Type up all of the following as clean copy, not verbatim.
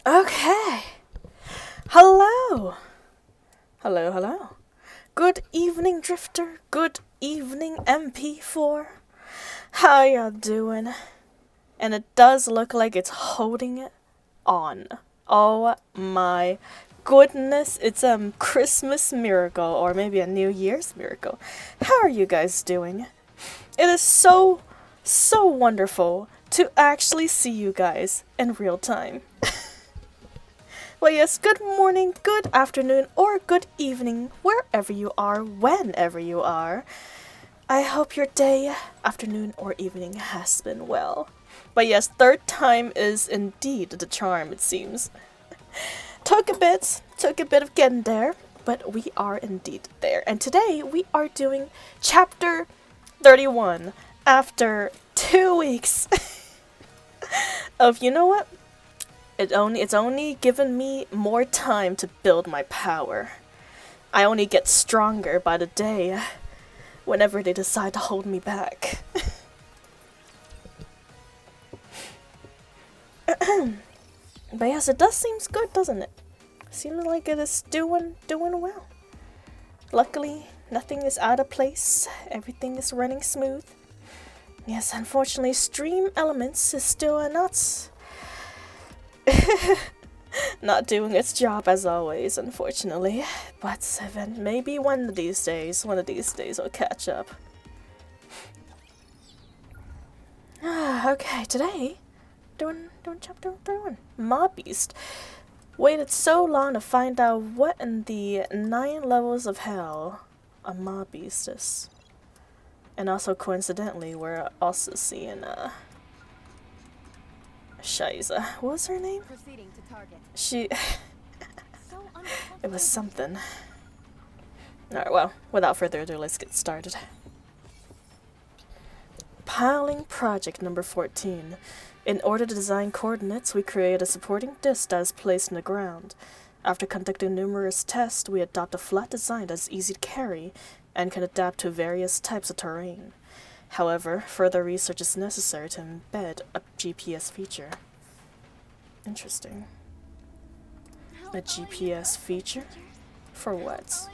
Okay. Hello. Hello, hello. Good evening, Drifter. Good evening, MP4. How y'all doing? And it does look like it's holding it on. Oh my goodness. It's a Christmas miracle, or maybe a New Year's miracle. How are you guys doing? It is so wonderful to actually see you guys in real time. Well, yes, good morning, good afternoon, or good evening, wherever you are, whenever you are. I hope your day, afternoon, or evening has been well. But yes, third time is indeed the charm, it seems. Took a bit of getting there, but we are indeed there. And today we are doing chapter 31 after 2 weeks of, you know what? It's only given me more time to build my power. I only get stronger by the day whenever they decide to hold me back. But yes, it does seem good, doesn't it? Seems like it is doing well. Luckily, nothing is out of place. Everything is running smooth. Yes, unfortunately, Stream Elements is still not doing its job as always, unfortunately. But maybe one of these days I'll catch up. Okay, today, doing chapter 31. Mabeast. Waited so long to find out what in the 9 levels of hell a Mabeast is. And also coincidentally, we're also seeing Shiza. What was her name? Proceeding to target. She it was something. Alright, well, without further ado, let's get started. Piling project number 14. In order to design coordinates, we create a supporting disc that is placed in the ground. After conducting numerous tests, we adopt a flat design that is easy to carry and can adapt to various types of terrain. However, further research is necessary to embed a GPS feature. Interesting. A GPS feature? For what?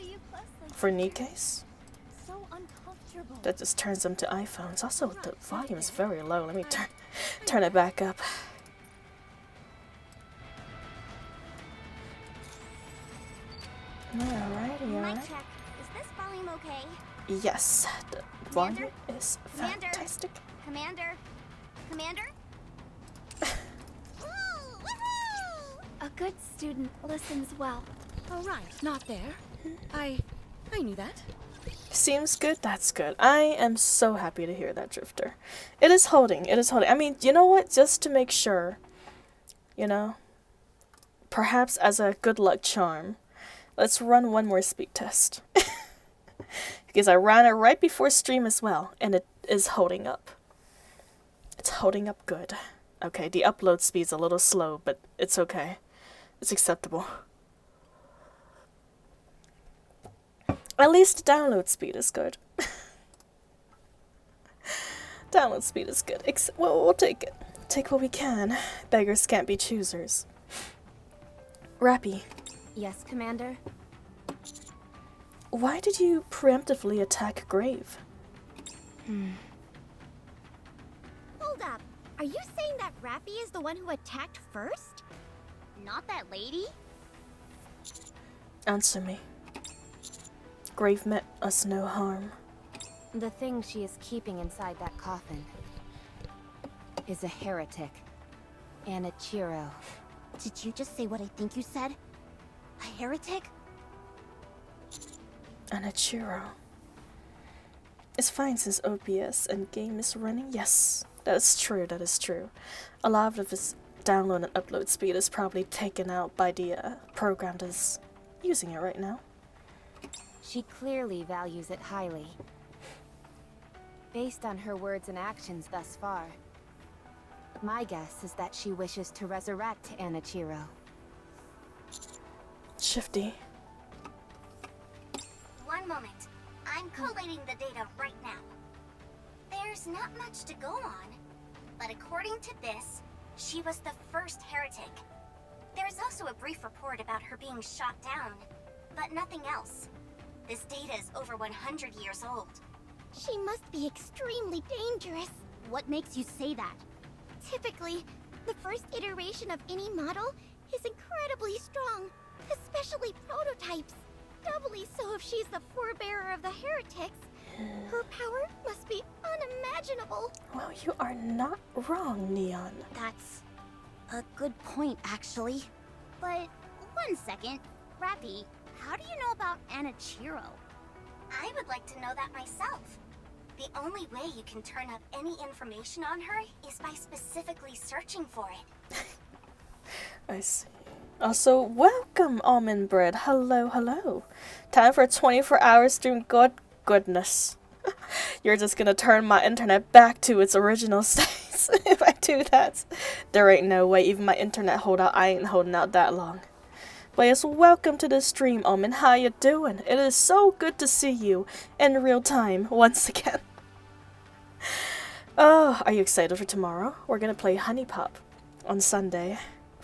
For NIKKEs? That just turns them to iPhones. Also, the volume is very low. Let me turn it back up. Alrighty, alright. Is this volume okay? Yes, the volume is fantastic. Commander? A good student listens well. Oh right, not there. I knew that. Seems good, that's good. I am so happy to hear that, Drifter. It is holding. I mean, you know what? Just to make sure, you know, perhaps as a good luck charm, let's run one more speed test. Because I ran it right before stream as well, and it is holding up. It's holding up good. Okay, the upload speed's a little slow, but it's okay. It's acceptable. At least the download speed is good. Download speed is good. Well, we'll take it. Take what we can. Beggars can't be choosers. Rappy. Yes, Commander? Why did you preemptively attack Grave? Hold up. Are you saying that Rappy is the one who attacked first? Not that lady? Answer me. Grave meant us no harm. The thing she is keeping inside that coffin is a heretic. Anichiro. Did you just say what I think you said? A heretic? Anichiro. It's fine since OBS and game is running. Yes, that is true. A lot of its download and upload speed is probably taken out by the program that's using it right now. She clearly values it highly. Based on her words and actions thus far, my guess is that she wishes to resurrect Anichiro. Shifty. One moment. I'm collating the data right now. There's not much to go on, but according to this, she was the first heretic. There's also a brief report about her being shot down, but nothing else. This data is over 100 years old. She must be extremely dangerous. What makes you say that? Typically, the first iteration of any model is incredibly strong, especially prototypes. Doubly so if she's the forebearer of the heretics. Her power must be unimaginable. Well, you are not wrong, Neon. That's a good point, actually. But one second, Rappy, how do you know about Anichiro? I would like to know that myself. The only way you can turn up any information on her is by specifically searching for it. I see. Also, welcome, Almond Bread. Hello, hello. Time for a 24-hour stream. Good goodness. You're just gonna turn my internet back to its original state if I do that. There ain't no way. Even my internet holdout, I ain't holding out that long. But yes, welcome to the stream, Almond. How you doing? It is so good to see you in real time once again. Oh, are you excited for tomorrow? We're gonna play Honey Pop on Sunday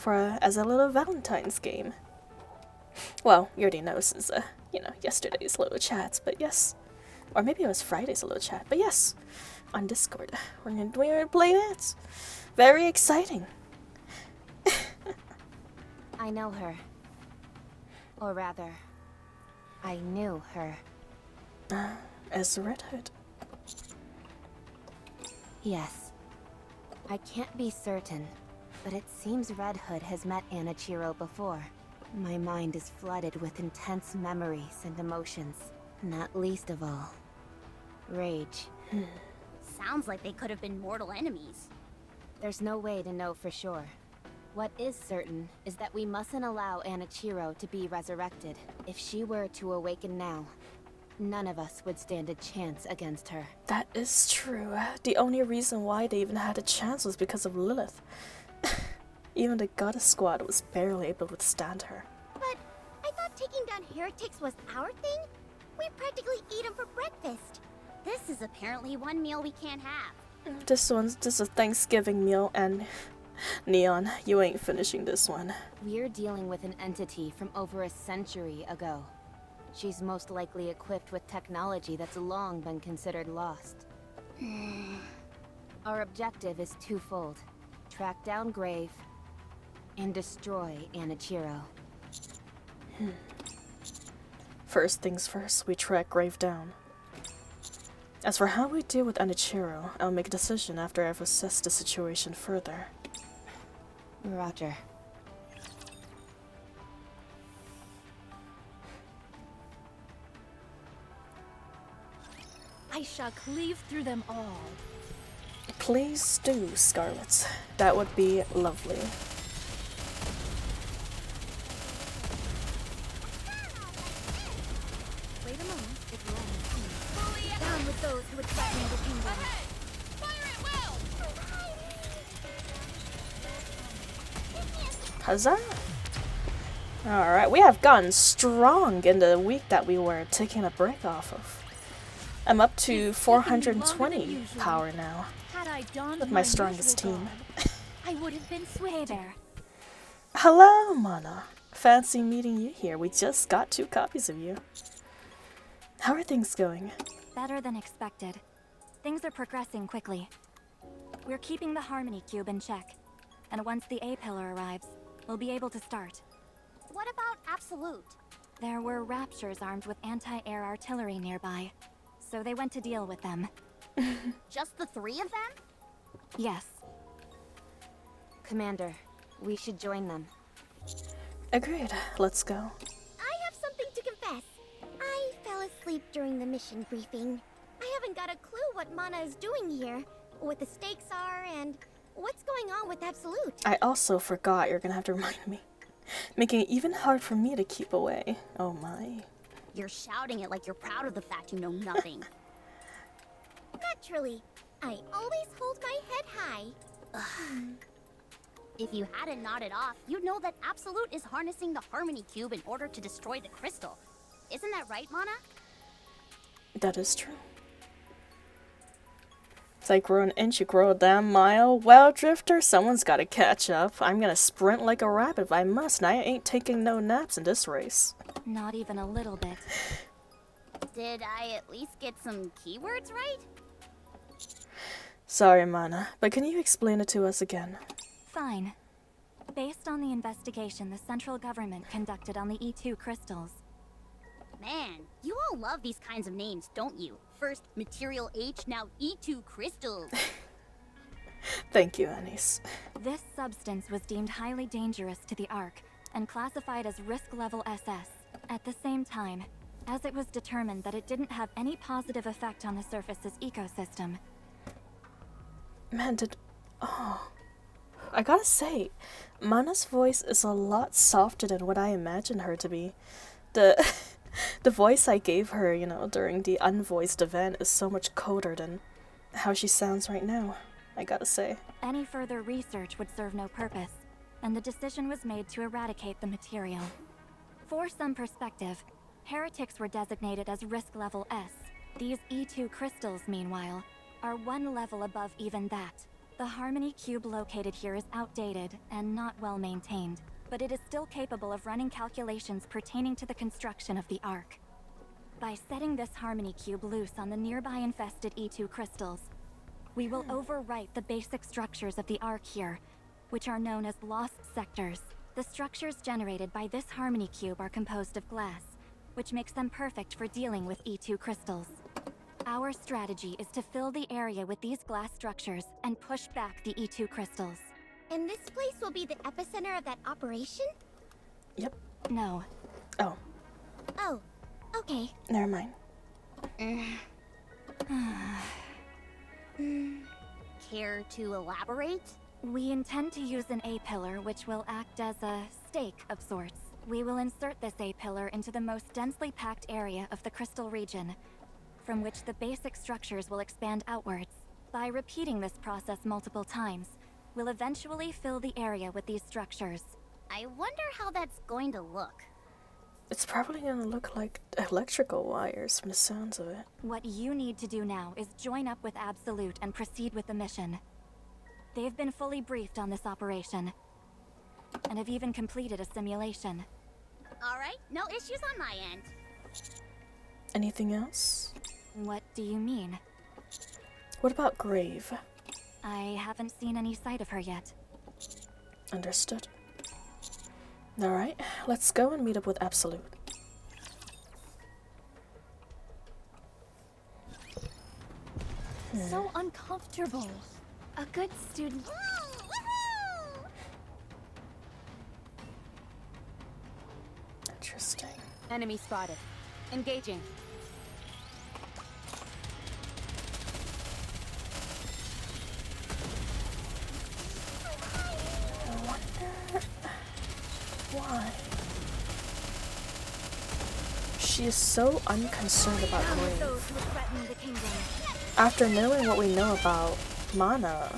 as a little Valentine's game. Well, you already know since yesterday's little chat, but yes, or maybe it was Friday's little chat, but yes, on Discord we're gonna play that. Very exciting. I know her. Or rather, I knew her. As Red Hood. Yes. I can't be certain, but it seems Red Hood has met Anichiro before. My mind is flooded with intense memories and emotions, not least of all, rage. Sounds like they could have been mortal enemies. There's no way to know for sure. What is certain is that we mustn't allow Anichiro to be resurrected. If she were to awaken now, none of us would stand a chance against her. That is true. The only reason why they even had a chance was because of Lilith. Even the Goddess Squad was barely able to withstand her. But I thought taking down heretics was our thing? We practically eat them for breakfast. This is apparently one meal we can't have. This one's just a Thanksgiving meal, and Neon, you ain't finishing this one. We're dealing with an entity from over a century ago. She's most likely equipped with technology that's long been considered lost. Our objective is twofold. Track down Grave and destroy Anichiro. First things first, we track Grave down. As for how we deal with Anichiro, I'll make a decision after I've assessed the situation further. Roger. I shall cleave through them all. Please do, Scarlet. That would be lovely. Wait a moment. It's long. Down with those who would threaten the kingdom. Huzzah! Alright, we have gotten strong in the week that we were taking a break off of. I'm up to 420 power now, with my strongest team. I would have been swayed there. Hello, Mana. Fancy meeting you here. We just got 2 copies of you. How are things going? Better than expected. Things are progressing quickly. We're keeping the Harmony Cube in check, and once the A-Pillar arrives, we'll be able to start. What about Absolute? There were Raptures armed with anti-air artillery nearby, so they went to deal with them. Just the 3 of them? Yes. Commander, we should join them. Agreed. Let's go. I have something to confess. I fell asleep during the mission briefing. I haven't got a clue what Mana is doing here, what the stakes are, and what's going on with Absolute. I also forgot. You're gonna have to remind me. Making it even hard for me to keep away. Oh my. You're shouting it like you're proud of the fact you know nothing. Naturally. I always hold my head high. If you hadn't nodded off, you'd know that Absolute is harnessing the Harmony Cube in order to destroy the crystal. Isn't that right, Mana? That is true. It's like grow an inch, you grow a damn mile. Well, Drifter, someone's gotta catch up. I'm gonna sprint like a rabbit if I must, and I ain't taking no naps in this race. Not even a little bit. Did I at least get some keywords right? Sorry, Mana, but can you explain it to us again? Fine. Based on the investigation the central government conducted on the E2 crystals, Man, you all love these kinds of names, don't you? First Material H, now E2 crystals. Thank you, Anis. this substance was deemed highly dangerous to the Ark and classified as risk level SS. At the same time, as it was determined that it didn't have any positive effect on the surface's ecosystem. Man, I gotta say, Mana's voice is a lot softer than what I imagined her to be. The voice I gave her, you know, during the unvoiced event is so much colder than how she sounds right now, I gotta say. Any further research would serve no purpose, and the decision was made to eradicate the material. For some perspective, heretics were designated as risk level S. These E2 crystals, meanwhile, are one level above even that. The Harmony Cube located here is outdated and not well maintained, but it is still capable of running calculations pertaining to the construction of the Ark. By setting this Harmony Cube loose on the nearby infested E2 crystals, we will overwrite the basic structures of the Ark here, which are known as lost sectors. The structures generated by this Harmony Cube are composed of glass, which makes them perfect for dealing with E2 crystals. Our strategy is to fill the area with these glass structures and push back the E2 crystals. And this place will be the epicenter of that operation? Yep. No. Oh, Oh, okay. never mind. Care to elaborate? We intend to use an A-pillar which will act as a stake of sorts. We will insert this A-pillar into the most densely packed area of the crystal region, from which the basic structures will expand outwards. By repeating this process multiple times, we'll eventually fill the area with these structures. I wonder how that's going to look. It's probably gonna look like electrical wires from the sounds of it. What you need to do now is join up with Absolute and proceed with the mission. They've been fully briefed on this operation, and have even completed a simulation. Alright, no issues on my end. Anything else? What do you mean? What about Grave? I haven't seen any sight of her yet. Understood. Alright, let's go and meet up with Absolute. So uncomfortable. A good student. Interesting. Enemy spotted. Engaging. I wonder why she is so unconcerned about Grave. Those who threaten the kingdom. After knowing what we know about Mana.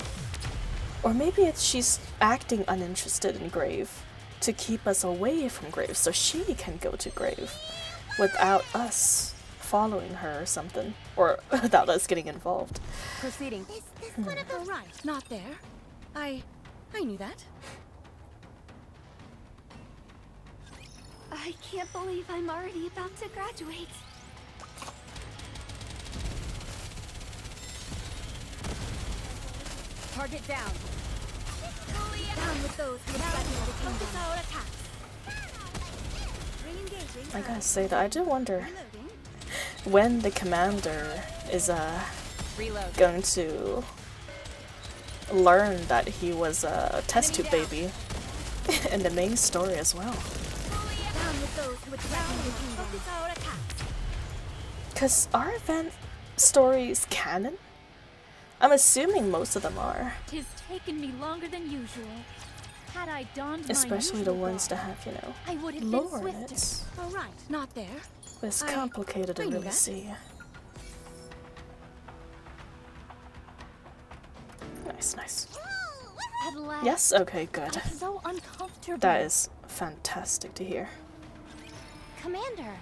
Or maybe it's she's acting uninterested in Grave to keep us away from Grave so she can go to Grave without us following her or something. Or without us getting involved. Proceeding. Is this one of the... Right, not there. I knew that. I can't believe I'm already about to graduate. Target down. Down with those who threaten the kingdom. Re-engaging. I gotta say that I do wonder when the commander is Reload. going to learn that he was a test tube baby in the main story as well. Down with those who threaten the kingdom. Focus our attacks. Because are event stories canon? I'm assuming most of them are. Tis taken me longer than usual. Had I donned my Especially the usual ones that garb, have, you know, I would have lore been in swifter. it. All right, not there. But it's I complicated to knew really that. see. Nice, nice. At last. Yes, okay, good. I'm so uncomfortable. That is fantastic to hear. Commander.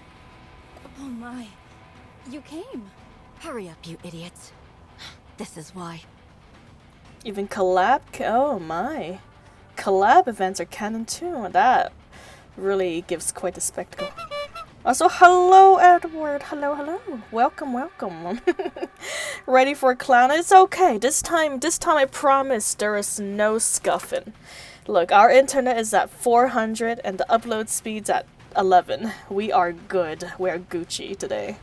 Oh my. You came. Hurry up, you idiots. This is why. Even collab, oh my. Collab events are canon too. That really gives quite a spectacle. Also, hello Edward, hello. Welcome, welcome. Ready for a clown? It's okay. This time I promise there is no scuffing. Look, our internet is at 400 and the upload speed's at 11. We are good. We're Gucci today.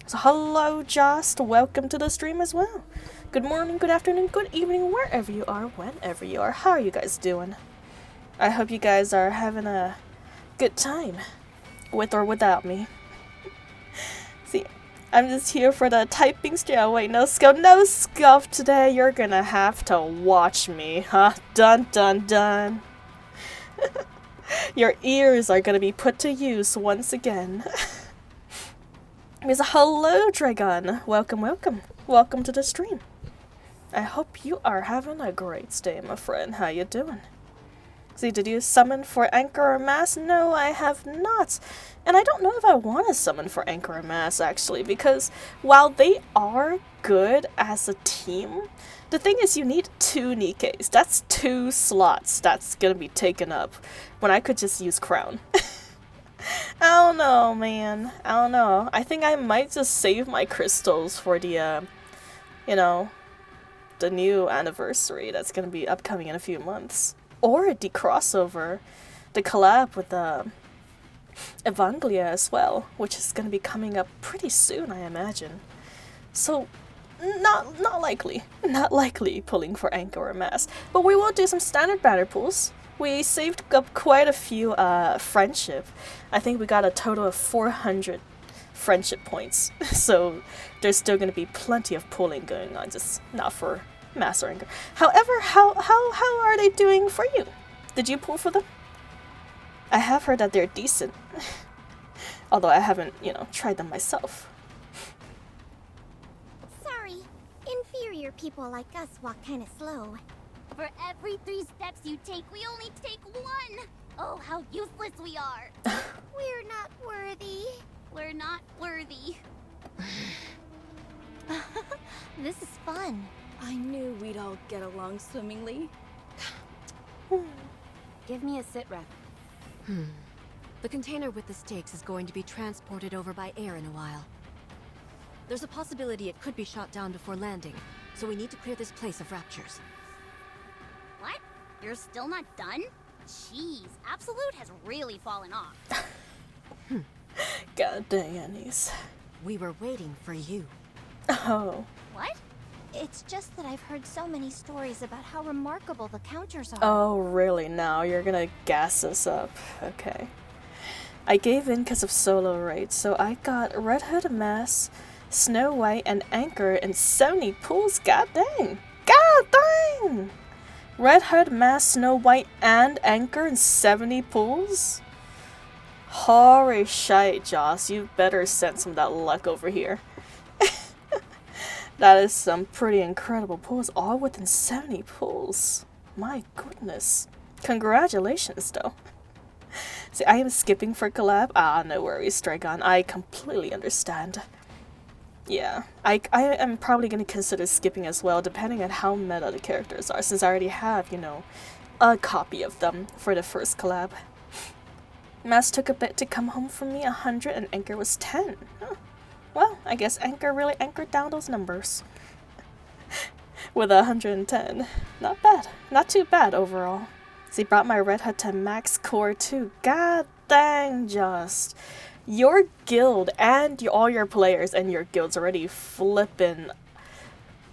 So hello Jost, welcome to the stream as well. Good morning, good afternoon, good evening, wherever you are, whenever you are. How are you guys doing? I hope you guys are having a good time. With or without me. See, I'm just here for the typing stream. Oh, wait, no scuff today. You're gonna have to watch me, huh? Dun dun dun. Your ears are gonna be put to use once again. Because hello, Dragon. Welcome, welcome. Welcome to the stream. I hope you are having a great day, my friend. How you doing? See, did you summon for Anchor or Mass? No, I have not. And I don't know if I want to summon for Anchor or Mass, actually, because while they are good as a team, the thing is you need 2 NIKKEs. That's 2 slots that's gonna be taken up when I could just use Crown. I don't know, man. I don't know. I think I might just save my crystals for the, you know, the new anniversary that's gonna be upcoming in a few months. Or the crossover, the collab with Evanglia as well, which is going to be coming up pretty soon, I imagine. So, not likely pulling for Anchor or Mass. But we will do some standard banner pulls. We saved up quite a few friendship. I think we got a total of 400 friendship points. So there's still going to be plenty of pulling going on, just not for Mass or Anchor. However, how are they doing for you? Did you pull for them? I have heard that they're decent. Although I haven't, tried them myself. Sorry, inferior people like us walk kinda slow. For every 3 steps you take, we only take 1. Oh, how useless we are. We're not worthy. We're not worthy. This is fun. I knew we'd all get along swimmingly. Give me a sit rep. The container with the stakes is going to be transported over by air in a while. There's a possibility it could be shot down before landing, so we need to clear this place of raptures. What? You're still not done? Jeez, Absolute has really fallen off. God dang, Annie's. We were waiting for you. Oh. What? It's just that I've heard so many stories about how remarkable the counters are. Oh, really? Now you're gonna gas us up. Okay. I gave in because of solo raids, so I got Red Hood, Mass, Snow White, and Anchor in 70 pools. God dang! God dang! Red Hood, Mass, Snow White, and Anchor in 70 pools? Holy shite, Joss. You better send some of that luck over here. That is some pretty incredible pulls, all within 70 pulls. My goodness. Congratulations, though. See, I am skipping for collab. No worries, Dragon. I completely understand. Yeah, I am probably going to consider skipping as well, depending on how meta the characters are, since I already have, a copy of them for the first collab. Mass took a bit to come home from me, 100, and Anchor was 10. Huh. Well, I guess Anchor really anchored down those numbers. With 110. Not bad. Not too bad overall. So he brought my Red Hood to max core too. God dang, just. Your guild and all your players and your guild's already flipping,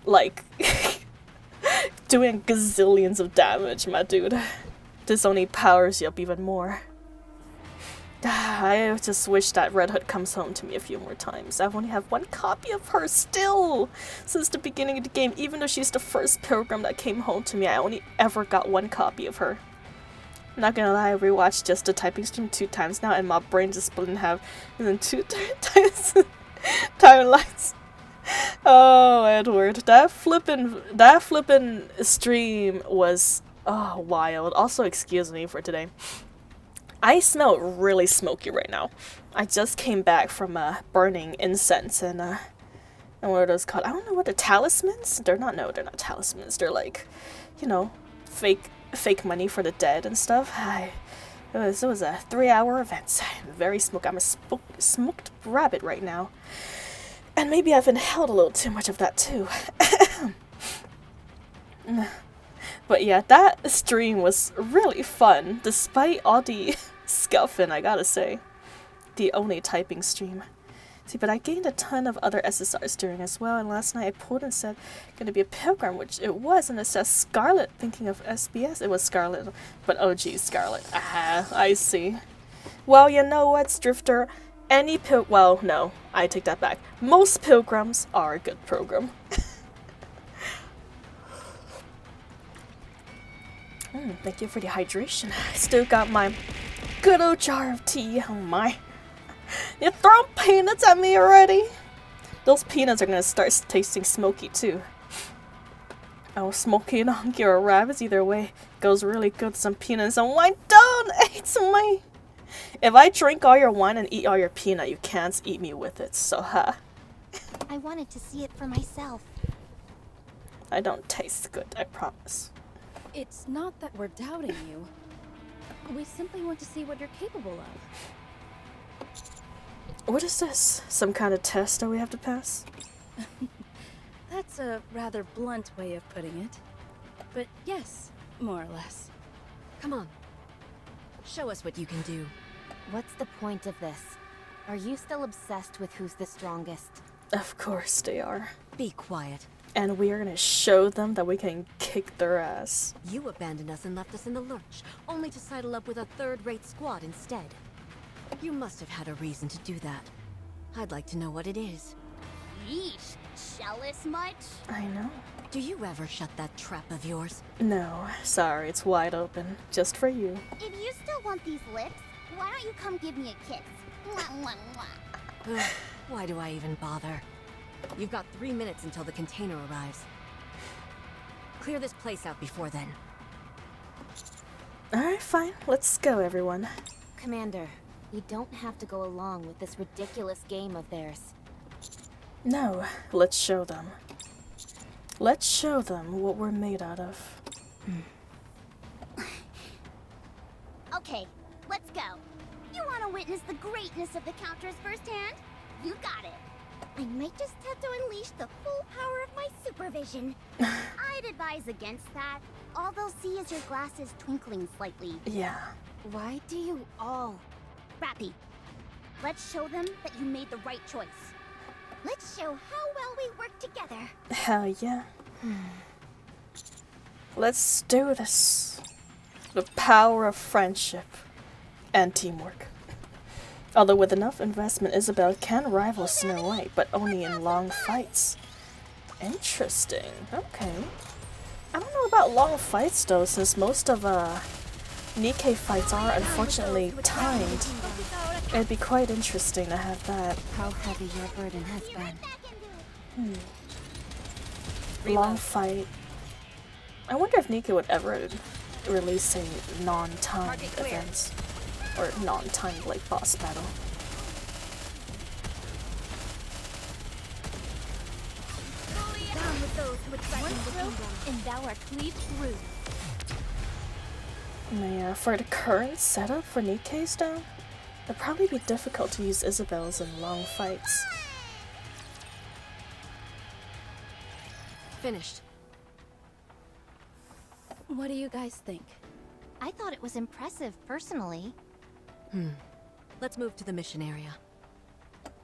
like, doing gazillions of damage, my dude. This only powers you up even more. I just wish that Red Hood comes home to me a few more times. I've only have 1 copy of her still since the beginning of the game. Even though she's the first pilgrim that came home to me, I only ever got 1 copy of her. I'm not gonna lie, I rewatched just the typing stream 2 times now, and my brain just split in half. And then 2 times timelines. Oh, Edward, that flippin' stream was wild. Also, excuse me for today. I smell really smoky right now. I just came back from burning incense, and And what are those called? I don't know what they're, talismans? They're not talismans. They're like, you know, fake money for the dead and stuff. It was a 3-hour event. I'm very smoked. I'm a smoked rabbit right now. And maybe I've inhaled a little too much of that too. But yeah, that stream was really fun, despite all the scuffing, I gotta say. The only typing stream. See, but I gained a ton of other SSRs during as well, and last night I pulled and said gonna be a pilgrim, which it was, and it says Scarlet. Thinking of SBS, it was Scarlet, but oh geez, Scarlet. Ah, I see. Well, you know what, Drifter? Well, no, I take that back. Most pilgrims are a good program. Thank you for the hydration. I still got my good old jar of tea. Oh my. You're throwing peanuts at me already? Those peanuts are gonna start tasting smoky too. Oh, smoky and hungry or rabbits, either way. Goes really good. Some peanuts and wine. Don't eat some my. If I drink all your wine and eat all your peanut, you can't eat me with it, so ha. I wanted to see it for myself. I don't taste good, I promise. It's not that we're doubting you. We simply want to see what you're capable of. What is this? Some kind of test that we have to pass? That's a rather blunt way of putting it. But yes, more or less. Come on. Show us what you can do. What's the point of this? Are you still obsessed with who's the strongest? Of course they are. Be quiet. And we are gonna show them that we can kick their ass. You abandoned us and left us in the lurch, only to sidle up with a third-rate squad instead. You must have had a reason to do that. I'd like to know what it is. Yeesh, jealous much? I know. Do you ever shut that trap of yours? No, sorry, it's wide open. Just for you. If you still want these lips, why don't you come give me a kiss? Mwah, mwah, mwah. Ugh, why do I even bother? You've got 3 minutes until the container arrives. Clear this place out before then. Alright, fine. Let's go, everyone. Commander, you don't have to go along with this ridiculous game of theirs. No, let's show them. Let's show them what we're made out of. Okay, let's go. You want to witness the greatness of the counters firsthand? You got it. I might just have to unleash the full power of my supervision. I'd advise against that. All they'll see is your glasses twinkling slightly. Yeah. Why do you all? Rappy, let's show them that you made the right choice. Let's show how well we work together. Hell yeah. Let's do this. The power of friendship and teamwork. Although with enough investment, Isabel can rival Snow White, but only in long fights. Interesting. Okay. I don't know about long fights though, since most of NIKKE fights are unfortunately timed. It'd be quite interesting to have that. How heavy your burden has been. Long fight. I wonder if NIKKE would ever release a non-timed event. Or non-timed, like, boss battle. Down with those who would threaten the kingdom, and thou art cleaved through. Yeah, for the current setup for NIKKE's though, it'd probably be difficult to use Isabel's in long fights. Finished. What do you guys think? I thought it was impressive, personally. Let's move to the mission area.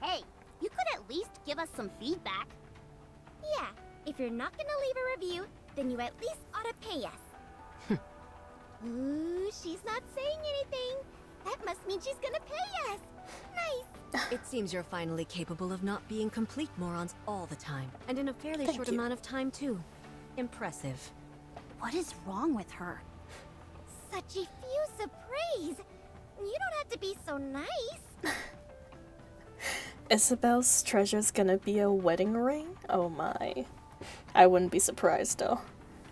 Hey, you could at least give us some feedback. Yeah, if you're not gonna leave a review, then you at least ought to pay us. Ooh, she's not saying anything. That must mean she's gonna pay us. Nice. It seems you're finally capable of not being complete morons all the time. And in a fairly Thank short you. amount of time, too. Impressive. What is wrong with her? Such effusive praise. You don't have to be so nice. Isabel's treasure's gonna be a wedding ring? Oh my. I wouldn't be surprised though.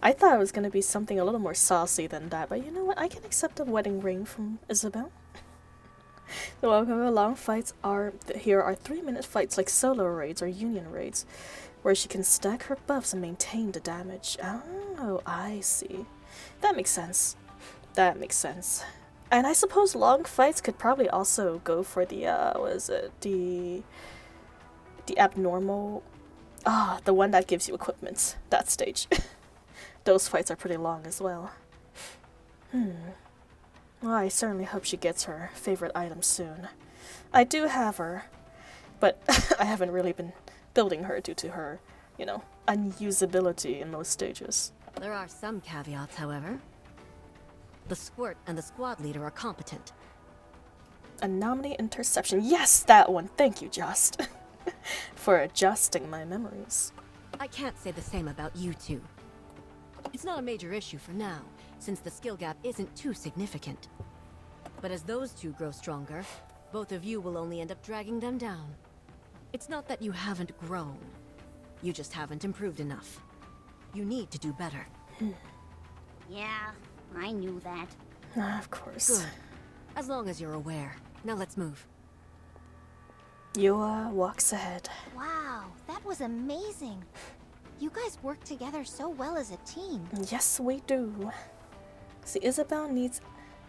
I thought it was gonna be something a little more saucy than that, but you know what? I can accept a wedding ring from Isabel. The welcome of long fights are here are 3-minute fights like solo raids or union raids, where she can stack her buffs and maintain the damage. Oh, I see. That makes sense. That makes sense. And I suppose long fights could probably also go for the what is it? The abnormal, the one that gives you equipment. That stage. Those fights are pretty long as well. Well, I certainly hope she gets her favorite item soon. I do have her, but I haven't really been building her due to her, you know, unusability in most stages. There are some caveats, however. The squirt and the squad leader are competent. Anomaly interception. Yes, that one. Thank you, Just, for adjusting my memories. I can't say the same about you two. It's not a major issue for now, since the skill gap isn't too significant. But as those two grow stronger, both of you will only end up dragging them down. It's not that you haven't grown. You just haven't improved enough. You need to do better. Yeah, I knew that. Of course. Good. As long as you're aware. Now let's move. Yua walks ahead. Wow, that was amazing. You guys work together so well as a team. Yes, we do. See, Isabel needs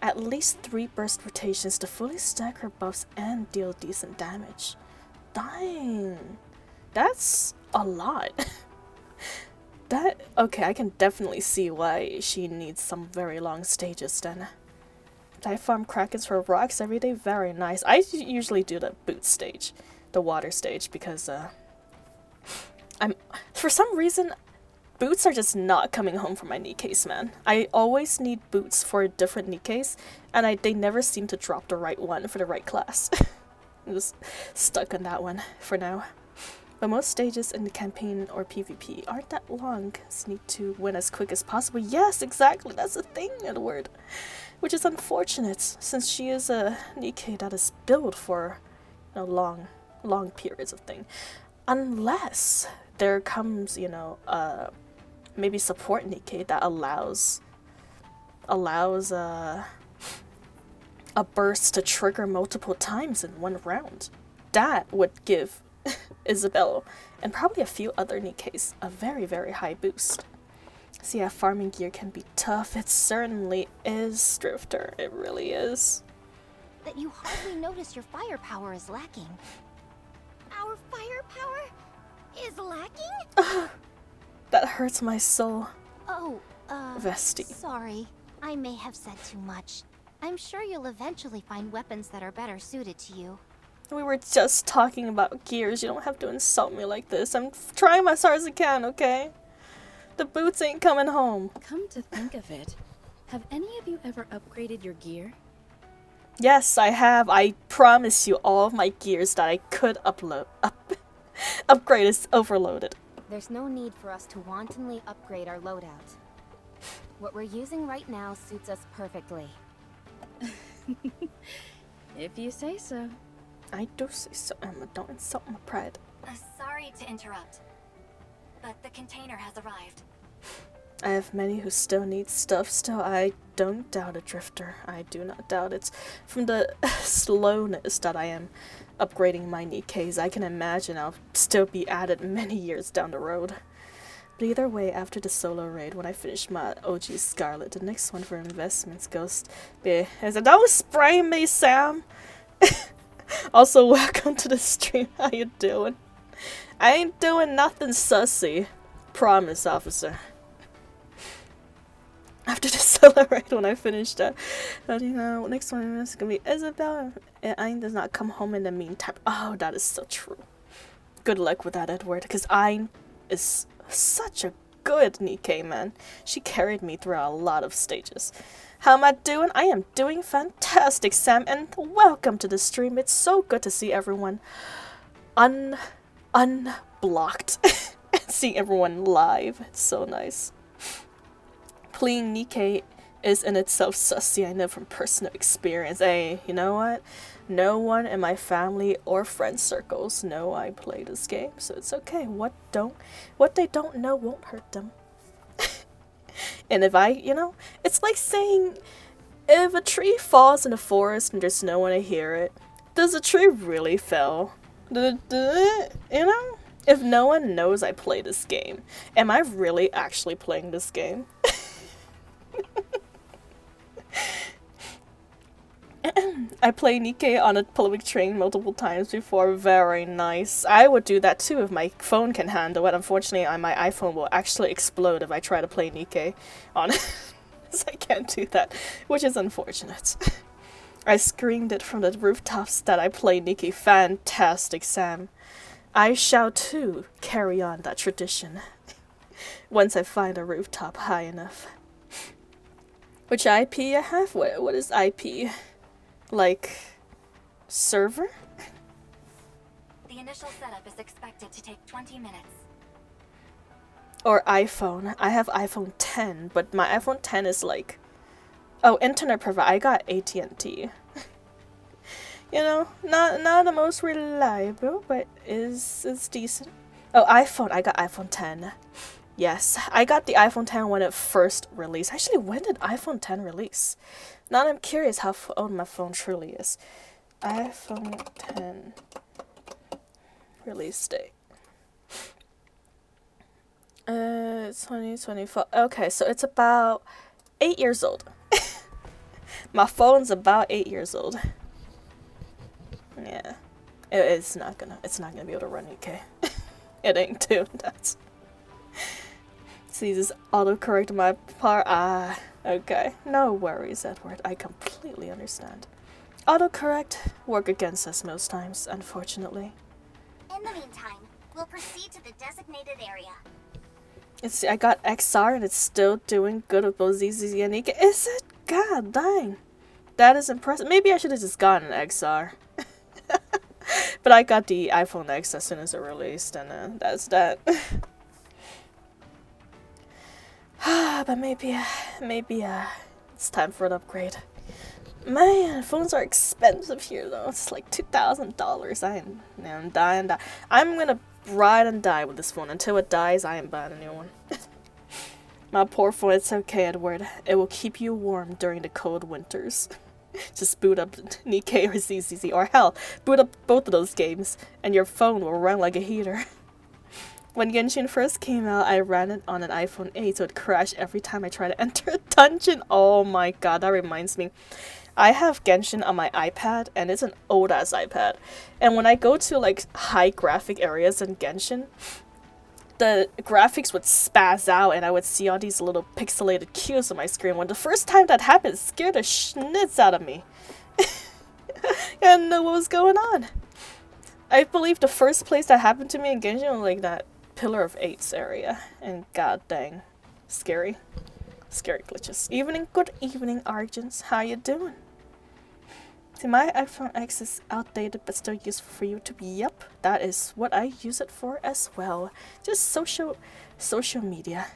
at least 3 burst rotations to fully stack her buffs and deal decent damage. Dang. That's a lot. Okay, I can definitely see why she needs some very long stages then. I farm Krakens for rocks every day, very nice. I usually do the boot stage, the water stage, because for some reason, boots are just not coming home from my Nikkes, man. I always need boots for different Nikkes, and they never seem to drop the right one for the right class. I'm just stuck on that one for now. But most stages in the campaign or PvP aren't that long, so need to win as quick as possible. Yes, exactly, that's the thing, Edward. Which is unfortunate, since she is a Nikke that is built for long periods of thing. Unless there comes, maybe support Nikke that allows a burst to trigger multiple times in one round. That would give Isabel and probably a few other Nikkes a very, very high boost. So yeah, farming gear can be tough. It certainly is, Drifter. It really is. That you hardly notice your firepower is lacking. Our firepower is lacking? That hurts my soul. Oh, Vesti. sorry. I may have said too much. I'm sure you'll eventually find weapons that are better suited to you. We were just talking about gears. You don't have to insult me like this. I'm trying my hard as I can, okay? The boots ain't coming home. Come to think of it, have any of you ever upgraded your gear? Yes, I have. I promise you all of my gears that I could upgrade is overloaded. There's no need for us to wantonly upgrade our loadout. What we're using right now suits us perfectly. If you say so. I do say so, Emma. Don't insult my pride. Sorry to interrupt, but the container has arrived. I have many who still need stuff. Still, I don't doubt it, Drifter. I do not doubt it. From the slowness that I am upgrading my Nikkes, I can imagine I'll still be at it many years down the road. But either way, after the solo raid, when I finish my OG Scarlet, the next one for investments goes be as a don't spray me, Sam. Also, welcome to the stream. How you doing? I ain't doing nothing sussy. Promise, officer. After the solo raid, when I finish that, next one is gonna be Isabel. And Ayn does not come home in the meantime. Oh, that is so true. Good luck with that, Edward, because Ayn is such a good Nikke, man. She carried me through a lot of stages. How am I doing? I am doing fantastic, Sam, and welcome to the stream. It's so good to see everyone unblocked and see everyone live. It's so nice. Playing Nikke is in itself sussy. I know from personal experience. Hey, you know what? No one in my family or friend circles know I play this game, so it's okay. What they don't know won't hurt them. And if it's like saying If a tree falls in the forest and there's no one to hear it, does the tree really fell? You know? If no one knows I play this game, am I really actually playing this game? I play NIKKE on a public train multiple times before. Very nice. I would do that too if my phone can handle it. Unfortunately, my iPhone will actually explode if I try to play NIKKE on it. So I can't do that, which is unfortunate. I screamed it from the rooftops that I play NIKKE. Fantastic, Sam. I shall too carry on that tradition once I find a rooftop high enough. Which IP I have? What is IP? Like, server? The initial setup is expected to take 20 minutes. Or iPhone. I have iPhone 10, but my iPhone 10 is like... Oh, internet provider. I got AT&T. You know, not the most reliable, but is decent. Oh, iPhone. I got iPhone 10. Yes, I got the iPhone 10 when it first released. Actually, when did iPhone 10 release? Now I'm curious how old my phone truly is. iPhone 10 release date. 2024. Okay, so it's about 8 years old. My phone's about 8 years old. Yeah, it's not gonna be able to run NIKKE. It ain't too. That's. See, this autocorrect my part. Ah, okay. No worries, Edward. I completely understand. Autocorrect work against us most times, unfortunately. In the meantime, we'll proceed to the designated area. I got XR and it's still doing good with both ZZZ and NIKKE. Is it? God dang. That is impressive. Maybe I should have just gotten an XR. But I got the iPhone X as soon as it released, and that's that. But maybe it's time for an upgrade. Man, phones are expensive here though. It's like $2,000. I'm dying. I'm gonna ride and die with this phone. Until it dies, I am buying a new one. My poor phone. It's okay, Edward. It will keep you warm during the cold winters. Just boot up NIKKE or ZZZ, or hell, boot up both of those games, and your phone will run like a heater. When Genshin first came out, I ran it on an iPhone 8, so it crashed every time I tried to enter a dungeon. Oh my god, that reminds me. I have Genshin on my iPad, and it's an old-ass iPad. And when I go to, like, high graphic areas in Genshin, the graphics would spaz out, and I would see all these little pixelated cues on my screen. When the first time that happened, it scared the schnitz out of me. I didn't know what was going on. I believe the first place that happened to me in Genshin was, like, that Pillar of Eights area, and god dang, scary glitches. Good evening, Argents. How you doing? See, my iPhone X is outdated but still useful for YouTube. Yep, that is what I use it for as well. Just social media.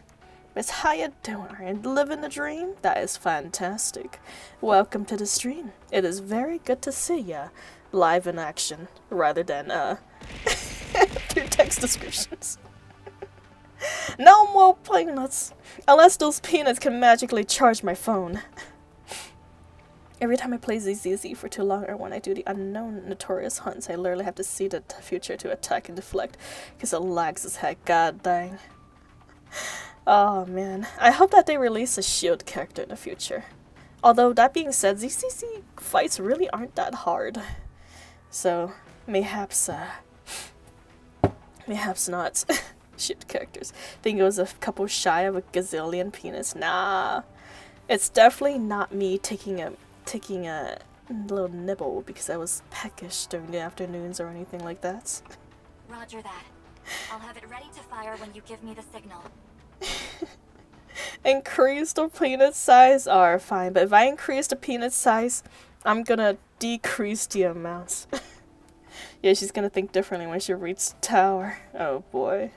Miss, how you doing? Are you living the dream? That is fantastic. Welcome to the stream. It is very good to see ya live in action rather than through text descriptions. No more peanuts! Unless those peanuts can magically charge my phone. Every time I play ZZZ for too long, or when I do the unknown notorious hunts, I literally have to see the future to attack and deflect, because it lags as heck. God dang. Oh man. I hope that they release a shield character in the future. Although, that being said, ZZZ fights really aren't that hard. So, mayhaps not. Shield characters. Think it was a couple shy of a gazillion penis. Nah. It's definitely not me taking a little nibble because I was peckish during the afternoons or anything like that. Roger that. I'll have it ready to fire when you give me the signal. Increase the peanut size? Are fine, but if I increase the peanut size, I'm gonna decrease the amounts. Yeah, she's gonna think differently when she reaches the tower. Oh boy.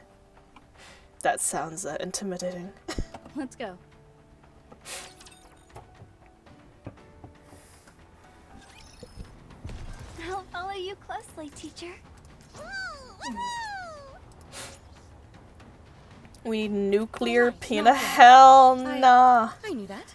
That sounds intimidating. Let's go. I'll follow you closely, teacher. We nuclear peanut? Hell nah. I knew that.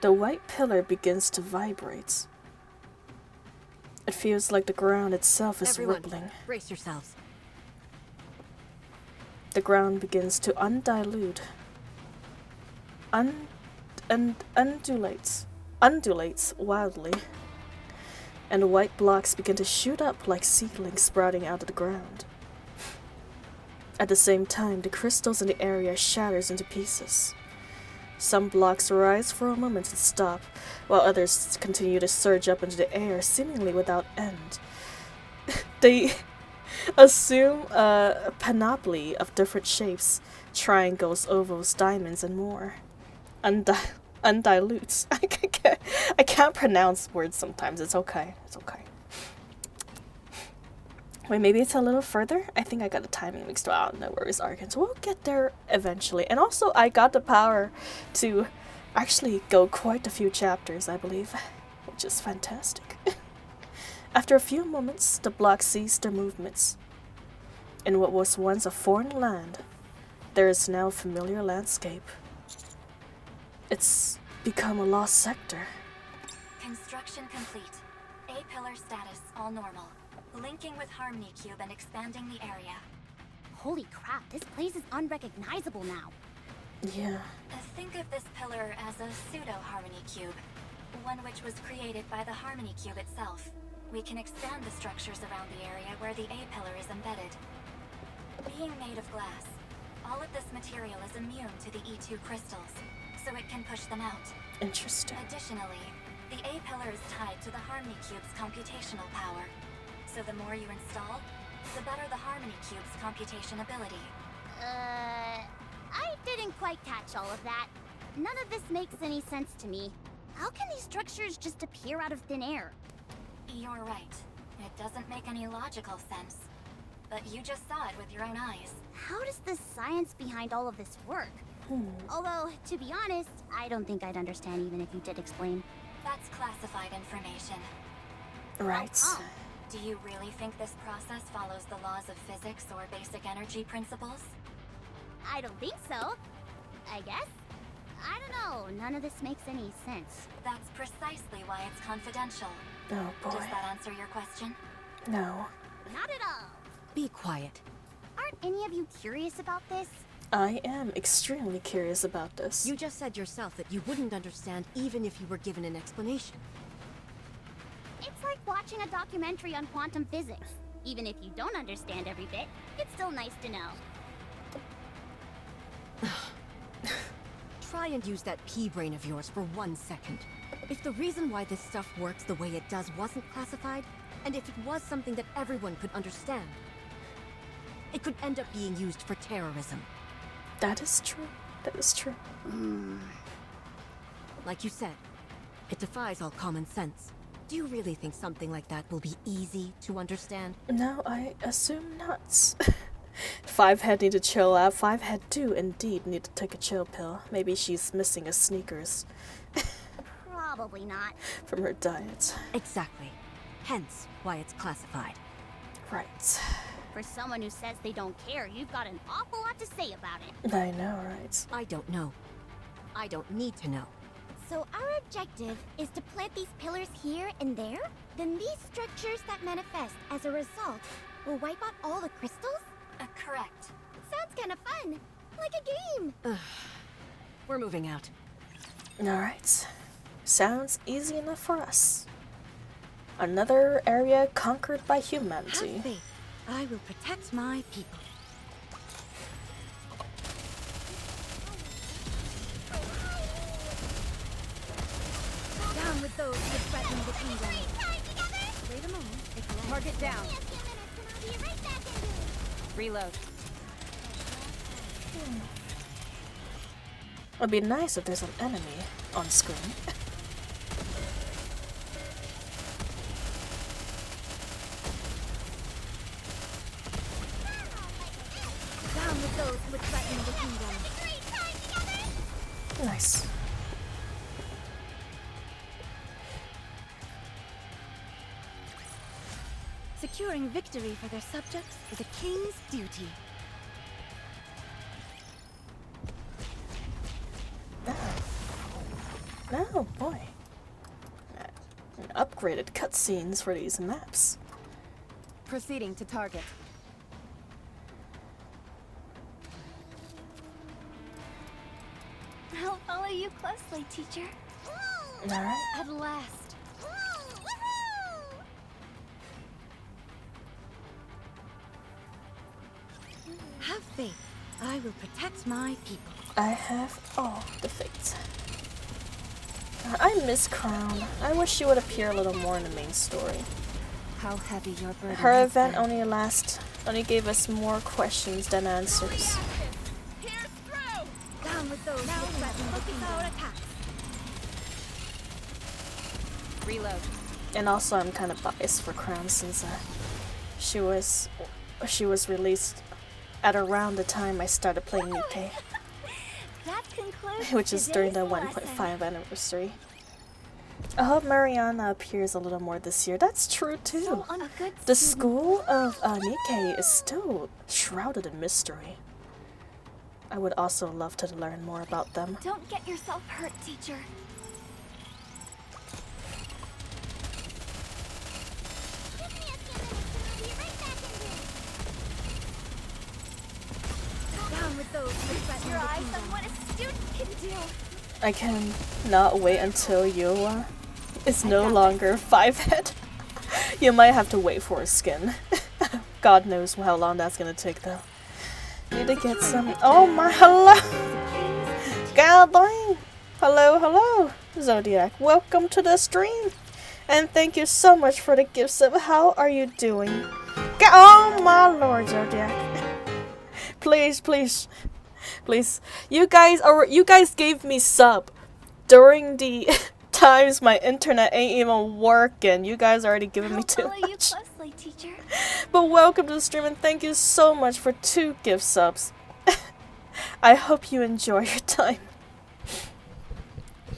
The white pillar begins to vibrate. It feels like the ground itself is Everyone, rippling. brace yourselves. The ground begins to undilute. Undulates wildly. And white blocks begin to shoot up like seedlings sprouting out of the ground. At the same time, the crystals in the area shatters into pieces. Some blocks rise for a moment and stop, while others continue to surge up into the air, seemingly without end. They assume a panoply of different shapes, triangles, ovals, diamonds, and more. Undilutes. I can't pronounce words sometimes. It's okay. It's okay. Wait, maybe it's a little further? I think I got the timing mixed up. I don't know where it's Arkan, so we'll get there eventually. And also, I got the power to actually go quite a few chapters, I believe, which is fantastic. After a few moments, the blocks ceased their movements. In what was once a foreign land, there is now a familiar landscape. It's become a lost sector. Construction complete. A-pillar status all normal. Linking with Harmony Cube and expanding the area. Holy crap, this place is unrecognizable now. Yeah. Think of this pillar as a pseudo-Harmony Cube. One which was created by the Harmony Cube itself. We can expand the structures around the area where the A-pillar is embedded. Being made of glass, all of this material is immune to the E2 crystals, so it can push them out. Interesting. Additionally, the A-pillar is tied to the Harmony Cube's computational power. So the more you install, the better the Harmony Cube's computation ability. I didn't quite catch all of that. None of this makes any sense to me. How can these structures just appear out of thin air? You're right. It doesn't make any logical sense. But you just saw it with your own eyes. How does the science behind all of this work? Although, to be honest, I don't think I'd understand even if you did explain. That's classified information. Right. Oh. Do you really think this process follows the laws of physics or basic energy principles? I don't think so. I guess? I don't know. None of this makes any sense. That's precisely why it's confidential. Oh boy. Does that answer your question? No. Not at all. Be quiet. Aren't any of you curious about this? I am extremely curious about this. You just said yourself that you wouldn't understand even if you were given an explanation. It's like watching a documentary on quantum physics. Even if you don't understand every bit, it's still nice to know. Try and use that pea brain of yours for 1 second. If the reason why this stuff works the way it does wasn't classified, and if it was something that everyone could understand, it could end up being used for terrorism. That is true. That is true. Like you said, it defies all common sense. Do you really think something like that will be easy to understand? No, I assume not. Fivehead need to chill out. Fivehead do indeed need to take a chill pill. Maybe she's missing a Snickers Probably not. from her diet. Exactly. Hence why it's classified. Right. For someone who says they don't care, you've got an awful lot to say about it. I know, right? I don't know. I don't need to know. So our objective is to plant these pillars here and there? Then these structures that manifest as a result will wipe out all the crystals? Correct. Sounds kind of fun. Like a game. We're moving out. Alright. Sounds easy enough for us. Another area conquered by humanity. Have faith. I will protect my people. Down with those who threaten the kingdom. Wait a moment. Target down. Reload. It'd be nice if there's an enemy on screen. Down with those who threaten the kingdom. Nice. Securing victory for their subjects is a king's duty. No, boy. Upgraded cutscenes for these maps. Proceeding to target. I'll follow you closely, teacher. Alright. At last. Have faith. I will protect my people. I have all the fates. I miss Crown. I wish she would appear a little more in the main story. How heavy your burden Her has event been. only gave us more questions than answers. Down with those who threaten the kingdom. Reload. And also, I'm kind of biased for Crown since she was released at around the time I started playing NIKKE, That concludes which is during the today's 1.5 lesson. anniversary. I hope Mariana appears a little more this year. That's true too. So on a good The student. school of NIKKE is still shrouded in mystery. I would also love to learn more about them. Don't get yourself hurt, teacher. Give me a few minutes and I'll be right back in here. Down with those who threaten Your the eyes kingdom. on what a student can do. I can not wait until Yoa is no longer 5-head. You might have to wait for a skin. God knows how long that's gonna take though. Need to get some. Oh my, hello! God dang! Hello, hello, Zodiac. Welcome to the stream, and thank you so much for the gift sub. How are you doing? Oh my lord, Zodiac! Please, please, please. You guys gave me sub during the times my internet ain't even working. You guys already given me I'll too follow you much. closely, teacher. But welcome to the stream and thank you so much for 2 gift subs. I hope you enjoy your time.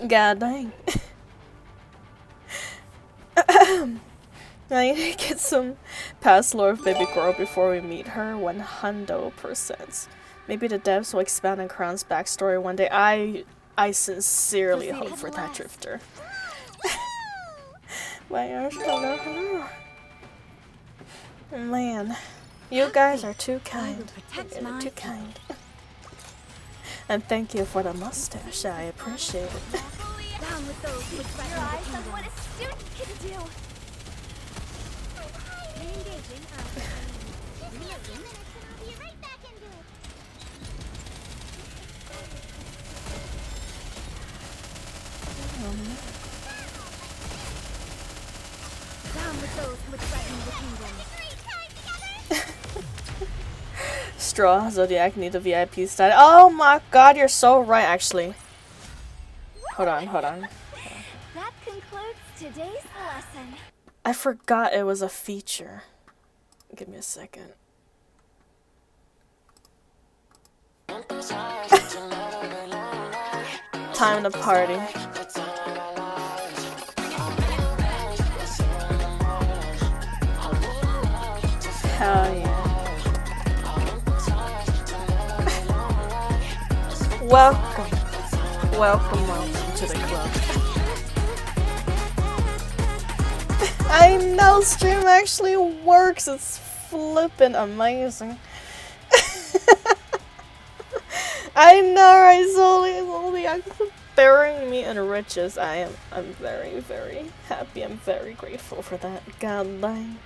God dang. I need to get some past lore of Baby Girl before we meet her 100%. Maybe the devs will expand on Crown's backstory one day. I sincerely hope for that, Drifter. Hello. Man, you guys are too kind. You're too kind. And thank you for the mustache. I appreciate it. Down with those who threaten Your the eyes on kingdom. what a student can do. Engaging. Give me a few minutes and I'll be right back in here. Down with those who threaten the kingdom. Straw, Zodiac need a VIP status. Oh my god, you're so right actually. Hold on. That concludes today's lesson. I forgot it was a feature. Give me a second. Time to party. Hell yeah. Welcome to the club. I know stream actually works. It's flippin' amazing. I know, right? Slowly, I'm burying me in riches. I'm very, very happy. I'm very grateful for that. God dang.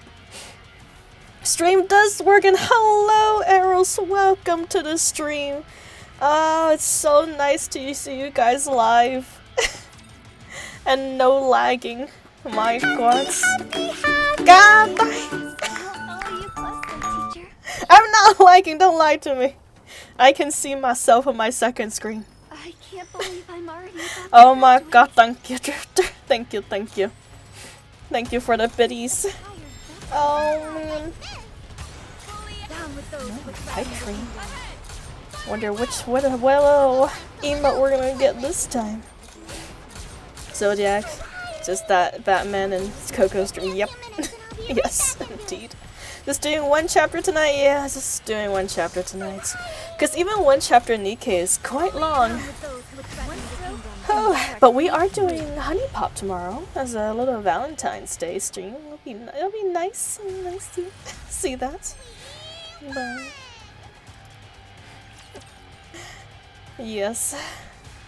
Stream does work, and hello, Eros. Welcome to the stream. Oh, it's so nice to see you guys live. And no lagging. My god. God dang. I'll follow you closely, teacher. I'm not lagging, don't lie to me. I can see myself on my second screen. I can't believe I'm already about Oh to my graduate. god, thank you, Drifter. Thank you. Thank you for the biddies. Oh man. Down with those who Pipe threaten the tree. kingdom. Wonder what emote we're gonna get this time. Zodiac. Just that Batman and Coco's dream. Yep. Yes, indeed. Just doing 1 chapter tonight? Yeah, just doing 1 chapter tonight. Because even 1 chapter in NIKKE is quite long. Down with those who threaten the kingdom. Oh, But we are doing Honey Pop tomorrow as a little Valentine's Day stream. It'll be nice to see that. Bye. Yes.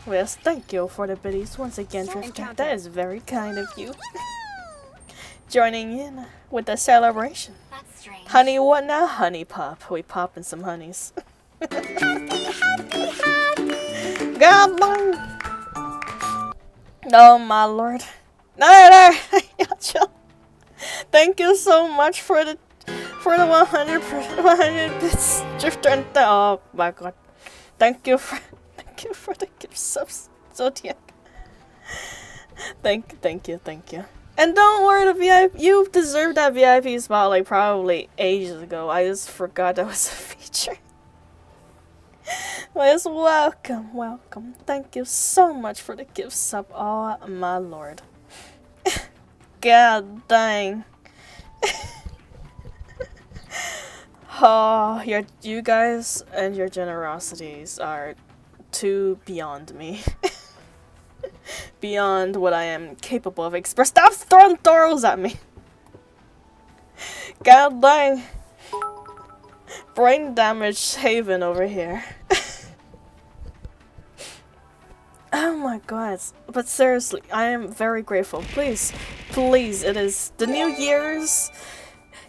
Yes, thank you for the biddies once again, Drifter. That is very kind of you. Joining in with the celebration. That's strange. Honey, what now? Honey Pop. We popping some honeys. God dang. Oh my lord. No. Chill. Thank you so much for the 100 bits, Drifter, and oh my god. Thank you for the gift subs, Zodiac. Thank you. And don't worry, the VIP, you deserved that VIP spot like probably ages ago. I just forgot that was a feature. Well, yes, welcome. Thank you so much for the gift sub. Oh my lord. God dang. Oh, you guys and your generosities are too beyond me. Beyond what I am capable of express. Stop throwing throws at me. God dang. Brain damage haven over here. Oh my god. But seriously, I am very grateful. Please, it is the New Year's.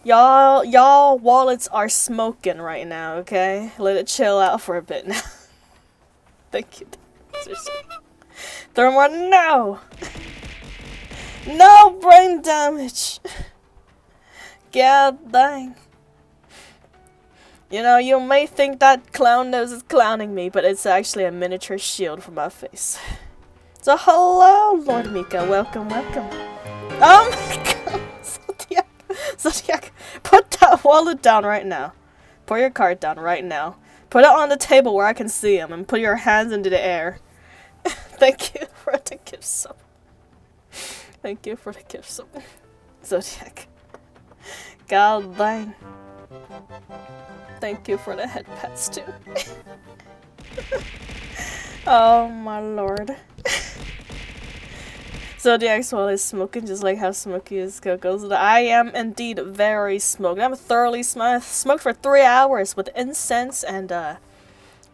Y'all wallets are smoking right now, okay? Let it chill out for a bit now. Thank you. Seriously. Thermore, no! No brain damage! God dang. You know, you may think that clown nose is clowning me, but it's actually a miniature shield for my face. So hello, Lord Mika. Welcome. Oh my god! Zodiac, put that wallet down right now. Put your card down right now. Put it on the table where I can see him and put your hands into the air. Thank you for the gift sub. Thank you for the gift sub. Zodiac. God dang. Thank you for the head pats too. Oh my lord. Zodiac's wall is smoking just like how smoky is Coco's. I am indeed very smoked. I'm thoroughly smoked for 3 hours with incense and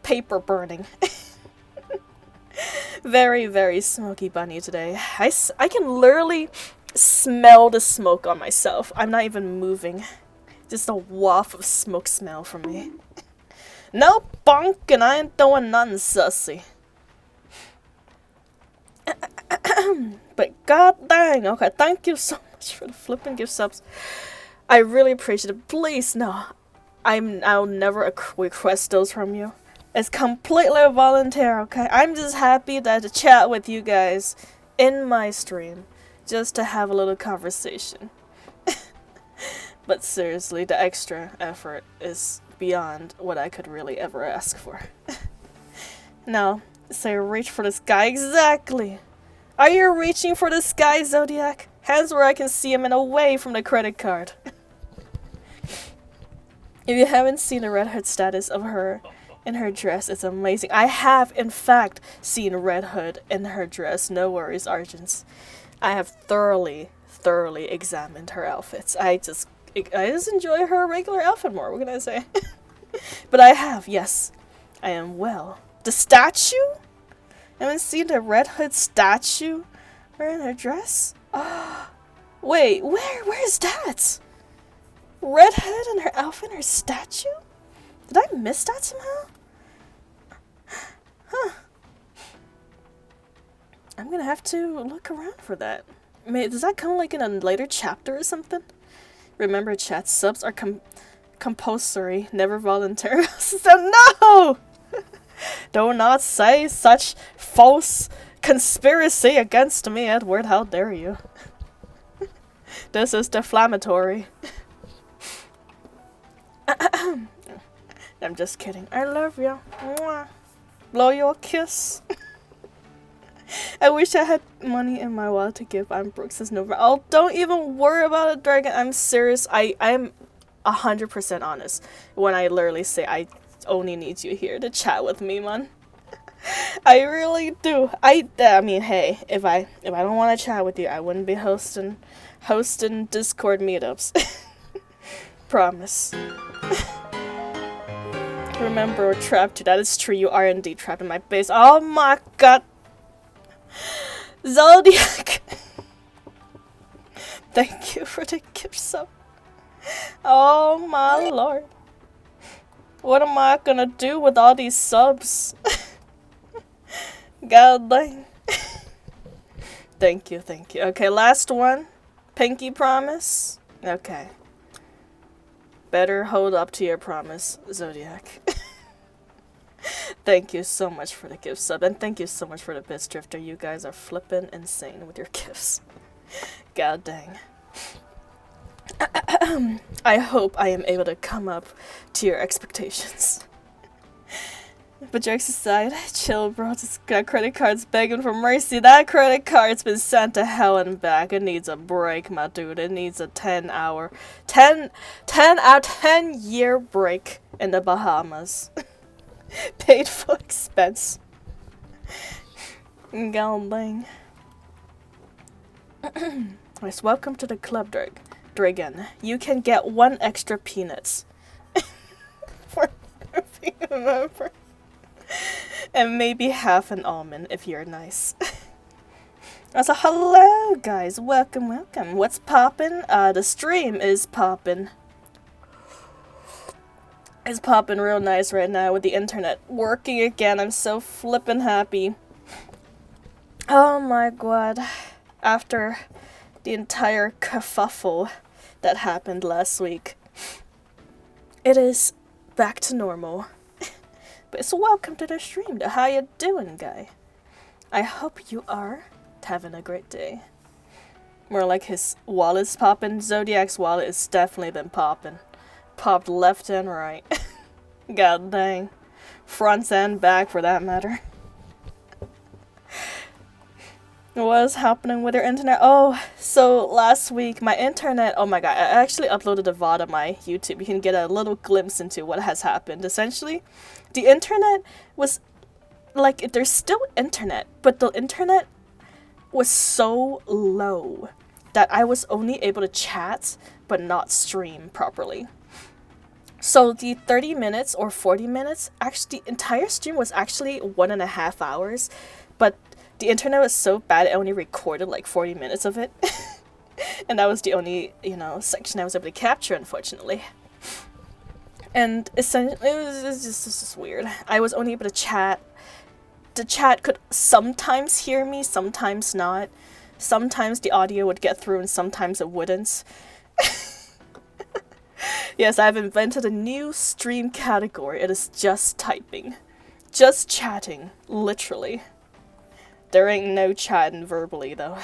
paper burning. Very, very smoky bunny today. I can literally smell the smoke on myself. I'm not even moving. Just a waft of smoke smell from me. No bonk, and I ain't doing nothing sussy. But god dang, okay, thank you so much for the flipping gift subs. I really appreciate it. Please, no. I'll never request those from you. It's completely voluntary, okay? I'm just happy to chat with you guys in my stream. Just to have a little conversation. But seriously, the extra effort is beyond what I could really ever ask for. No, say reach for the sky. Exactly! Are you reaching for the sky, Zodiac? Hands where I can see him and away from the credit card. If you haven't seen the Red Hood status of her in her dress, it's amazing. I have, in fact, seen Red Hood in her dress. No worries, Argents. I have thoroughly examined her outfits. I just enjoy her regular outfit more, what can I say? But I have, yes. I am well. The statue? Haven't seen the Red Hood statue wearing her dress? Wait, where's that? Red Hood and her outfit and her statue? Did I miss that somehow? Huh. I'm gonna have to look around for that. Does that come like in a later chapter or something? Remember, chat, subs are compulsory, never voluntary. So no! Do not say such false conspiracy against me, Edward. How dare you? This is deflammatory. I'm just kidding. I love you. Mwah. Blow you a kiss. I wish I had money in my wallet to give. I'm broke since November. Oh, don't even worry about it, Dragon. I'm serious. I'm 100% honest when I literally say I only need you here to chat with me, man. I really do. I mean, hey, if I don't want to chat with you, I wouldn't be hosting Discord meetups. Promise. Remember, we're trapped. That is true. You are indeed trapped in my base. Oh my god. Zodiac. Thank you for the gift sub. Oh my lord. What am I gonna do with all these subs? God dang. Thank you, thank you. Okay, last one. Pinky promise. Okay. Better hold up to your promise, Zodiac. Thank you so much for the gift sub, and thank you so much for the Biz Drifter. You guys are flippin' insane with your gifts. God dang. I hope I am able to come up to your expectations. But jokes aside, chill bro, just got credit cards begging for mercy. That credit card's been sent to hell and back. It needs a break, my dude. It needs a 10 year break in the Bahamas. Paid full expense. Gambling. Yes, welcome to the club, Dragon. You can get 1 extra peanuts. For being a member. And maybe half an almond if you're nice. So hello guys, welcome. What's poppin'? The stream is poppin'. It's poppin' real nice right now with the internet working again. I'm so flippin' happy. Oh my god. After the entire kerfuffle that happened last week, it is back to normal. So welcome to the stream. How you doing, guy? I hope you are having a great day. More like his wallet's popping. Zodiac's wallet has definitely been popping. Popped left and right. God dang. Front and back for that matter. What's happening with your internet? Oh, so last week my internet, oh my god, I actually uploaded a VOD on my YouTube. You can get a little glimpse into what has happened. Essentially, the internet was like, there's still internet, but the internet was so low that I was only able to chat but not stream properly. So the 30 minutes or 40 minutes, actually the entire stream was actually 1.5 hours, but the internet was so bad it only recorded like 40 minutes of it. And that was the only, section I was able to capture, unfortunately. And essentially, it was just weird. I was only able to chat. The chat could sometimes hear me, sometimes not. Sometimes the audio would get through and sometimes it wouldn't. Yes, I've invented a new stream category. It is just typing. Just chatting, literally. There ain't no chatting verbally, though.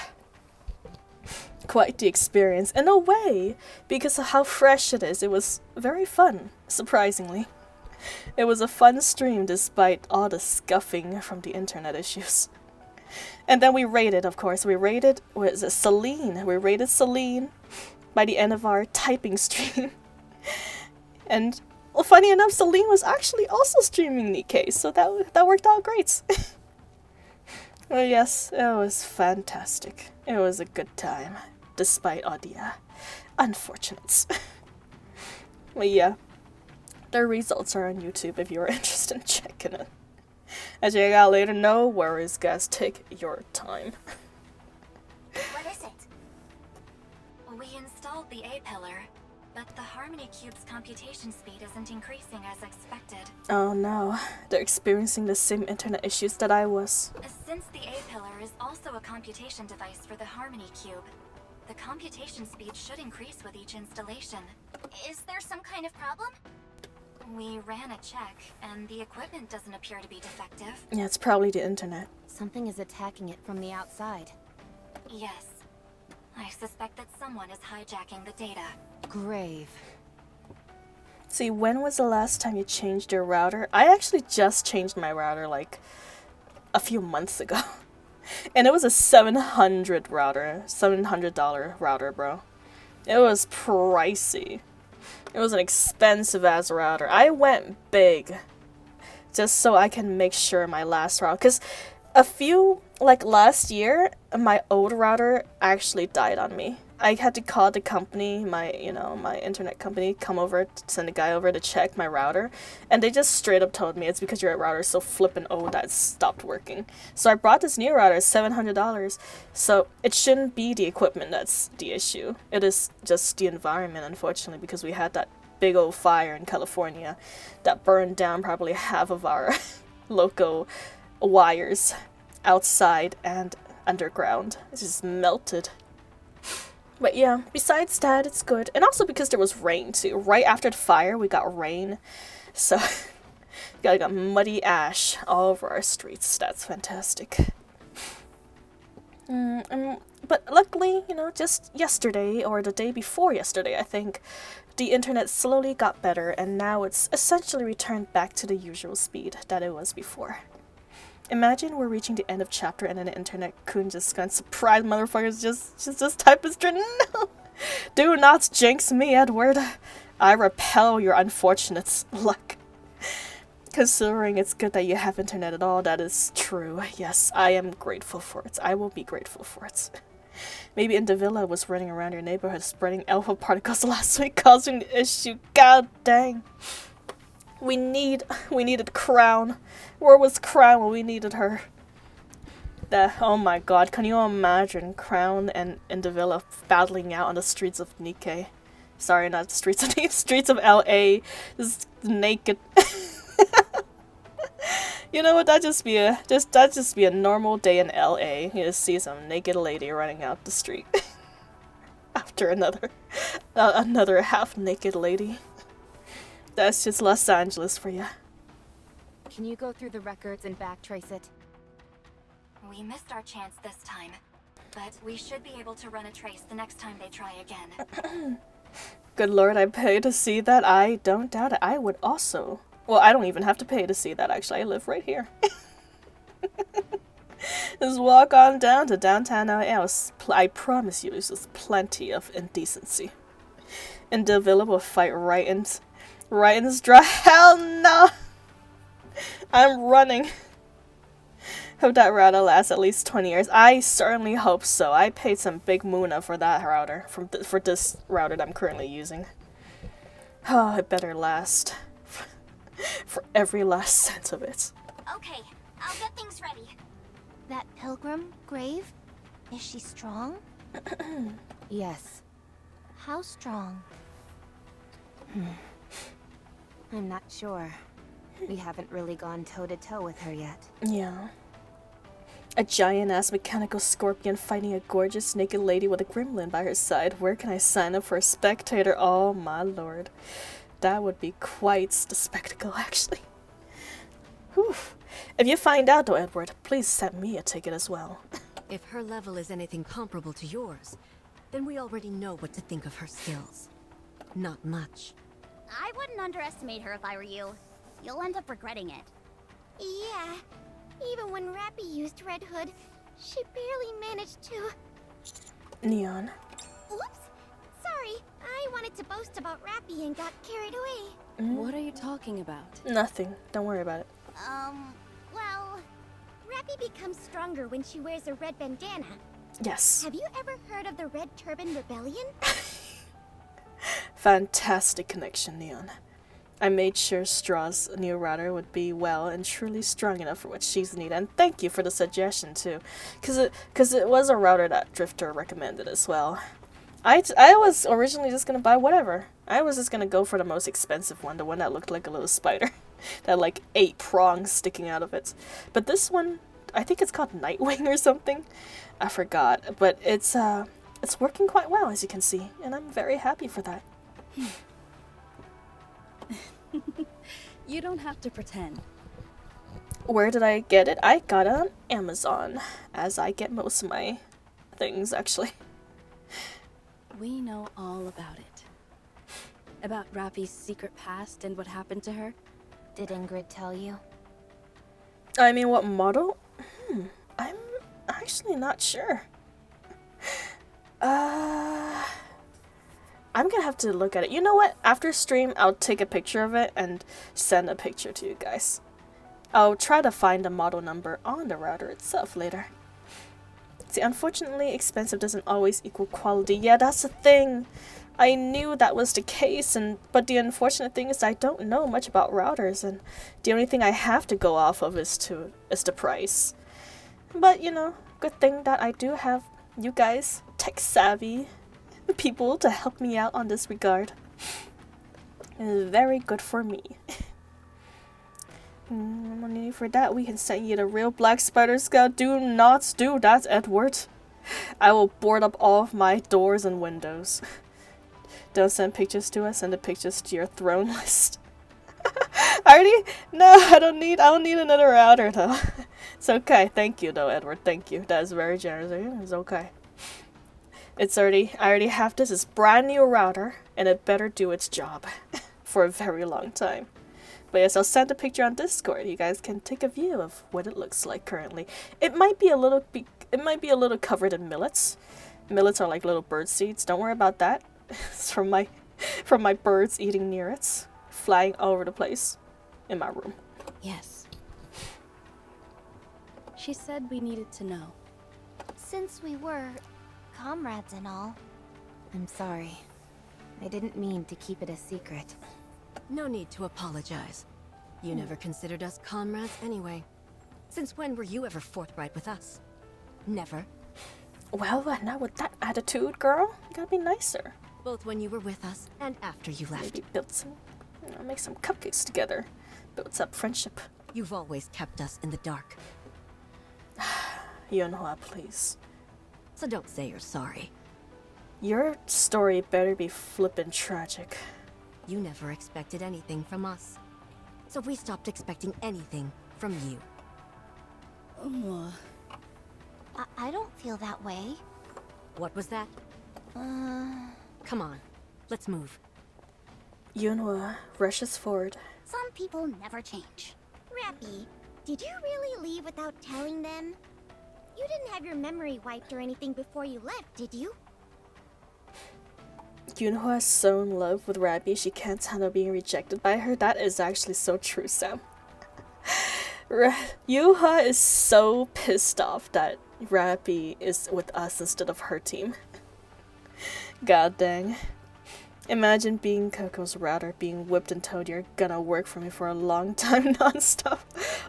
Quite the experience, in a way, because of how fresh it is. It was very fun, surprisingly. It was a fun stream despite all the scuffing from the internet issues. And then we raided, of course. We raided, Celine? We raided Celine by the end of our typing stream. And, well, funny enough, Celine was actually also streaming NIKKE, so that worked out great. Well, yes, it was fantastic. It was a good time, despite all the unfortunates. But yeah, the results are on YouTube if you're interested in checking it. As you got later, no worries, guys. Take your time. What is it? We installed the A-pillar, but the Harmony Cube's computation speed isn't increasing as expected. Oh no, they're experiencing the same internet issues that I was. Since the A-pillar is also a computation device for the Harmony Cube, the computation speed should increase with each installation. Is there some kind of problem? We ran a check, and the equipment doesn't appear to be defective. Yeah, it's probably the internet. Something is attacking it from the outside. Yes. I suspect that someone is hijacking the data. Grave. See, when was the last time you changed your router? I actually just changed my router like a few months ago. And it was a $700 router, bro. It was pricey. It was an expensive ass router. I went big. just so I can make sure my last router, because like last year, my old router actually died on me. I had to call the company, my internet company, come over, send a guy over to check my router, and they just straight up told me it's because your router is so flippin' old that it stopped working. So I brought this new router, $700, so it shouldn't be the equipment that's the issue. It is just the environment, unfortunately, because we had that big old fire in California that burned down probably half of our local wires outside and underground. It just melted. But yeah, besides that, it's good. And also because there was rain too. Right after the fire, we got rain. So, got muddy ash all over our streets. That's fantastic. But luckily, just yesterday, or the day before yesterday, I think, the internet slowly got better, and now it's essentially returned back to the usual speed that it was before. Imagine we're reaching the end of chapter and then the internet coon just gone surprise motherfuckers just type a string. No! Do not jinx me, Edward. I repel your unfortunate luck. Considering it's good that you have internet at all, that is true. Yes, I am grateful for it. I will be grateful for it. Maybe Indivilla was running around your neighborhood spreading alpha particles last week, causing the issue. God dang. We needed Crown. Where was Crown when we needed her? Oh my god, can you imagine Crown and Indivilla battling out on the streets of NIKKE? Sorry, not the streets of NIKKE, streets of LA. Just naked. You know what? That'd just be a normal day in LA. You just see some naked lady running out the street after another half naked lady. That's just Los Angeles for you. Can you go through the records and backtrace it? We missed our chance this time, but we should be able to run a trace the next time they try again. Good lord, I pay to see that? I don't doubt it. I would also. Well, I don't even have to pay to see that, actually. I live right here. Just walk on down to downtown LA. I promise you, there's just plenty of indecency. And Davila will fight right in this dry. Hell no! I'm running. Hope that router lasts at least 20 years. I certainly hope so. I paid some big Muna for that router, for this router that I'm currently using. Oh, it better last. For every last cent of it. Okay, I'll get things ready. That pilgrim grave? Is she strong? Yes. How strong? I'm not sure. We haven't really gone toe-to-toe with her yet. Yeah. A giant-ass mechanical scorpion fighting a gorgeous naked lady with a gremlin by her side. Where can I sign up for a spectator? Oh my lord. That would be quite the spectacle, actually. Whew. If you find out, though, Edward, please send me a ticket as well. If her level is anything comparable to yours, then we already know what to think of her skills. Not much. I wouldn't underestimate her if I were you. You'll end up regretting it. Yeah. Even when Rappy used Red Hood, she barely managed to... Neon. Oops! Sorry, I wanted to boast about Rappy and got carried away. What are you talking about? Nothing. Don't worry about it. Well... Rappy becomes stronger when she wears a red bandana. Yes. Have you ever heard of the Red Turban Rebellion? Fantastic connection, Neon. I made sure Straw's new router would be well and truly strong enough for what she's needed. And thank you for the suggestion, too. Because it was a router that Drifter recommended as well. I was originally just going to buy whatever. I was just going to go for the most expensive one, the one that looked like a little spider. That had like 8 prongs sticking out of it. But this one, I think it's called Nightwing or something. I forgot. But it's working quite well, as you can see. And I'm very happy for that. You don't have to pretend. Where did I get it? I got it on Amazon, as I get most of my things, actually. We know all about it. About Rappy's secret past and what happened to her. Did Ingrid tell you? I mean, what model? I'm actually not sure. I'm gonna have to look at it. You know what? After stream, I'll take a picture of it and send a picture to you guys. I'll try to find the model number on the router itself later. See, unfortunately, expensive doesn't always equal quality. Yeah, that's the thing. I knew that was the case, but the unfortunate thing is I don't know much about routers, and the only thing I have to go off of is the price. But, you know, good thing that I do have you guys, tech-savvy people, to help me out on this regard. It is very good for me. Money for that, we can send you the real Black Spider Scout. Do not do that, Edward. I will board up all of my doors and windows. Don't send pictures to us, send the pictures to your throne list. No, I don't need another router though. It's okay, thank you though, Edward, thank you. That is very generous. It's okay. I already have this brand new router, and it better do its job for a very long time. But yes, I'll send a picture on Discord. You guys can take a view of what it looks like currently. It might be a little covered in millets. Millets are like little bird seeds. Don't worry about that. It's from my birds eating near it, flying all over the place in my room. Yes. She said we needed to know. Since we were comrades and all. I'm sorry. I didn't mean to keep it a secret. No need to apologize. You never considered us comrades anyway. Since when were you ever forthright with us? Never. Well, not with that attitude, girl. You gotta be nicer. Both when you were with us and after you left. Maybe make some cupcakes together. Builds up friendship. You've always kept us in the dark. Yunhua, please. So don't say you're sorry. Your story better be flippin' tragic. You never expected anything from us. So we stopped expecting anything from you. I don't feel that way. What was that? Come on, let's move. Yunhua rushes forward. Some people never change. Rappy, did you really leave without telling them? You didn't have your memory wiped or anything before you left, did you? Yunhua is so in love with Rabbi, she can't handle being rejected by her. That is actually so true, Sam. Yunhua is so pissed off that Rabbi is with us instead of her team. God dang. Imagine being Coco's router, being whipped and told you're gonna work for me for a long time non-stop,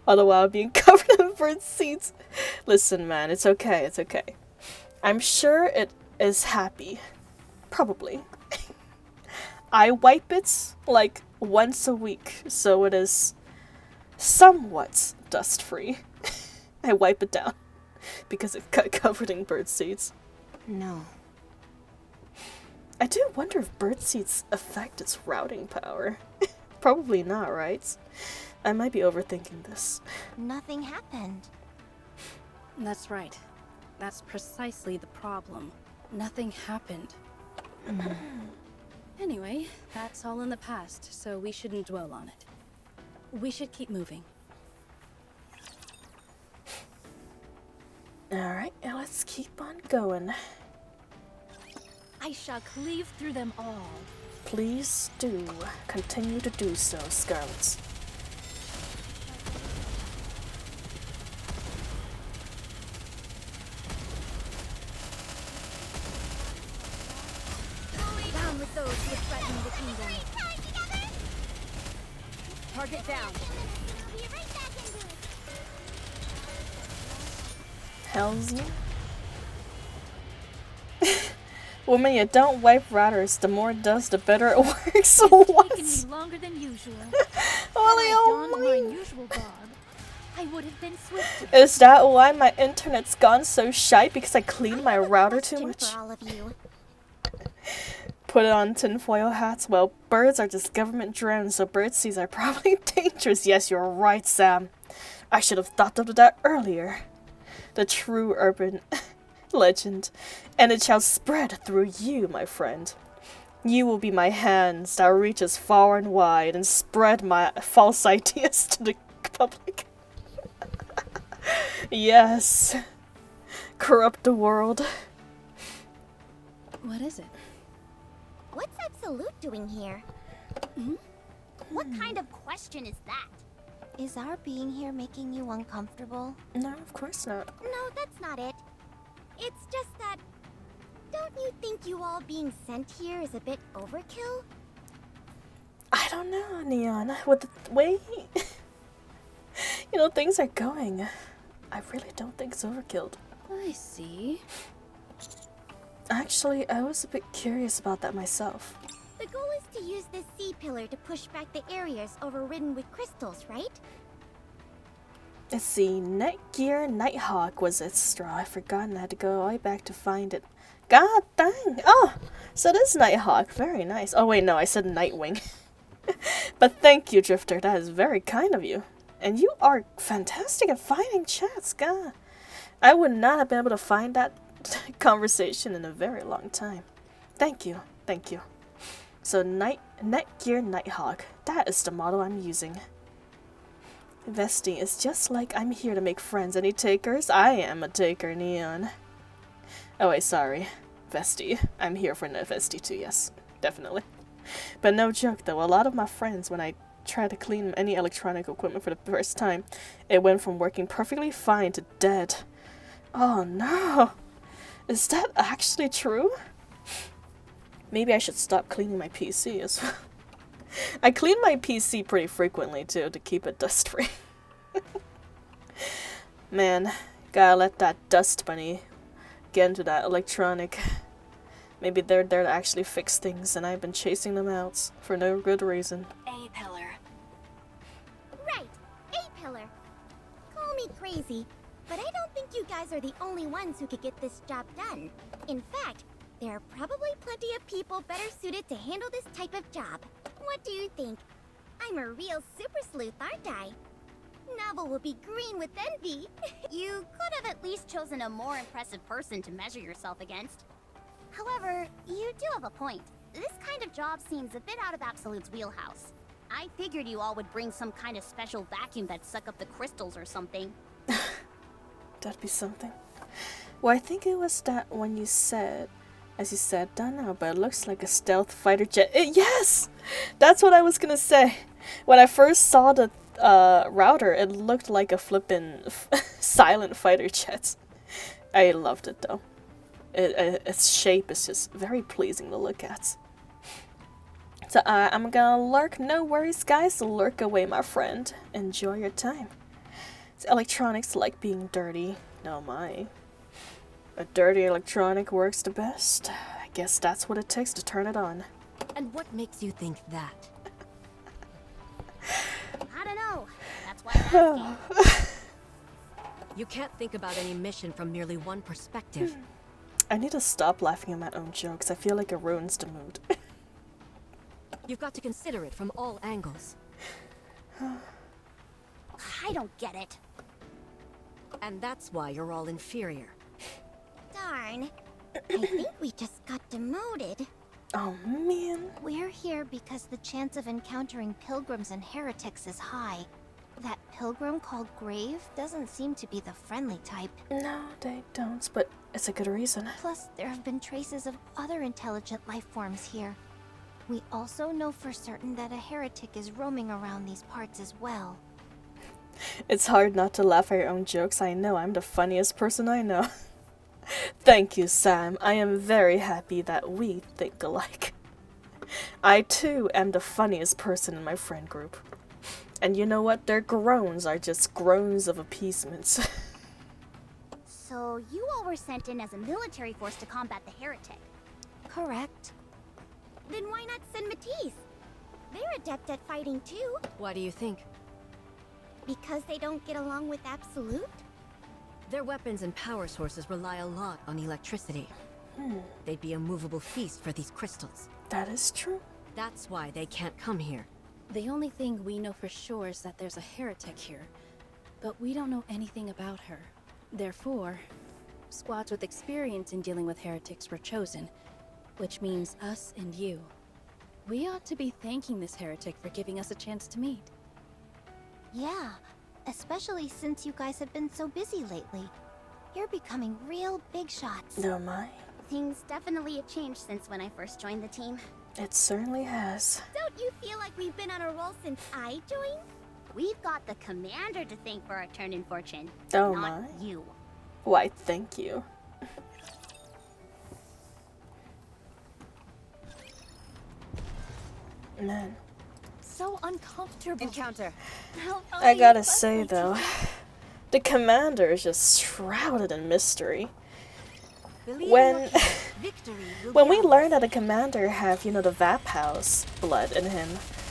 all the while being covered in bird seeds. Listen, man, it's okay, it's okay. I'm sure it is happy. Probably. I wipe it like once a week, so it is somewhat dust-free. I wipe it down because it got covered in bird seeds. No. I do wonder if bird seeds affect its routing power. Probably not, right? I might be overthinking this. Nothing happened. That's right. That's precisely the problem. Nothing happened. Anyway, that's all in the past, so we shouldn't dwell on it. We should keep moving. Alright, now let's keep on going. I shall cleave through them all. Please do. Continue to do so, Scarlet. Down with those who threaten the kingdom. Target down. Hells yeah. Woman, you don't wipe routers. The more it does, the better it works. What? Taken me longer than usual. Holy my usual garb, I would have been swift. Is that why my internet's gone so shite? Because I cleaned my router too much? For all of you. Put it on tinfoil hats. Well, birds are just government drones, so bird seeds are probably dangerous. Yes, you're right, Sam. I should have thought of that earlier. The true urban legend, and it shall spread through you, my friend. You will be my hands that reach as far and wide and spread my false ideas to the public. Yes. Corrupt the world. What is it? What's Absolute doing here? What kind of question is that? Is our being here making you uncomfortable? No, of course not. No, that's not it. It's just that... Don't you think you all being sent here is a bit overkill? I don't know, Neon. With the way you know things are going, I really don't think it's overkill. I see. Actually, I was a bit curious about that myself. The goal is to use this sea pillar to push back the areas overridden with crystals, right? Let's see, Netgear Nighthawk was its straw. I forgot and I had to go all the way back to find it. God dang! Oh, so it is Nighthawk. Very nice. Oh wait, no, I said Nightwing. But thank you, Drifter. That is very kind of you. And you are fantastic at finding chats, God. I would not have been able to find that conversation in a very long time. Thank you. Thank you. So, Netgear Nighthawk. That is the model I'm using. Vesti is just like I'm here to make friends. Any takers? I am a taker, Neon. Oh wait, sorry. Vesti. I'm here for Vesti too, yes. Definitely. But no joke though, a lot of my friends, when I tried to clean any electronic equipment for the first time, it went from working perfectly fine to dead. Oh no! Is that actually true? Maybe I should stop cleaning my PC as well. I clean my PC pretty frequently too, to keep it dust free. Man, gotta let that dust bunny get into that electronic. Maybe they're there to actually fix things, and I've been chasing them out for no good reason. A pillar. Right, A-pillar. Call me crazy, but I don't think you guys are the only ones who could get this job done. In fact, there are probably plenty of people better suited to handle this type of job. What do you think? I'm a real super sleuth, aren't I? Novel will be green with envy. You could have at least chosen a more impressive person to measure yourself against. However, you do have a point. This kind of job seems a bit out of Absolute's wheelhouse. I figured you all would bring some kind of special vacuum that'd suck up the crystals or something. That'd be something. Well, I think it was that when you said, as you said, don't know, but it looks like a stealth fighter jet. Yes! That's what I was gonna say. When I first saw the router, it looked like a flippin' silent fighter jet. I loved it though. Its shape is just very pleasing to look at. So I'm gonna lurk. No worries, guys. Lurk away, my friend. Enjoy your time. Electronics like being dirty. No, my. A dirty electronic works the best. I guess that's what it takes to turn it on. And what makes you think that? I don't know. That's why I'm asking. You can't think about any mission from merely one perspective. I need to stop laughing at my own jokes. I feel like it ruins the mood. You've got to consider it from all angles. I don't get it. And that's why you're all inferior. Darn. I think we just got demoted. Oh man. We're here because the chance of encountering pilgrims and heretics is high. That pilgrim called Grave doesn't seem to be the friendly type. No, they don't, but it's a good reason. Plus, there have been traces of other intelligent life forms here. We also know for certain that a heretic is roaming around these parts as well. It's hard not to laugh at your own jokes. I know I'm the funniest person I know. Thank you, Sam. I am very happy that we think alike. I too am the funniest person in my friend group. And you know what? Their groans are just groans of appeasement. So you all were sent in as a military force to combat the heretic. Correct. Then why not send Matisse? They're adept at fighting too. Why do you think? Because they don't get along with Absolute? Their weapons and power sources rely a lot on electricity. They'd be a movable feast for these crystals. That is true. That's why they can't come here. The only thing we know for sure is that there's a heretic here, but we don't know anything about her. Therefore, squads with experience in dealing with heretics were chosen, which means us and you. We ought to be thanking this heretic for giving us a chance to meet. Yeah, especially since you guys have been so busy lately. You're becoming real big shots. No, my. Things definitely have changed since when I first joined the team. It certainly has. Don't you feel like we've been on a roll since I joined? We've got the commander to thank for our turn in fortune. Oh not my. you. Why, thank you. Man, So uncomfortable. Encounter. I gotta say though, the commander is just shrouded in mystery. When when we learned that the commander have, you know, the Vap House blood in him,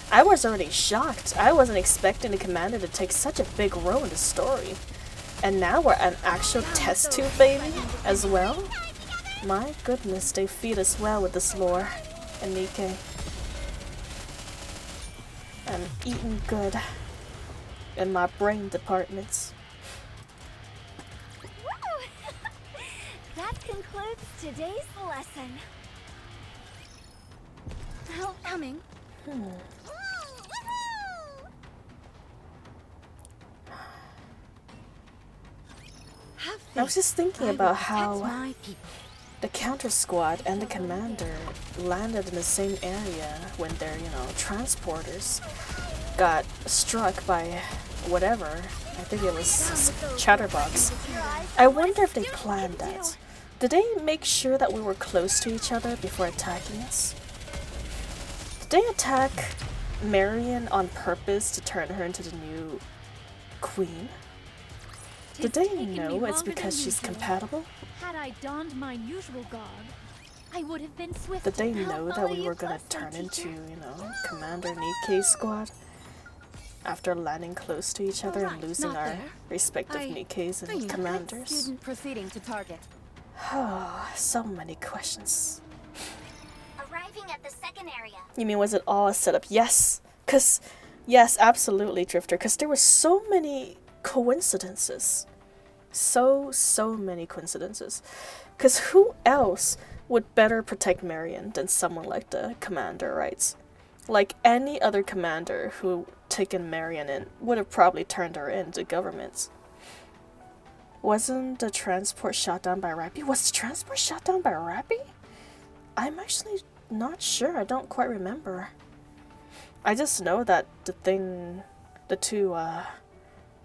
I was already shocked. I wasn't expecting the commander to take such a big role in the story. And now we're an actual test tube baby as well? My goodness, they feed us well with this lore in NIKKE. I'm eating good in my brain departments. That concludes today's lesson. Coming. I was just thinking about how My people. the counter squad and the commander landed in the same area when their, you know, transporters got struck by whatever. I think it was Chatterbox. I wonder if they planned that. Did they make sure that we were close to each other before attacking us? Did they attack Marion on purpose to turn her into the new queen? Did they know it's because she's compatible? Had I donned my usual garb, I would have been swift. Did they know that we were gonna turn into, you know, Commander NIKKE squad? After landing close to each other and losing our respective NIKKEs and commanders? Student proceeding to target. Oh, so many questions. Arriving at the second area. You mean, was it all a setup? Yes. Yes, absolutely, Drifter. Because there were so many coincidences. So many coincidences. Because who else would better protect Marion than someone like the commander, right? Like any other commander who taken Marion in would have probably turned her into government. Wasn't the transport shot down by Rappy? Was the transport shot down by Rappy? I'm actually not sure. I don't quite remember. I just know that the two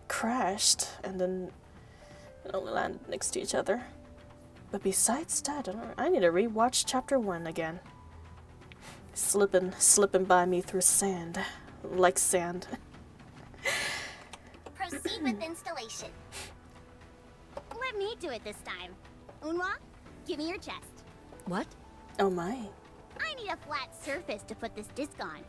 crashed and then, you know, landed next to each other. But besides that, I need to rewatch chapter 1 again. Slipping by me through sand, like sand. Proceed with installation. Let me do it this time. Unwa, give me your chest. What? Oh my. I need a flat surface to put this disc on.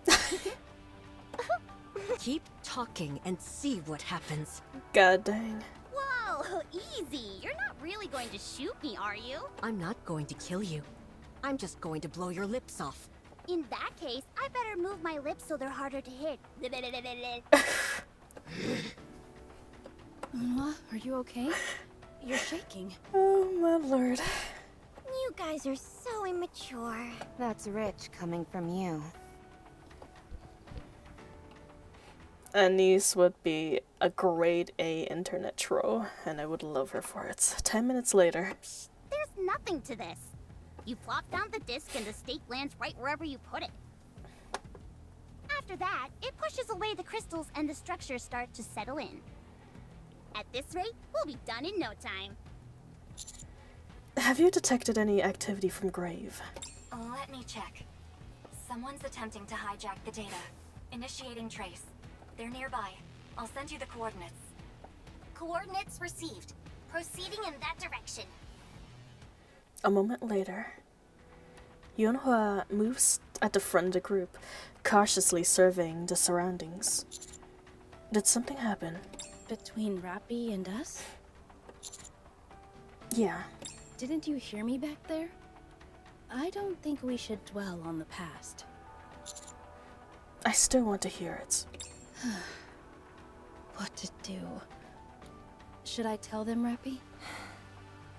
Keep talking and see what happens. God dang. Whoa, easy. You're not really going to shoot me, are you? I'm not going to kill you. I'm just going to blow your lips off. In that case, I better move my lips so they're harder to hit. Unwa, are you okay? You're shaking. Oh my lord. You guys are so immature. That's rich coming from you. Anise would be a grade A internet troll, and I would love her for it. 10 minutes later. There's nothing to this. You plop down the disc and the stake lands right wherever you put it. After that, it pushes away the crystals and the structures start to settle in. At this rate, we'll be done in no time. Have you detected any activity from Grave? Let me check. Someone's attempting to hijack the data. Initiating trace. They're nearby. I'll send you the coordinates. Coordinates received. Proceeding in that direction. A moment later, Yunhua moves at the front of the group, cautiously surveying the surroundings. Did something happen? Between Rappy and us? Yeah. Didn't you hear me back there? I don't think we should dwell on the past. I still want to hear it. What to do? Should I tell them, Rappy?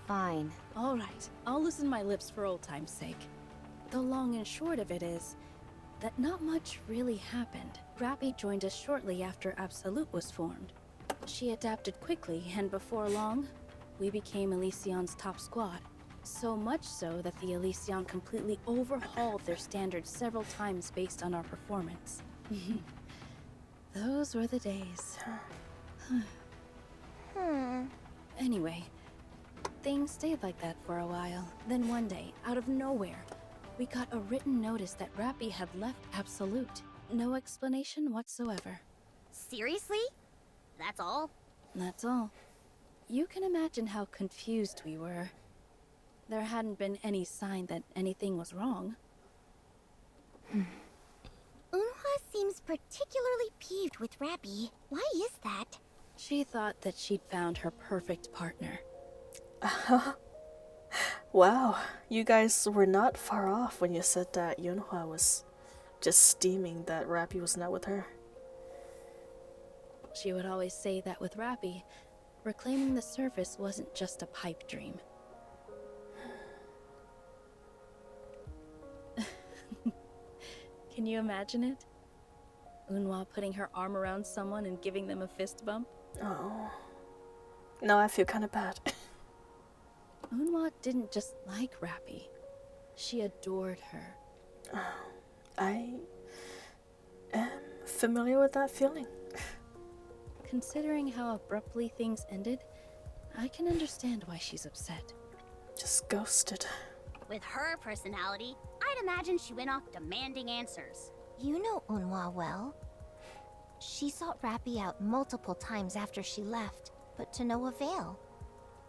Fine. All right, I'll loosen my lips for old time's sake. The long and short of it is that not much really happened. Rappy joined us shortly after Absolute was formed. She adapted quickly, and before long, we became Elysion's top squad. So much so that the Elysion completely overhauled their standards several times based on our performance. Those were the days. Anyway, things stayed like that for a while. Then one day, out of nowhere, we got a written notice that Rappy had left Absolute. No explanation whatsoever. Seriously? That's all? That's all. You can imagine how confused we were. There hadn't been any sign that anything was wrong. Unha seems particularly peeved with Rappy. Why is that? She thought that she'd found her perfect partner. Wow, you guys were not far off when you said that Yunhua was just steaming that Rappy was not with her. She would always say that with Rappy, reclaiming the surface wasn't just a pipe dream. Can you imagine it? Unha putting her arm around someone and giving them a fist bump? Oh. No, I feel kind of bad. Unha didn't just like Rappy. She adored her. I am familiar with that feeling. Considering how abruptly things ended, I can understand why she's upset. Just ghosted. With her personality, I'd imagine she went off demanding answers. You know Unha well. She sought Rappy out multiple times after she left, but to no avail.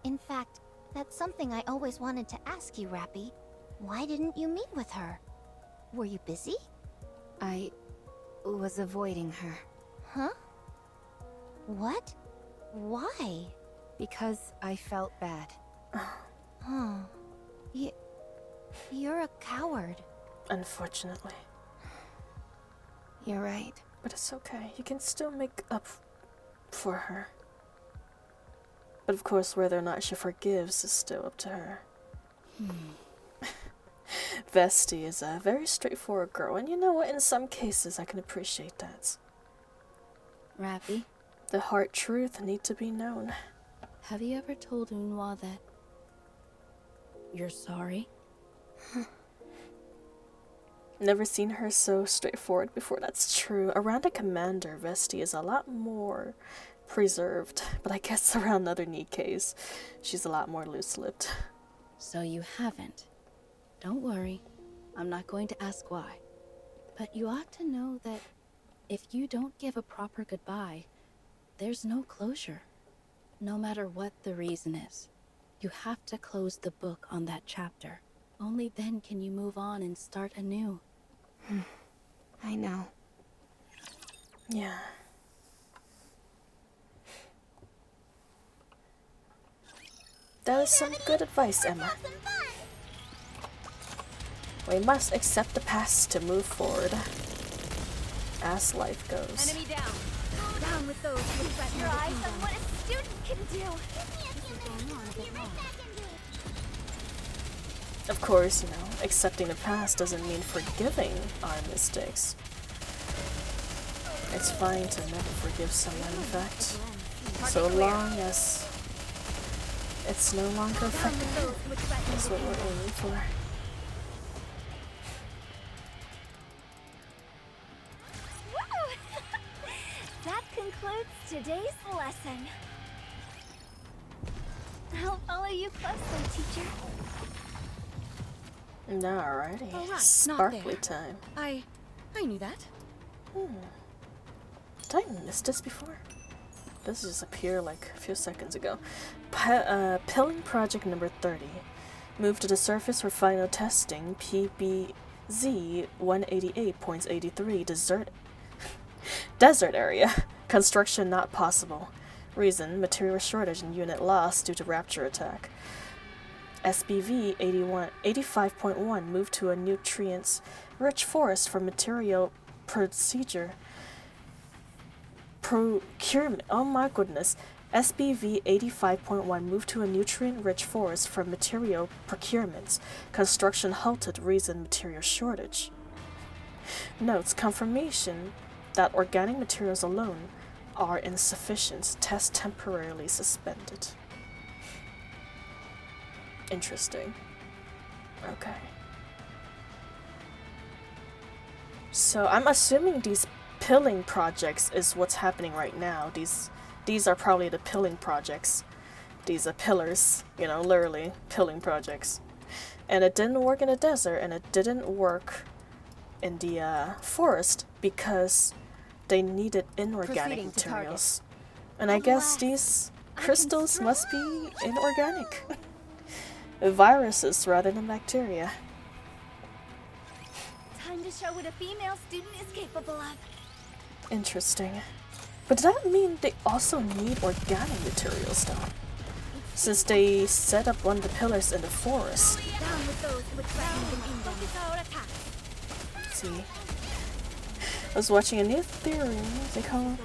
In fact, that's something I always wanted to ask you, Rappy. Why didn't you meet with her? Were you busy? I was avoiding her. Huh? What? Why? Because I felt bad. Huh. You're a coward. Unfortunately. You're right. But it's okay. You can still make up for her. But of course, whether or not she forgives is still up to her. Vesti is a very straightforward girl, and you know what? In some cases, I can appreciate that. Rappy, The hard truth need to be known. have you ever told Unha that you're sorry? Never seen her so straightforward before, that's true. Around a commander, Vesti is a lot more preserved, but I guess around other NIKKEs, she's a lot more loose-lipped. So you haven't. Don't worry, I'm not going to ask why. But you ought to know that if you don't give a proper goodbye, there's no closure. No matter what the reason is, you have to close the book on that chapter. Only then can you move on and start anew. I know. Yeah. That was some good advice, Emma. We must accept the past to move forward, as life goes. Enemy down. Down with those who threaten Your the eyes kingdom. on what a student can do. Of course, you know, accepting the past doesn't mean forgiving our mistakes. It's fine to never forgive someone, in fact, so long as it's no longer affecting you. That's what we're aiming for. That concludes today's lesson. I'll follow you closely, teacher. Alrighty, All right, not sparkly there. time. I knew that. Did I miss this before? This just appeared like a few seconds ago. Pilling project number 30. Moved to the surface for final testing. PBZ 188.83 desert area. Construction not possible. Reason, material shortage and unit lost due to rapture attack. SBV 85.1 moved to a nutrients-rich forest for material procurement. Oh my goodness. SBV 85.1 moved to a nutrient-rich forest for material procurements. Construction halted. Reason, material shortage. Notes, confirmation that organic materials alone are insufficient. Test temporarily suspended. Interesting. Okay. So I'm assuming these pilling projects is what's happening right now. These are probably the pilling projects. These are pillars, you know, literally pilling projects. And it didn't work in the desert, and it didn't work in the forest because they needed inorganic materials. And I guess these crystals must be inorganic. Viruses rather than bacteria. Time to show what a female student is capable of. Interesting. But does that mean they also need organic materials though? Since they set up one of the pillars in the forest. Down with those who would threaten the kingdom. Focus our attack. Let's see. I was watching a new theory. They call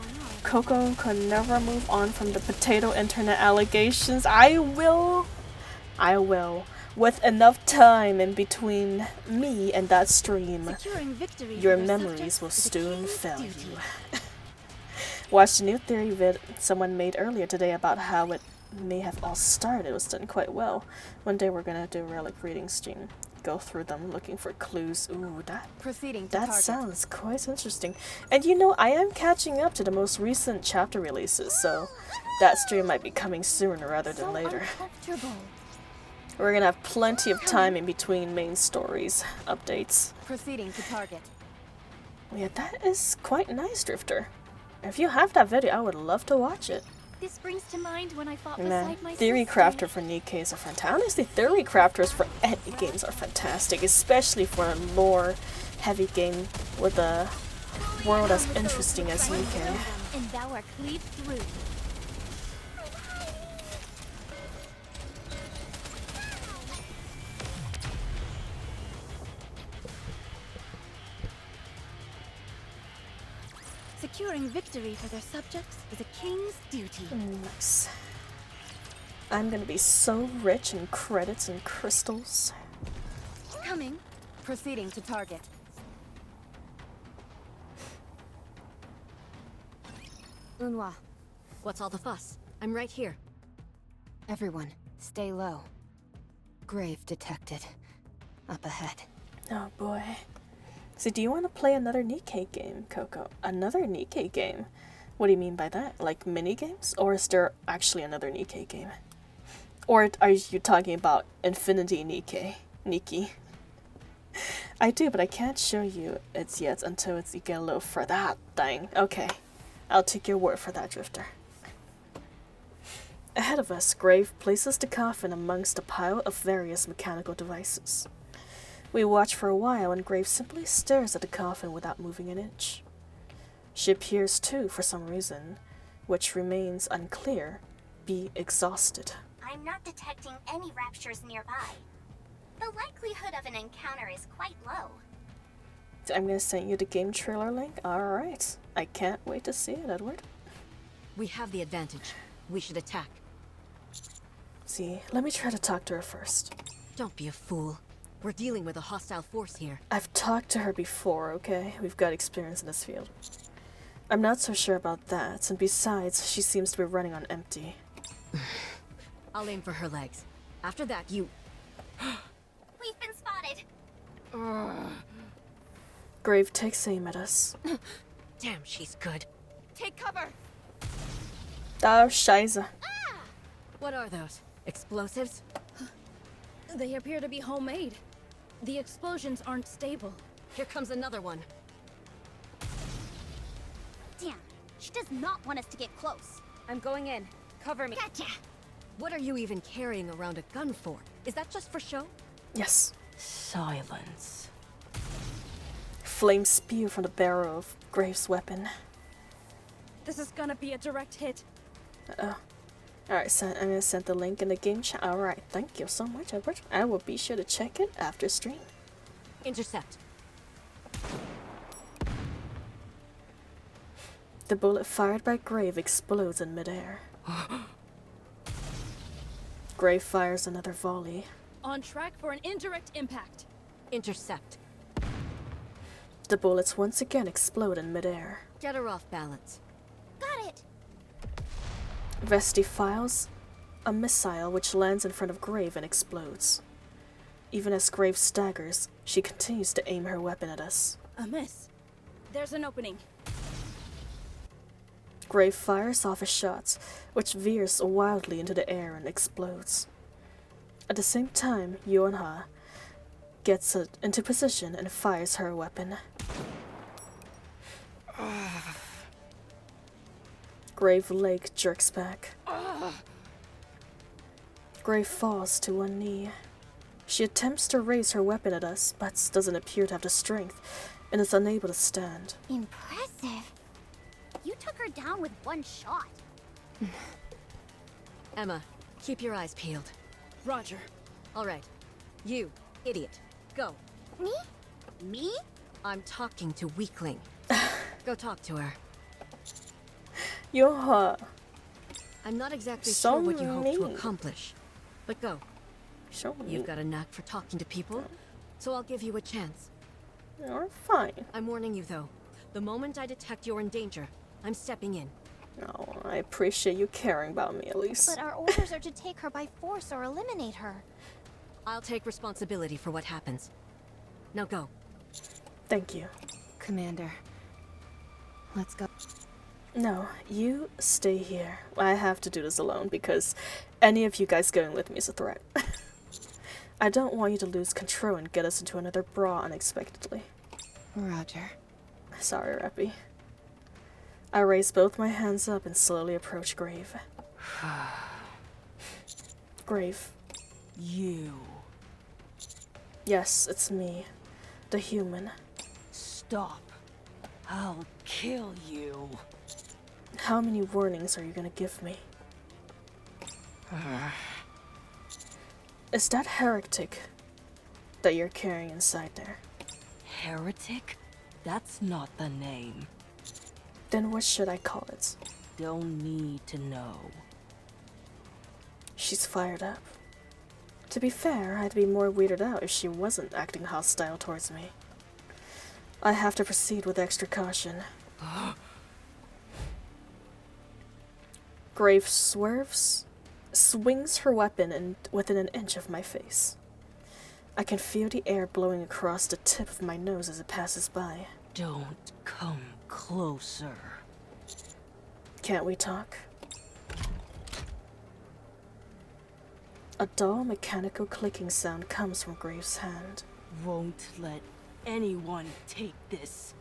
Coco could never move on from the potato internet allegations. I will. With enough time in between me and that stream, your memories will soon fail you. Watched a new theory vid someone made earlier today about how it may have all started. It was done quite well. One day we're gonna do a relic reading stream. Go through them looking for clues. Ooh, that sounds quite interesting. And you know, I am catching up to the most recent chapter releases, so that stream might be coming sooner rather than later. We're gonna have plenty of time in between main stories updates. Proceeding to target. Yeah, that is quite nice, Drifter. If you have that video, I would love to watch it. This brings to mind when I fought Nah, beside my theory sister. crafter for NIKKEs are fantastic. Honestly, theory crafters for any games are fantastic, especially for a lore-heavy game with a world as interesting as NIKKE. And thou art cleaved through. Securing victory for their subjects is a king's duty. Nice. I'm gonna be so rich in credits and crystals. Coming. Proceeding to target. Unwa. What's all the fuss? I'm right here. Everyone, stay low. Grave detected. Up ahead. Oh boy. So do you want to play another NIKKE game, Coco? Another NIKKE game? What do you mean by that? Like mini games? Or is there actually another NIKKE game? Or are you talking about Infinity NIKKE? I do, but I can't show you it yet until you get a little for that thing. Okay, I'll take your word for that, Drifter. Ahead of us, Grave places the coffin amongst a pile of various mechanical devices. We watch for a while, and Grave simply stares at the coffin without moving an inch. She appears to, for some reason, which remains unclear, be exhausted. I'm not detecting any raptures nearby. The likelihood of an encounter is quite low. I'm gonna send you the game trailer link. Alright. I can't wait to see it, Edward. We have the advantage. We should attack. See, let me try to talk to her first. Don't be a fool. We're dealing with a hostile force here. I've talked to her before, okay? We've got experience in this field. I'm not so sure about that, and besides, she seems to be running on empty. I'll aim for her legs. After that, you... We've been spotted. Grave takes aim at us. Damn, she's good. Take cover. Oh, Scheiße. What are those? Explosives? They appear to be homemade. The explosions aren't stable. Here comes another one. Damn, she does not want us to get close. I'm going in. Cover me. Gotcha. What are you even carrying around a gun for? Is that just for show? Yes. Silence. Flames spew from the barrel of Grave's weapon. This is gonna be a direct hit. Uh-oh. Alright, so I'm gonna send the link in the game chat. Alright, thank you so much, Edward. I will be sure to check it after stream. Intercept. The bullet fired by Grave explodes in midair. Grave fires another volley. On track for an indirect impact. Intercept. The bullets once again explode in midair. Get her off balance. Got it. Vesti files a missile which lands in front of Grave and explodes. Even as Grave staggers, she continues to aim her weapon at us. A miss. There's an opening. Grave fires off a shot, which veers wildly into the air and explodes. At the same time, Yuanha gets it into position and fires her weapon. Grave leg jerks back. Grave falls to one knee. She attempts to raise her weapon at us, but doesn't appear to have the strength and is unable to stand. Impressive. You took her down with one shot. Emma, keep your eyes peeled. Roger. All right. You, idiot. Go. Me? Me? I'm talking to Weakling. Go talk to her. Yuanha, I'm not exactly So sure what you hope to mean. accomplish. But go. show me. You've got a knack for talking to people, so I'll give you a chance. You're fine. I'm warning you, though. The moment I detect you're in danger, I'm stepping in. No, I appreciate you caring about me at least. But our orders are to take her by force or eliminate her. I'll take responsibility for what happens. Now go. Thank you. Commander. Let's go. No, you stay here. I have to do this alone because any of you guys going with me is a threat. I don't want you to lose control and get us into another brawl unexpectedly. Roger. Sorry, Reppy. I raise both my hands up and slowly approach Grave. Grave. You. Yes, it's me. The human. Stop. I'll kill you. How many warnings are you gonna give me? Is that heretic that you're carrying inside there? Heretic? That's not the name. Then what should I call it? Don't need to know. She's fired up. To be fair, I'd be more weirded out if she wasn't acting hostile towards me. I have to proceed with extra caution. Grave swerves, swings her weapon within an inch of my face. I can feel the air blowing across the tip of my nose as it passes by. Don't come closer. Can't we talk? A dull mechanical clicking sound comes from Grave's hand. Won't let anyone take this.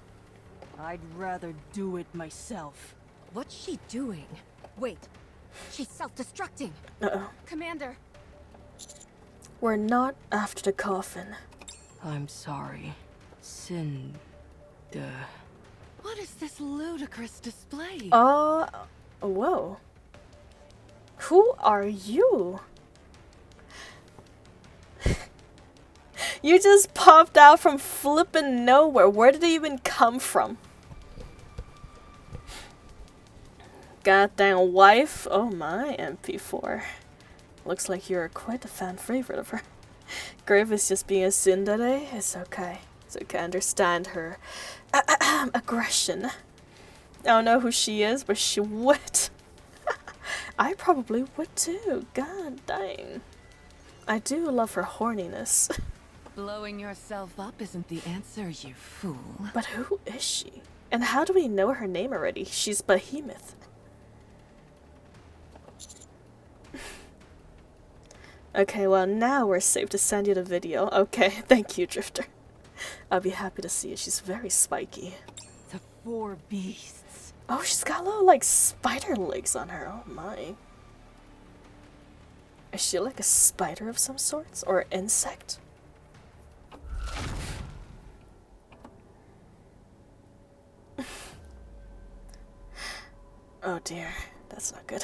I'd rather do it myself. What's she doing? Wait. She's self-destructing. Uh-oh. Commander. We're not after the coffin. I'm sorry. Sin... What is this ludicrous display? Whoa. Who are you? You just popped out from flippin' nowhere. Where did it even come from? Goddamn wife. Oh my, MP4. Looks like you're quite a fan favorite of her. Grave is just being a tsundere. It's okay. It's okay. I understand her aggression. I don't know who she is, but she would. I probably would too. God dang. I do love her horniness. Blowing yourself up isn't the answer, you fool. But who is she? And how do we know her name already? She's Behemoth. Okay, well now we're safe to send you the video. Okay, thank you, Drifter. I'll be happy to see it. She's very spiky. The four beasts. Oh, she's got little, like, spider legs on her. Oh my. Is she like a spider of some sorts? Or an insect? Oh dear, that's not good.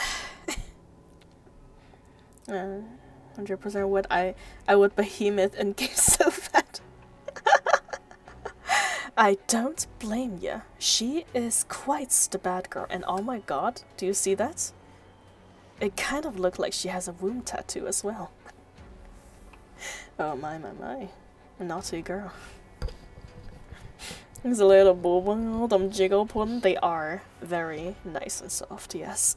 100% would I would Behemoth and game so bad. I don't blame you. She is quite the bad girl, and oh my god, do you see that? It kind of looked like she has a womb tattoo as well. Oh my. Naughty girl. These little bubble, them jiggle pudding, they are very nice and soft, yes.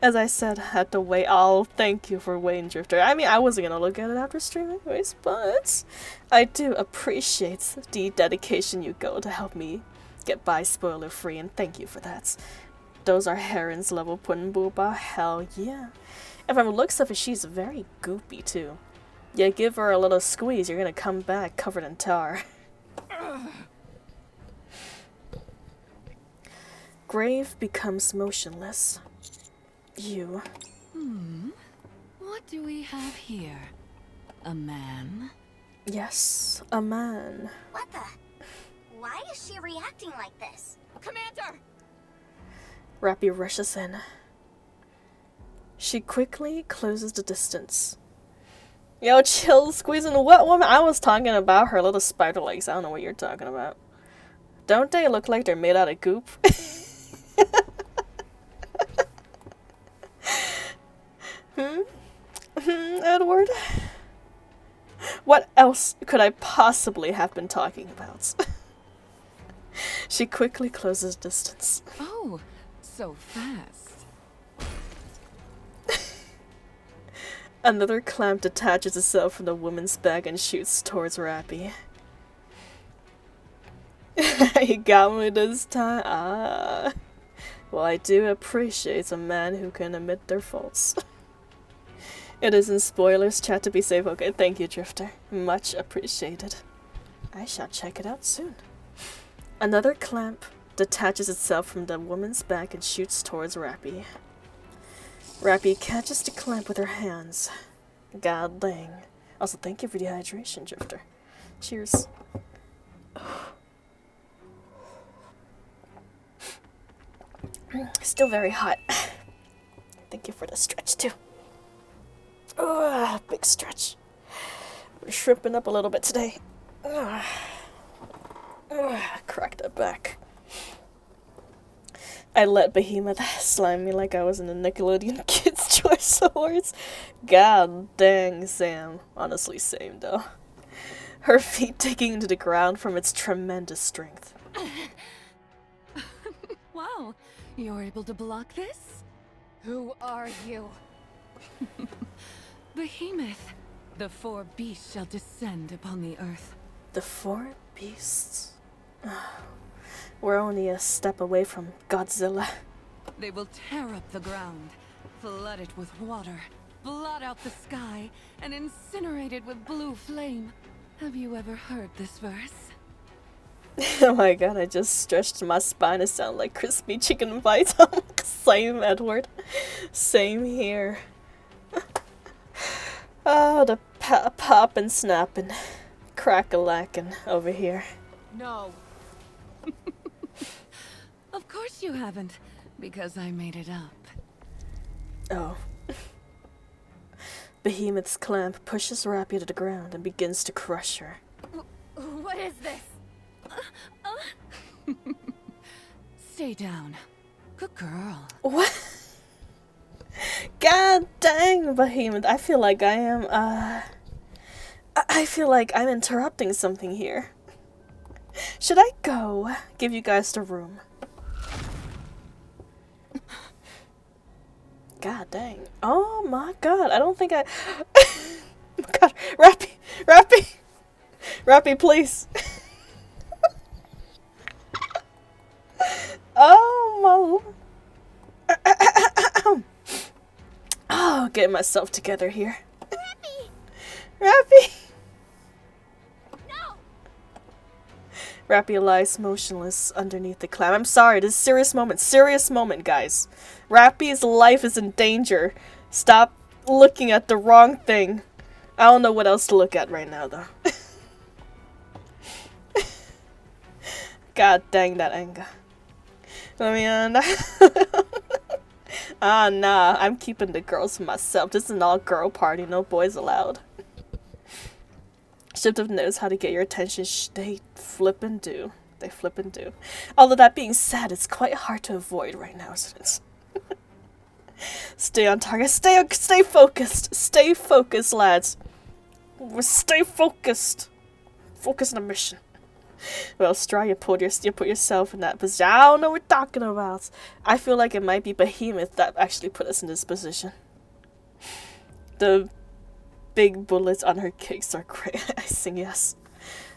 As I said, I had to wait. Oh, thank you for waiting, Drifter. I mean, I wasn't gonna look at it after streaming anyways, but I do appreciate the dedication you go to help me get by spoiler free, and thank you for that. those are herons level puddin' booba. Hell yeah. And from the looks of it, she's very goopy too. Yeah, give her a little squeeze, you're gonna come back covered in tar. Grave becomes motionless. You. What do we have here? A man? Yes, a man. What the? Why is she reacting like this? Commander! Rappy rushes in. She quickly closes the distance. Yo, chill, squeezing what woman? I was talking about her little spider legs. I don't know what you're talking about. Don't they look like they're made out of goop? Edward? What else could I possibly have been talking about? She quickly closes distance. Oh, so fast. Another clamp detaches itself from the woman's bag and shoots towards Rappy. You got me this time? Ah. Well, I do appreciate a man who can admit their faults. It isn't spoilers, chat, to be safe. Okay, thank you, Drifter. Much appreciated. I shall check it out soon. Another clamp detaches itself from the woman's back and shoots towards Rappy. Rappy catches the clamp with her hands. God dang. Also, thank you for the hydration, Drifter. Cheers. Still very hot. Thank you for the stretch, too. Oh, big stretch. We're shrimping up a little bit today. Cracked that back. I let Behemoth slime me like I was in the Nickelodeon Kids' Choice Awards. God dang, Sam. Honestly, same though. Her feet digging into the ground from its tremendous strength. Wow, you're able to block this? Who are you? Behemoth. The 4 beasts shall descend upon the earth. The 4 beasts? We're only a step away from Godzilla. They will tear up the ground, flood it with water, blot out the sky, and incinerate it with blue flame. Have you ever heard this verse? Oh my god, I just stretched my spine to sound like crispy chicken bites. Same, Edward. Same here. Oh, the pop and snapping, crack-a-lackin' over here. No. Of course you haven't, because I made it up. Oh. Behemoth's clamp pushes Rappy to the ground and begins to crush her. What is this? Stay down. Good girl. What? God dang, Behemoth. I feel like I am, I feel like I'm interrupting something here. Should I go give you guys the room? God dang. Oh my god, I don't think I... God, Rappy! Rappy! Rappy, please! Oh my... Oh, getting myself together here. Rappy! Rappy! No! Rappy lies motionless underneath the clamp. I'm sorry, this is a serious moment, guys. Rappy's life is in danger. Stop looking at the wrong thing. I don't know what else to look at right now, though. God dang that anger. Let me nah, I'm keeping the girls for myself. This is an all-girl party, no boys allowed. Shift knows how to get your attention. They flippin' do. They flippin' do. Although that being said, it's quite hard to avoid right now, isn't it? Stay on target. Stay focused. Stay focused, lads. Stay focused. Focus on the mission. Well, Straw, you put yourself in that position. I don't know what we're talking about. I feel like it might be Behemoth that actually put us in this position. The big bullets on her kicks are great. I sing yes.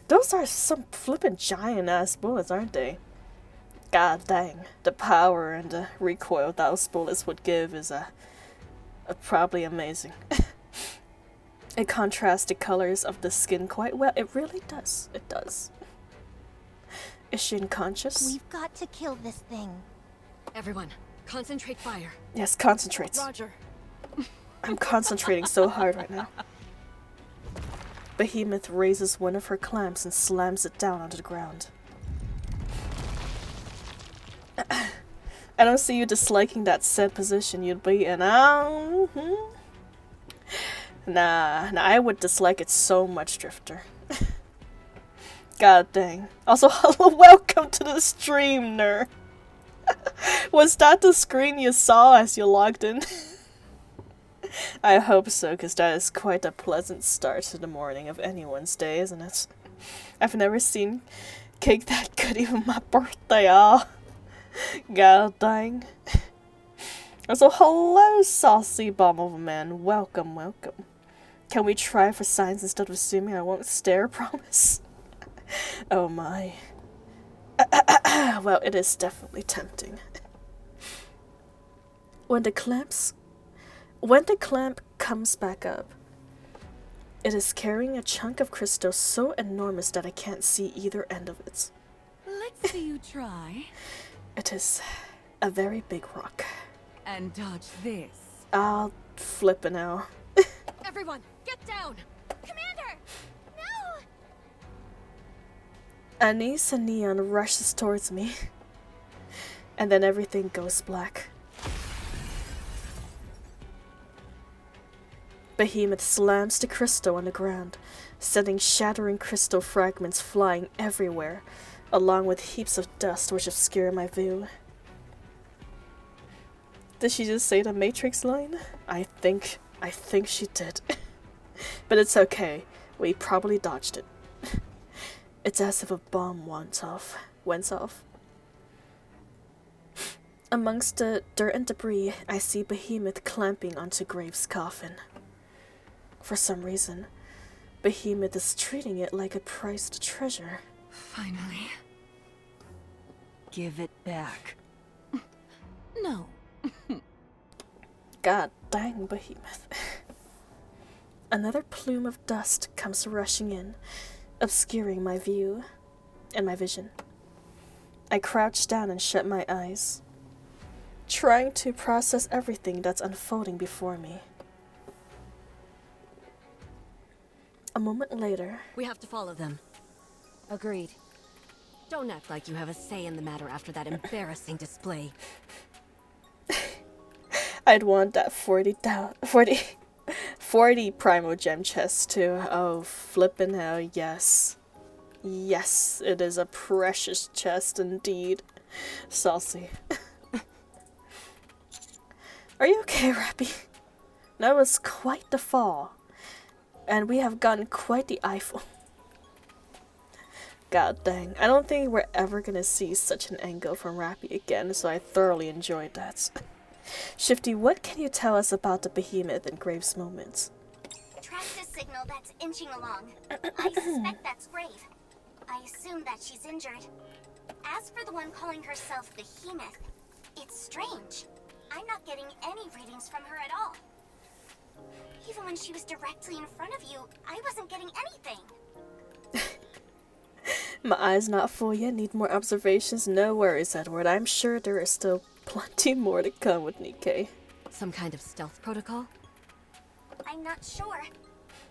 Those are some flippin' giant-ass bullets, aren't they? God dang, the power and the recoil those bullets would give is probably amazing. It contrasts the colors of the skin quite well. It really does. It does. Is she unconscious? We've got to kill this thing. Everyone, concentrate fire. Yes, concentrate. Roger. I'm concentrating so hard right now. Behemoth raises one of her clamps and slams it down onto the ground. I don't see you disliking that said position you'd be in. Nah, I would dislike it so much, Drifter. God dang. Also, hello, welcome to the stream, nerd. Was that the screen you saw as you logged in? I hope so, because that is quite a pleasant start to the morning of anyone's day, isn't it? I've never seen cake that good, even my birthday, God dang. Also, hello, saucy bomb of a man. Welcome, welcome. Can we try for signs instead of assuming? I won't stare, promise? Oh my. Well, it is definitely tempting. When the clamp comes back up, it is carrying a chunk of crystal so enormous that I can't see either end of it. Let's see you try. It is a very big rock. And dodge this. I'll flip it now. Everyone, get down! Commander! No! Anise and Neon rushes towards me. And then everything goes black. Behemoth slams the crystal on the ground, sending shattering crystal fragments flying everywhere, along with heaps of dust which obscure my view. Did she just say the Matrix line? I think she did. But it's okay. We probably dodged it. It's as if a bomb went off. Amongst the dirt and debris, I see Behemoth clamping onto Graves' coffin. For some reason, Behemoth is treating it like a prized treasure. Finally. Give it back. No. God dang, Behemoth. Another plume of dust comes rushing in, obscuring my view and my vision. I crouch down and shut my eyes, trying to process everything that's unfolding before me. A moment later... We have to follow them. Agreed. Don't act like you have a say in the matter after that embarrassing display. I'd want that 40 Primo Gem chest too. Oh, flippin' hell, yes. Yes, it is a precious chest indeed. Saucy. Are you okay, Rappy? That was quite the fall. And we have gotten quite the eyeful. God dang. I don't think we're ever gonna see such an angle from Rappy again, so I thoroughly enjoyed that. Shifty, what can you tell us about the Behemoth and Graves moments? Track the signal that's inching along. I suspect that's Grave. I assume that she's injured. As for the one calling herself Behemoth, it's strange. I'm not getting any readings from her at all. Even when she was directly in front of you, I wasn't getting anything. My eyes not full yet, need more observations. No worries, Edward. I'm sure there is still plenty more to come with NIKKE. Some kind of stealth protocol? I'm not sure.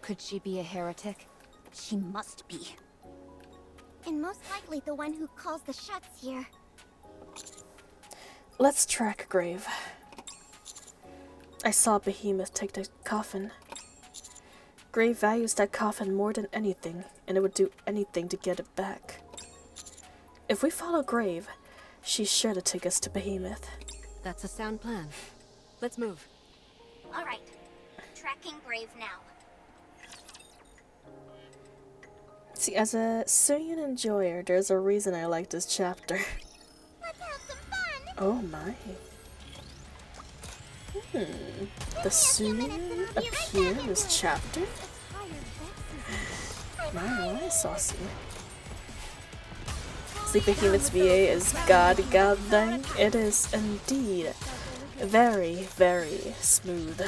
Could she be a heretic? She must be. And most likely the one who calls the shots here. Let's track Grave. I saw Behemoth take the coffin. Grave values that coffin more than anything, and it would do anything to get it back. If we follow Grave, she's sure to take us to Behemoth. That's a sound plan. Let's move. Alright. Tracking Grave now. See, as a Suyin enjoyer, there's a reason I like this chapter. Let's have some fun! Oh my. The Suyin appear in this chapter? My, saucy. honestly, Behemoth's VA is god dang. It is indeed very, very smooth.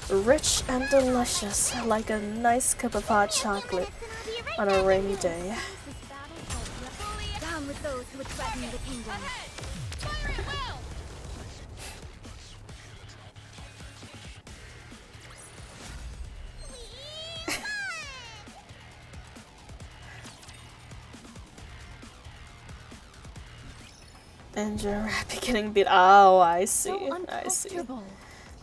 Rich and delicious, like a nice cup of hot chocolate on a rainy day. Down with those who would threaten the kingdom. And you're happy getting beat. Oh, I see. I see.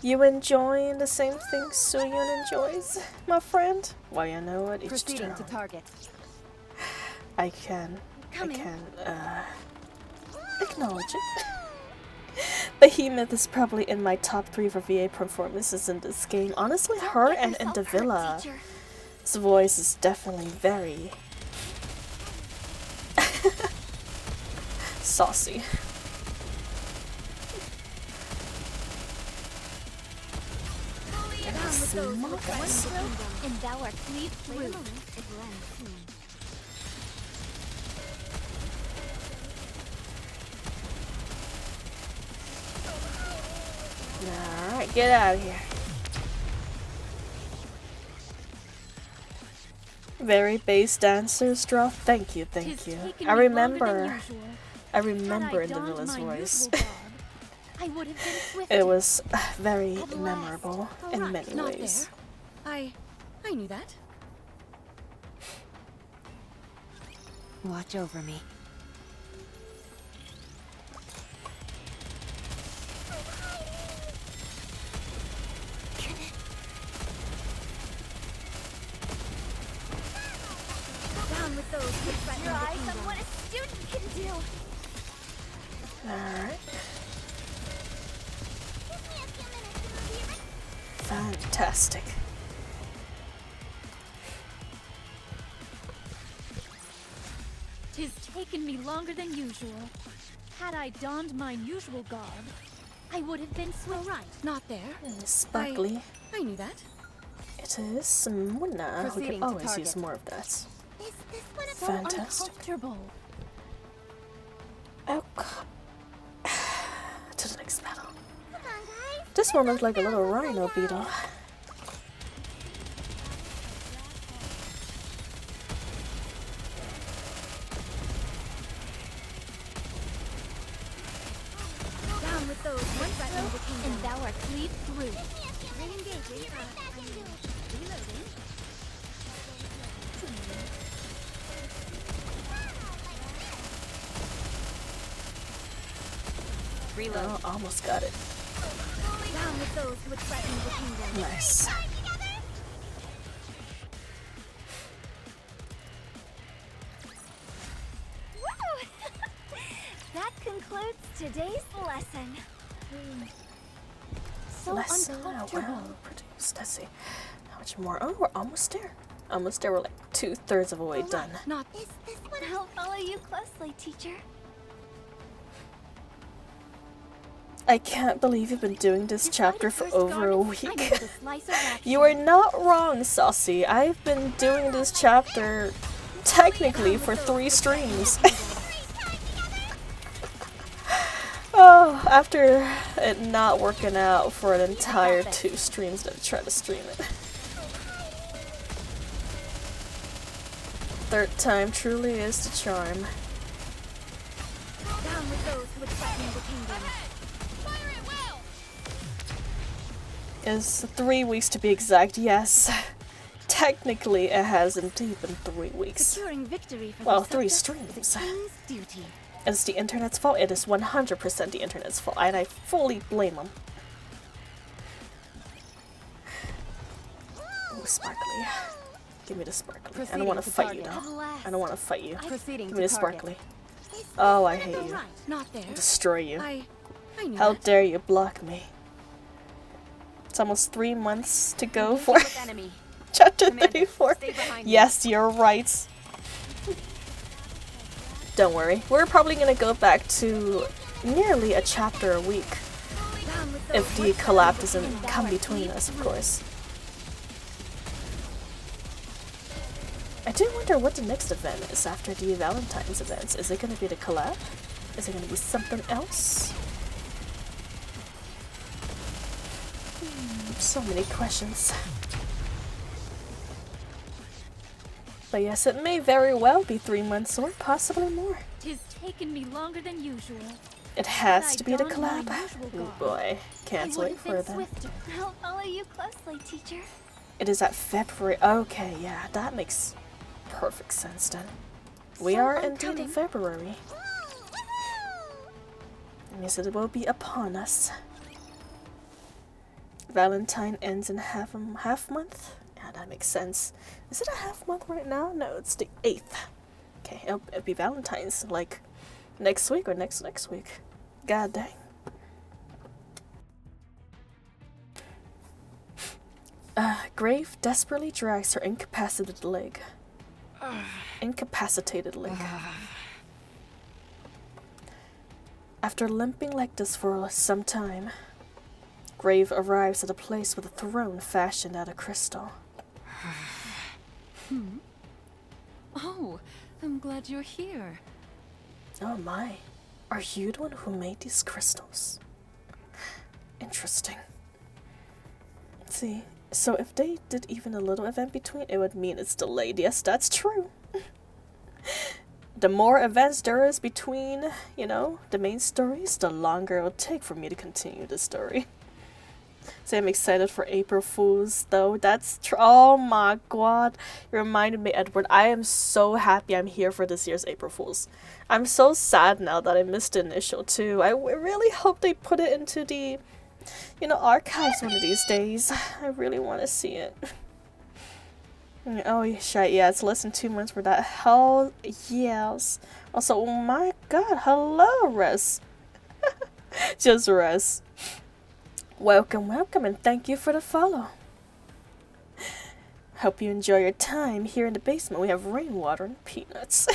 You enjoying the same thing Suyun enjoys, my friend? Well, you know what? Each Proceeding their to own. target. I can acknowledge it. Behemoth is probably in my top 3 for VA performances in this game. Honestly, her and Indavilla. His voice is definitely very saucy. And thou art cleaved through. Alright, get out of here. Very bass dancers draw. Thank you, thank you. I remember Indivilla's voice. It was very memorable in many ways. I knew that. Watch over me. Down with those who threaten your eyes on what a student can do. Alright. Fantastic. "'Tis taken me longer than usual. Had I donned mine usual garb, I would have been swift." Right, not there. Sparkly. I knew that. It is Muna who Proceeding can to always target. use more of that. Is this one of So Fantastic. uncomfortable. Oh, to the next battle. Come on, guys. This one looks like a little rhino beetle. Down with those who threaten the kingdom. And thou art cleaved through. Re-engaging. Reloading. Oh, almost got it. Down with those who would threaten the kingdom. Nice. That concludes today's lesson. So Lesson uncomfortable. well produced. Let's see. How much more? Oh, we're almost there. Almost there. We're like 2/3 of the way done. Not Is this one? I'll follow you closely, teacher. I can't believe you've been doing this chapter for over a week. I'm able to slice a rat. You are not wrong, Saucy. I've been doing this chapter technically for 3 streams. Oh, after it not working out for an entire 2 streams that I tried to stream it. 3rd time truly is the charm. Down with those who would threaten the kingdom. Is 3 weeks to be exact, yes. Technically, it has indeed been 3 weeks. Securing victory for Well, the 3 subjects is streams. a king's duty. It's the internet's fault. It is 100% the internet's fault, and I fully blame them. Ooh, sparkly. Give me the sparkly. I don't want to fight you, though. I don't want to fight you. Proceeding Give me to the target. sparkly. Oh, I hate you. right, not there. I'll destroy you. I knew How that. dare you block me? It's almost 3 months to go for With enemy. chapter Commander, 34. stay behind me. Yes, you're right. Don't worry. We're probably gonna go back to nearly a chapter a week. Down with those If who the would collab threaten the doesn't kingdom. come between us, of course. I do wonder what the next event is after the Valentine's events. Is it going to be the collab? Is it going to be something else? So many questions. But yes, it may very well be 3 months or possibly more. Tis taken me longer than usual. It has to be the Had I donned collab. my usual Oh garb, boy, can't I would wait have for been that. swifter. I'll follow you closely, teacher. It is at February. Okay, yeah, that makes perfect sense then. We So are I'm indeed in coming. February. Yes, it will be upon us. Valentine ends in half month. Yeah, that makes sense. Is it a half month right now? No, it's the 8th. Okay, it'll be Valentine's like next week or next week. God dang. Grave desperately drags her incapacitated leg. Incapacitated leg. After limping like this for some time, Grave arrives at a place with a throne fashioned out of crystal. Oh, I'm glad you're here. Oh my, are you the one who made these crystals? Interesting. Let's see, so if they did even a little event between, it would mean it's delayed. Yes, that's true. The more events there is between, you know, the main stories, the longer it will take for me to continue the story. So I'm excited for April Fools, though. That's oh my god. You reminded me, Edward. I am so happy I'm here for this year's April Fools. I'm so sad now that I missed the initial too. I really hope they put it into the, you know, archives one of these days. I really want to see it. Oh shit, yeah, it's less than 2 months for that. Hell yes. Also, oh my god, hello, Res. Just Res. Welcome, welcome, and thank you for the follow. Hope you enjoy your time. Here in the basement we have rainwater and peanuts.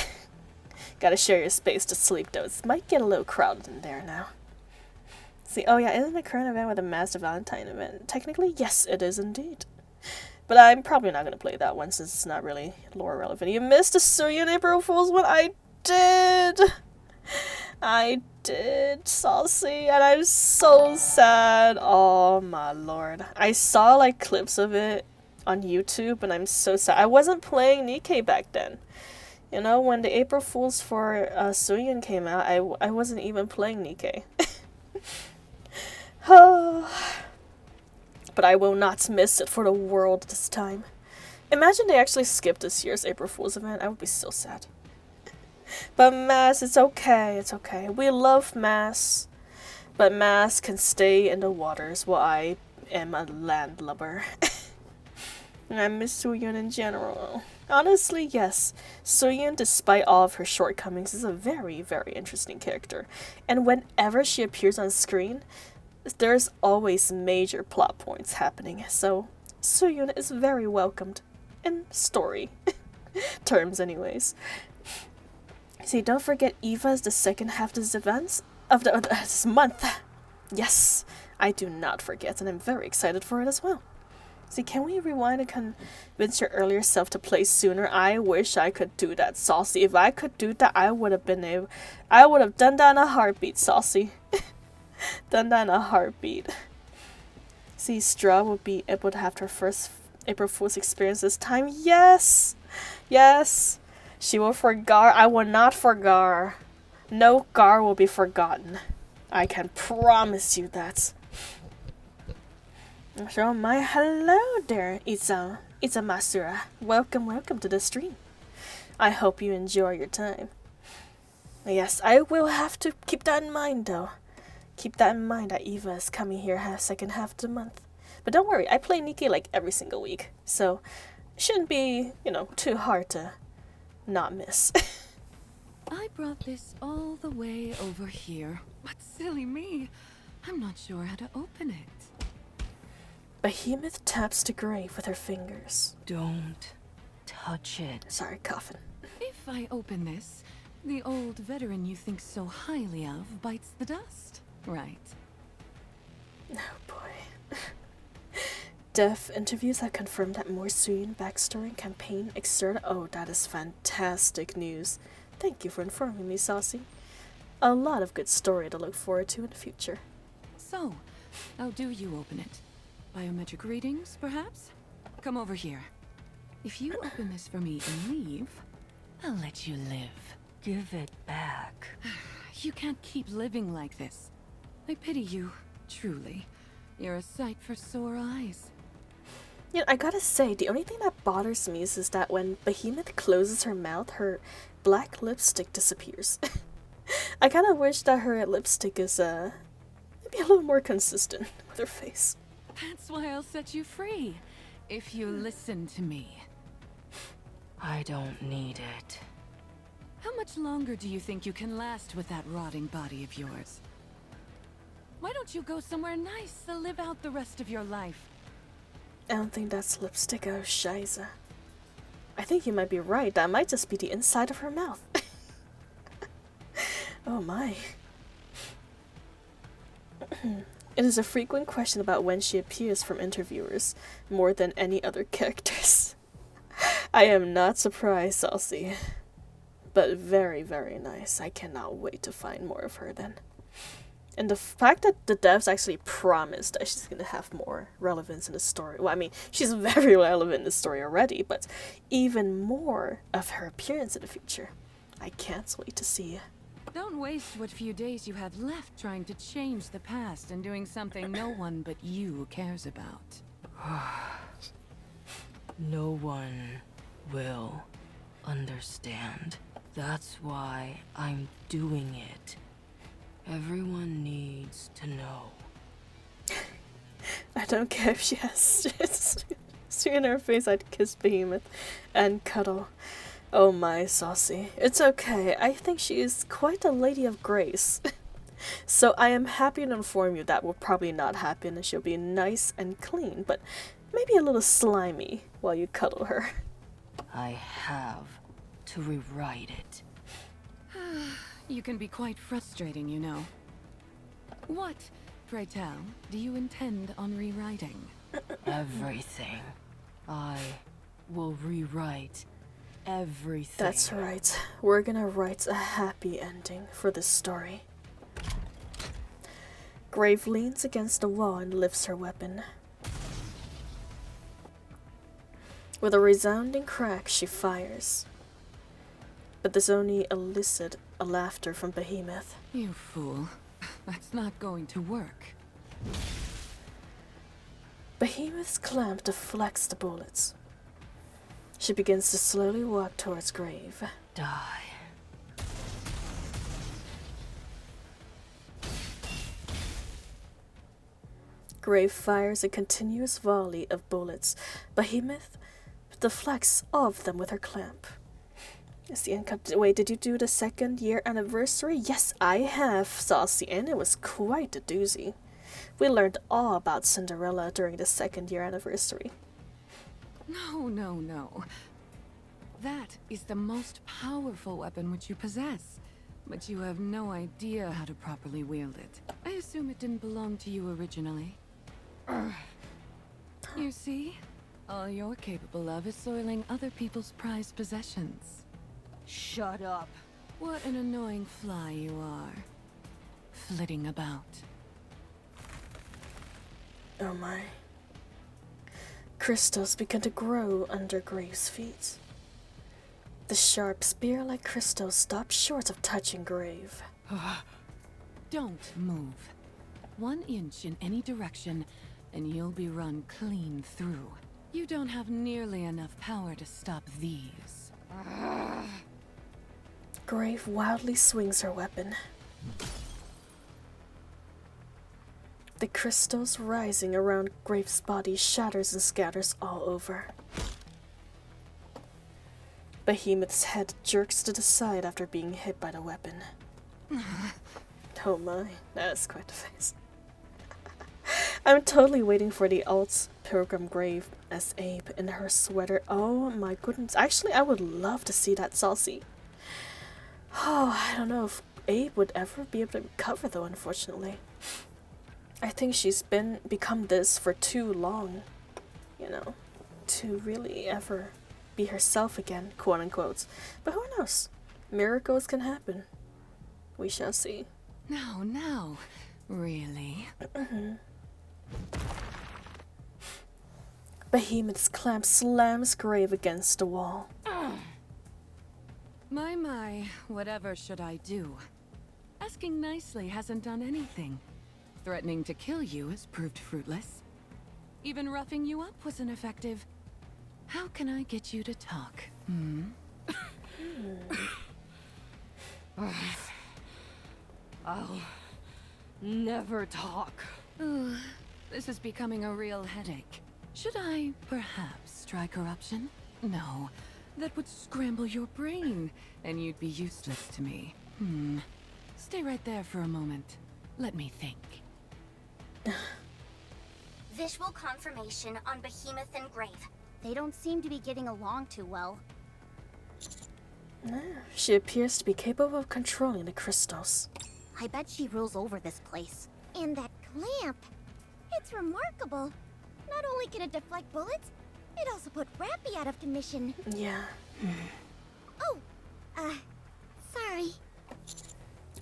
Gotta share your space to sleep though. It might get a little crowded in there now. See, oh yeah, isn't the current event with a Master Valentine event? Technically, yes, it is indeed. But I'm probably not gonna play that one since it's not really lore relevant. You missed the Syrian April Fool's one? I did! I did, Saucy, and I'm so sad. Oh my lord. I saw like clips of it on YouTube and I'm so sad. I wasn't playing NIKKE back then. You know, when the April Fools for Suyin came out, I wasn't even playing NIKKE. Oh. But I will not miss it for the world this time. Imagine they actually skipped this year's April Fool's event. I would be so sad. But Mass, it's okay, it's okay. We love Mass. But Mass can stay in the waters while I am a landlubber. And I miss Suyun in general. Honestly, yes. Suyun, despite all of her shortcomings, is a very, very interesting character. And whenever she appears on screen, there's always major plot points happening. So, Suyun is very welcomed. In story terms, anyways. See, don't forget Eva is the second half of this events of this month. Yes, I do not forget, and I'm very excited for it as well. See, can we rewind and convince your earlier self to play sooner? I wish I could do that, Saucy. If I could do that, I would have done that in a heartbeat, Saucy. Done that in a heartbeat. See, Straw would be able to have her first April Fool's experience this time. Yes! Yes! She will forgar. I will not forgar. No Gar will be forgotten. I can promise you that. So my hello there, Itza Masura. Welcome, welcome to the stream. I hope you enjoy your time. Yes, I will have to keep that in mind though. Keep that in mind that Eva is coming here second half of the month. But don't worry, I play NIKKE like every single week. So it shouldn't be, you know, too hard to not miss. I brought this all the way over here. What silly me. I'm not sure how to open it. Behemoth taps the grave with her fingers. Don't touch it. Sorry, coffin. If I open this, the old veteran you think so highly of bites the dust, right? Oh boy. Dev interviews have confirmed that more Suyin backstory and campaign external. Oh, that is fantastic news. Thank you for informing me, Saucy. A lot of good story to look forward to in the future. So, how do you open it? Biometric readings, perhaps? Come over here. If you open this for me and leave, I'll let you live. Give it back. You can't keep living like this. I pity you, truly. You're a sight for sore eyes. You know, I gotta say, the only thing that bothers me is that when Behemoth closes her mouth, her black lipstick disappears. I kinda wish that her lipstick is, maybe a little more consistent with her face. That's why I'll set you free, if you listen to me. I don't need it. How much longer do you think you can last with that rotting body of yours? Why don't you go somewhere nice to live out the rest of your life? I don't think that's lipstick, oh shiza. I think you might be right, that might just be the inside of her mouth. Oh my. It is a frequent question about when she appears from interviewers, more than any other characters. I am not surprised, Saucy. But very, very nice. I cannot wait to find more of her then. And the fact that the devs actually promised that she's going to have more relevance in the story. Well, I mean, she's very relevant in the story already, but even more of her appearance in the future. I can't wait to see. Don't waste what few days you have left trying to change the past and doing something no one but you cares about. No one will understand. That's why I'm doing it. Everyone needs to know. I don't care if she has shit in her face. I'd kiss Behemoth and cuddle. Oh my, Saucy. It's okay. I think she is quite a lady of grace. So I am happy to inform you that will probably not happen and she'll be nice and clean, but maybe a little slimy while you cuddle her. I have to rewrite it. You can be quite frustrating, you know. What, pray tell, do you intend on rewriting? Everything. I will rewrite everything. That's right. We're gonna write a happy ending for this story. Grave leans against the wall and lifts her weapon. With a resounding crack, she fires. But this only elicited a laughter from Behemoth. You fool. That's not going to work. Behemoth's clamp deflects the bullets. She begins to slowly walk towards Grave. Die. Grave fires a continuous volley of bullets. Behemoth deflects all of them with her clamp. It's the uncut. Wait, did you do the 2nd year anniversary? Yes, I have, Saucy, and it was quite a doozy. We learned all about Cinderella during the 2nd year anniversary. No, no, no. That is the most powerful weapon which you possess, but you have no idea how to properly wield it. I assume it didn't belong to you originally. You see? All you're capable of is soiling other people's prized possessions. Shut up. What an annoying fly you are. Flitting about. Oh my. Crystals begin to grow under Grave's feet. The sharp spear-like crystals stop short of touching Grave. Don't move. 1 inch in any direction, and you'll be run clean through. You don't have nearly enough power to stop these. Grave wildly swings her weapon. The crystals rising around Grave's body shatters and scatters all over. Behemoth's head jerks to the side after being hit by the weapon. Oh my, that's quite a face. I'm totally waiting for the alt Pilgrim Grave as Abe in her sweater. Oh my goodness. Actually, I would love to see that, Saucy. Oh, I don't know if Abe would ever be able to recover though, unfortunately. I think she's become this for too long. you know, to really ever be herself again, quote unquote. But who knows? Miracles can happen. We shall see. No, really? Behemoth's clamp slams Grave against the wall. My, whatever should I do? Asking nicely hasn't done anything. Threatening to kill you has proved fruitless. Even roughing you up was ineffective. How can I get you to talk, I'll never talk. Ooh, this is becoming a real headache. Should I, perhaps, try corruption? No, that would scramble your brain, and you'd be useless to me. Stay right there for a moment. Let me think. Visual confirmation on Behemoth and Grave. They don't seem to be getting along too well. She appears to be capable of controlling the crystals. I bet she rules over this place. And that clamp. It's remarkable. Not only can it deflect bullets, it also put Rappy out of commission. Yeah. Oh, sorry.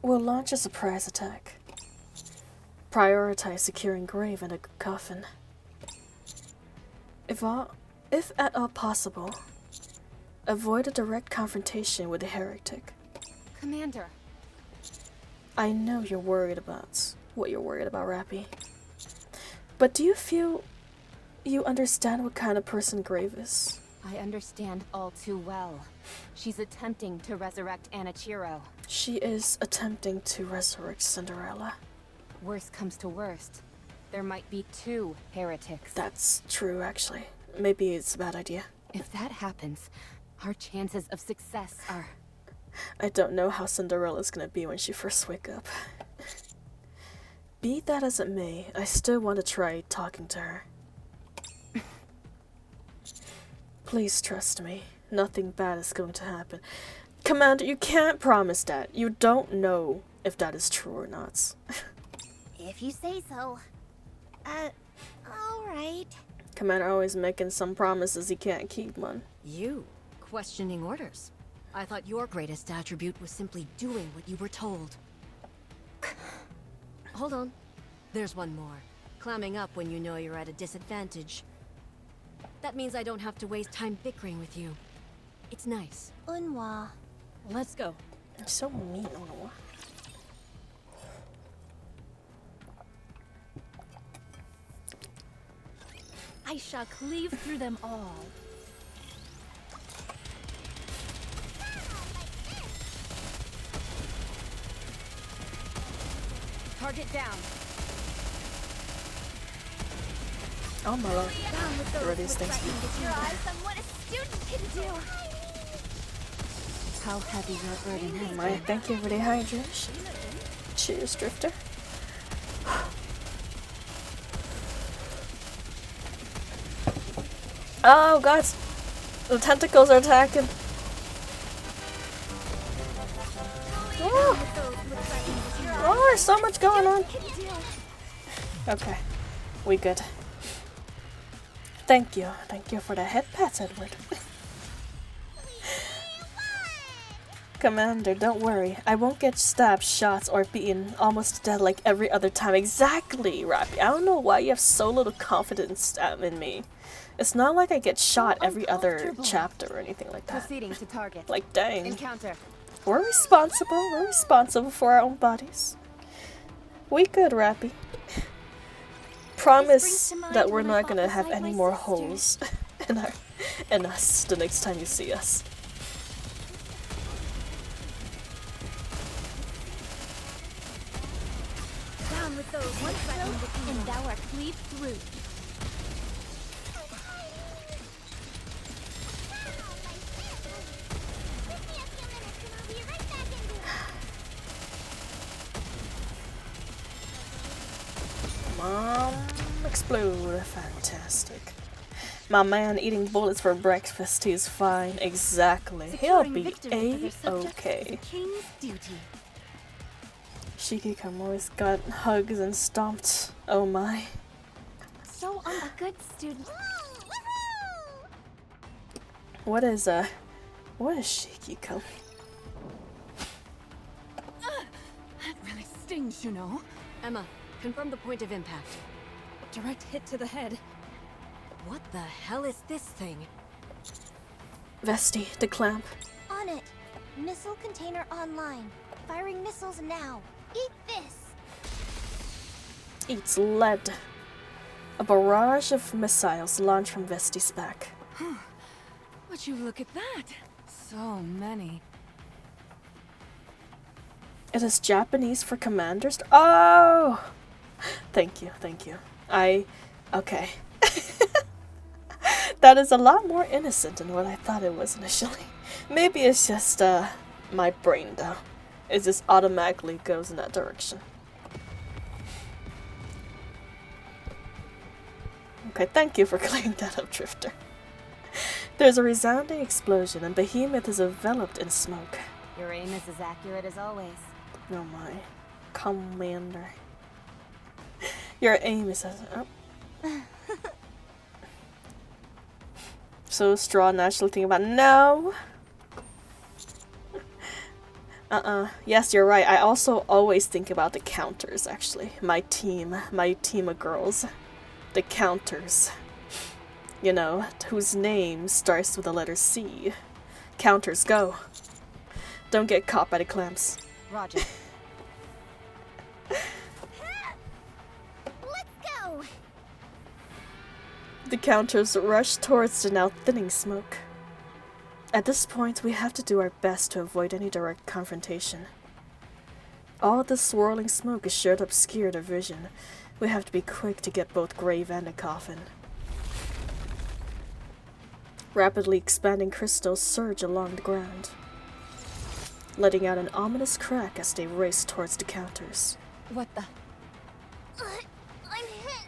We'll launch a surprise attack. Prioritize securing Grave and a coffin. If at all possible, avoid a direct confrontation with the heretic. Commander. I know you're worried about what you're worried about, Rappy. But do you feel you understand what kind of person Grave is? I understand all too well. She's attempting to resurrect Anichiro. She is attempting to resurrect Cinderella. Worst comes to worst, there might be 2 heretics. That's true, actually. Maybe it's a bad idea. If that happens, our chances of success are... I don't know how Cinderella's gonna be when she first wakes up. Be that as it may, I still want to try talking to her. Please trust me. Nothing bad is going to happen. Commander, you can't promise that. You don't know if that is true or not. If you say so. Alright. Commander always making some promises he can't keep, man. You questioning orders. I thought your greatest attribute was simply doing what you were told. Hold on. There's one more. Clamming up when you know you're at a disadvantage. That means I don't have to waste time bickering with you. It's nice. Unwa. Let's go. You're so mean, Onoa. I shall cleave through them all. Target down. Oh my lord. There are these things. Your eyes on what a student can do. How heavy your burden has My, thank you for the hydration. Cheers, Drifter. Oh god, the tentacles are attacking. Oh, there's so much going on. Okay, we good. Thank you for the head pats, Edward. Commander, don't worry. I won't get stabbed, shot, or beaten almost to death like every other time. Exactly, Rappy. I don't know why you have so little confidence in me. It's not like I get shot every other chapter or anything like that. Proceeding to target. Like, dang. Encounter. We're responsible for our own bodies. We good, Rappy. Promise that we're not gonna have any more holes in us the next time you see us. Down with those one throw, and thou art cleaved through. Mom, explode. Fantastic. My man eating bullets for breakfast, he's fine. Exactly. He'll be A-okay. King's duty. Shikikamo's got hugs and stomped. Oh my. So I'm a good student. What is shaky come? That really stings, you know. Emma, confirm the point of impact. Direct hit to the head. What the hell is this thing? Vesti, the clamp. On it. Missile container online. Firing missiles now. Eat this. Eats lead. A barrage of missiles launched from Vesti's back. Would you look at that? So many. It is Japanese for commanders. Oh! Thank you, thank you. Okay. That is a lot more innocent than what I thought it was initially. Maybe it's just, my brain, though. It just automatically goes in that direction. Okay, thank you for clearing that up, Drifter. There's a resounding explosion, and Behemoth is enveloped in smoke. Your aim is as accurate as always. Oh my. Commander. Your aim is as... Oh. So Straw naturally thinking about... No! Yes, you're right. I also always think about the counters, actually. My team of girls. The counters. You know, whose name starts with the letter C. Counters, go. Don't get caught by the clamps. Roger. Let's go. The counters rush towards the now thinning smoke. At this point, we have to do our best to avoid any direct confrontation. All the swirling smoke is sure to obscure their vision. We have to be quick to get both grave and the coffin. Rapidly expanding crystals surge along the ground, letting out an ominous crack as they race towards the counters. What the? I'm hit.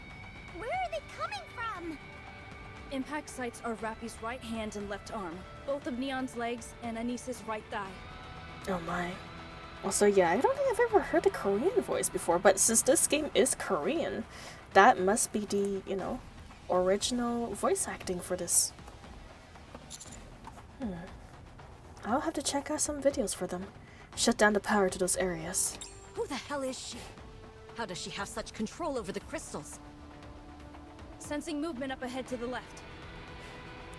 Where are they coming from? Impact sites are Rappy's right hand and left arm, both of Neon's legs and Anissa's right thigh. Oh my. Also, yeah, I don't think I've ever heard a Korean voice before, but since this game is Korean, that must be the, you know, original voice acting for this. I'll have to check out some videos for them. Shut down the power to those areas. Who the hell is she? How does she have such control over the crystals? Sensing movement up ahead to the left.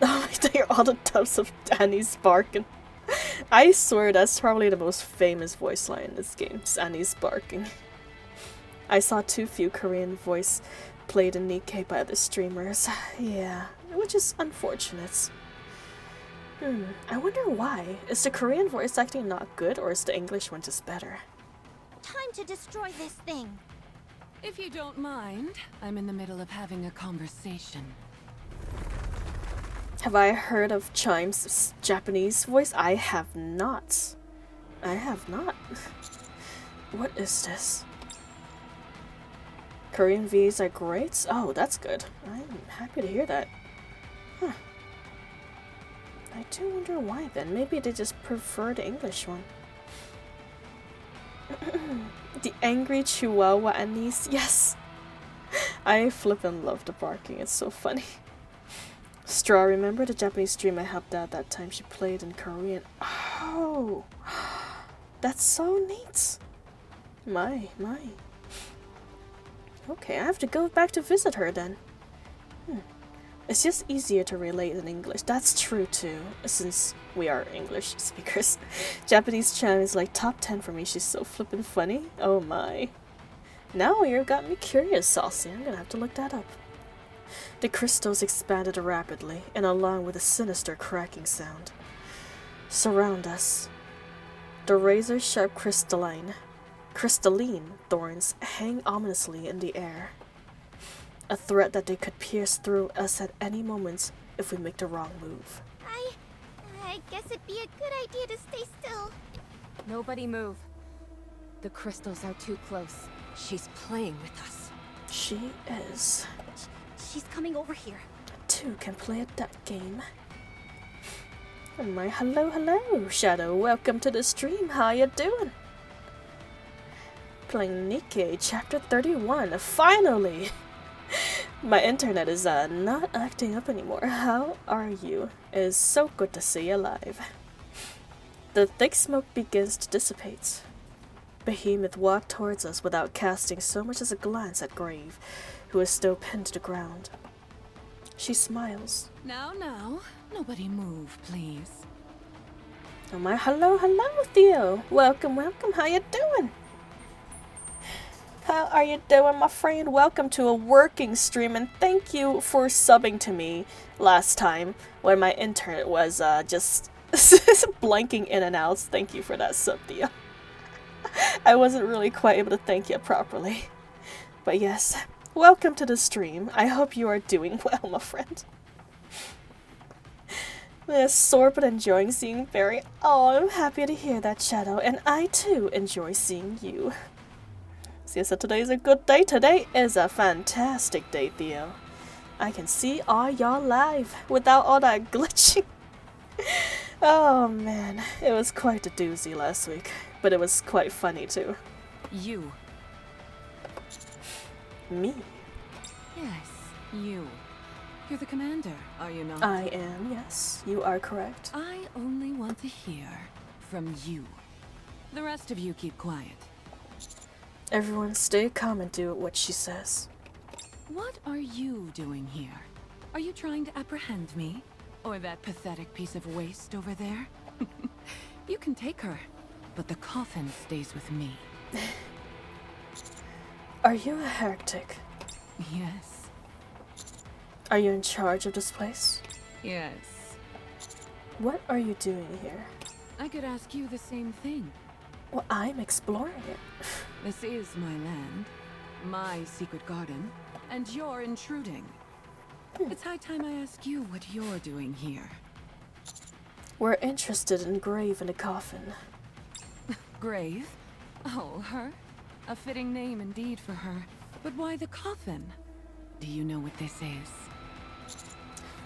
Oh, I hear all the dubs of Annie's barking. I swear that's probably the most famous voice line in this game, just Annie's barking. I saw too few Korean voice played in NIKKE by other streamers. Yeah, which is unfortunate. I wonder why. Is the Korean voice acting not good, or is the English one just better? Time to destroy this thing. If you don't mind, I'm in the middle of having a conversation. Have I heard of Chime's Japanese voice? I have not. I have not. What is this? Korean Vs are great? Oh, that's good. I'm happy to hear that. Huh. I do wonder why then. Maybe they just prefer the English one. The angry Chihuahua Anise. Yes! I flippin' love the barking. It's so funny. Straw, remember the Japanese stream I helped out that time? She played in Korean. Oh! That's so neat. My. Okay, I have to go back to visit her then. It's just easier to relate in English. That's true too, since we are English speakers. Japanese Chan is like top 10 for me. She's so flippin' funny. Oh my. Now you've got me curious, Saucy. I'm gonna have to look that up. The crystals expanded rapidly, and along with a sinister cracking sound. Surround us. The razor-sharp crystalline thorns hang ominously in the air. A threat that they could pierce through us at any moment if we make the wrong move. I guess it'd be a good idea to stay still. Nobody move. The crystals are too close. She's playing with us. She is. She's coming over here. Two can play at that game. Oh my, hello, Shadow. Welcome to the stream. How you doing? Playing NIKKE, Chapter 31. Finally! My internet is not acting up anymore. How are you? It is so good to see you alive. The thick smoke begins to dissipate. Behemoth walked towards us without casting so much as a glance at Grave, who is still pinned to the ground. She smiles. Now, nobody move, please. Oh my, hello, Theo. Welcome. How you doing? How are you doing, my friend? Welcome to a working stream, and thank you for subbing to me last time when my internet was just blanking in and out. Thank you for that sub, Theo. I wasn't really quite able to thank you properly. But yes, welcome to the stream. I hope you are doing well, my friend. Yes, sore but enjoying seeing Barry. Oh, I'm happy to hear that, Shadow, and I too enjoy seeing you. So yes, today is a good day. Today is a fantastic day, Theo. I can see all y'all live without all that glitching. Oh man, it was quite a doozy last week, but it was quite funny too. You. Me? Yes, you. You're the commander, are you not? I am, yes. You are correct. I only want to hear from you. The rest of you keep quiet. Everyone stay calm and do what she says. What are you doing here? Are you trying to apprehend me? Or that pathetic piece of waste over there? You can take her, but the coffin stays with me. Are you a heretic? Yes. Are you in charge of this place? Yes. What are you doing here? I could ask you the same thing. Well, I'm exploring it. This is my land, my secret garden, and you're intruding. It's high time I ask you what you're doing here. We're interested in Grave in the coffin. Grave? Oh, her? A fitting name indeed for her. But why the coffin? Do you know what this is?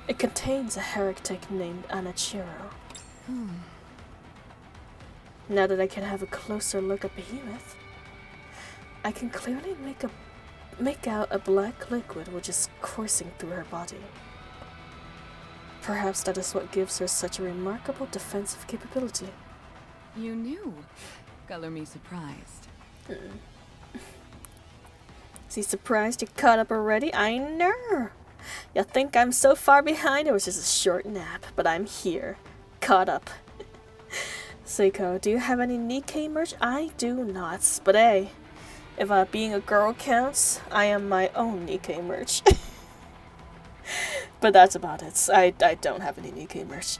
It contains a heretic named Anachiro. Now that I can have a closer look at Behemoth, I can clearly make out a black liquid which is coursing through her body. Perhaps that is what gives her such a remarkable defensive capability. You knew. Color me surprised. See, surprised you caught up already? I know. You think I'm so far behind? It was just a short nap, but I'm here. Caught up. Seiko, do you have any NIKKE merch? I do not, but hey, if being a girl counts, I am my own NIKKE merch. But that's about it. I don't have any NIKKE merch.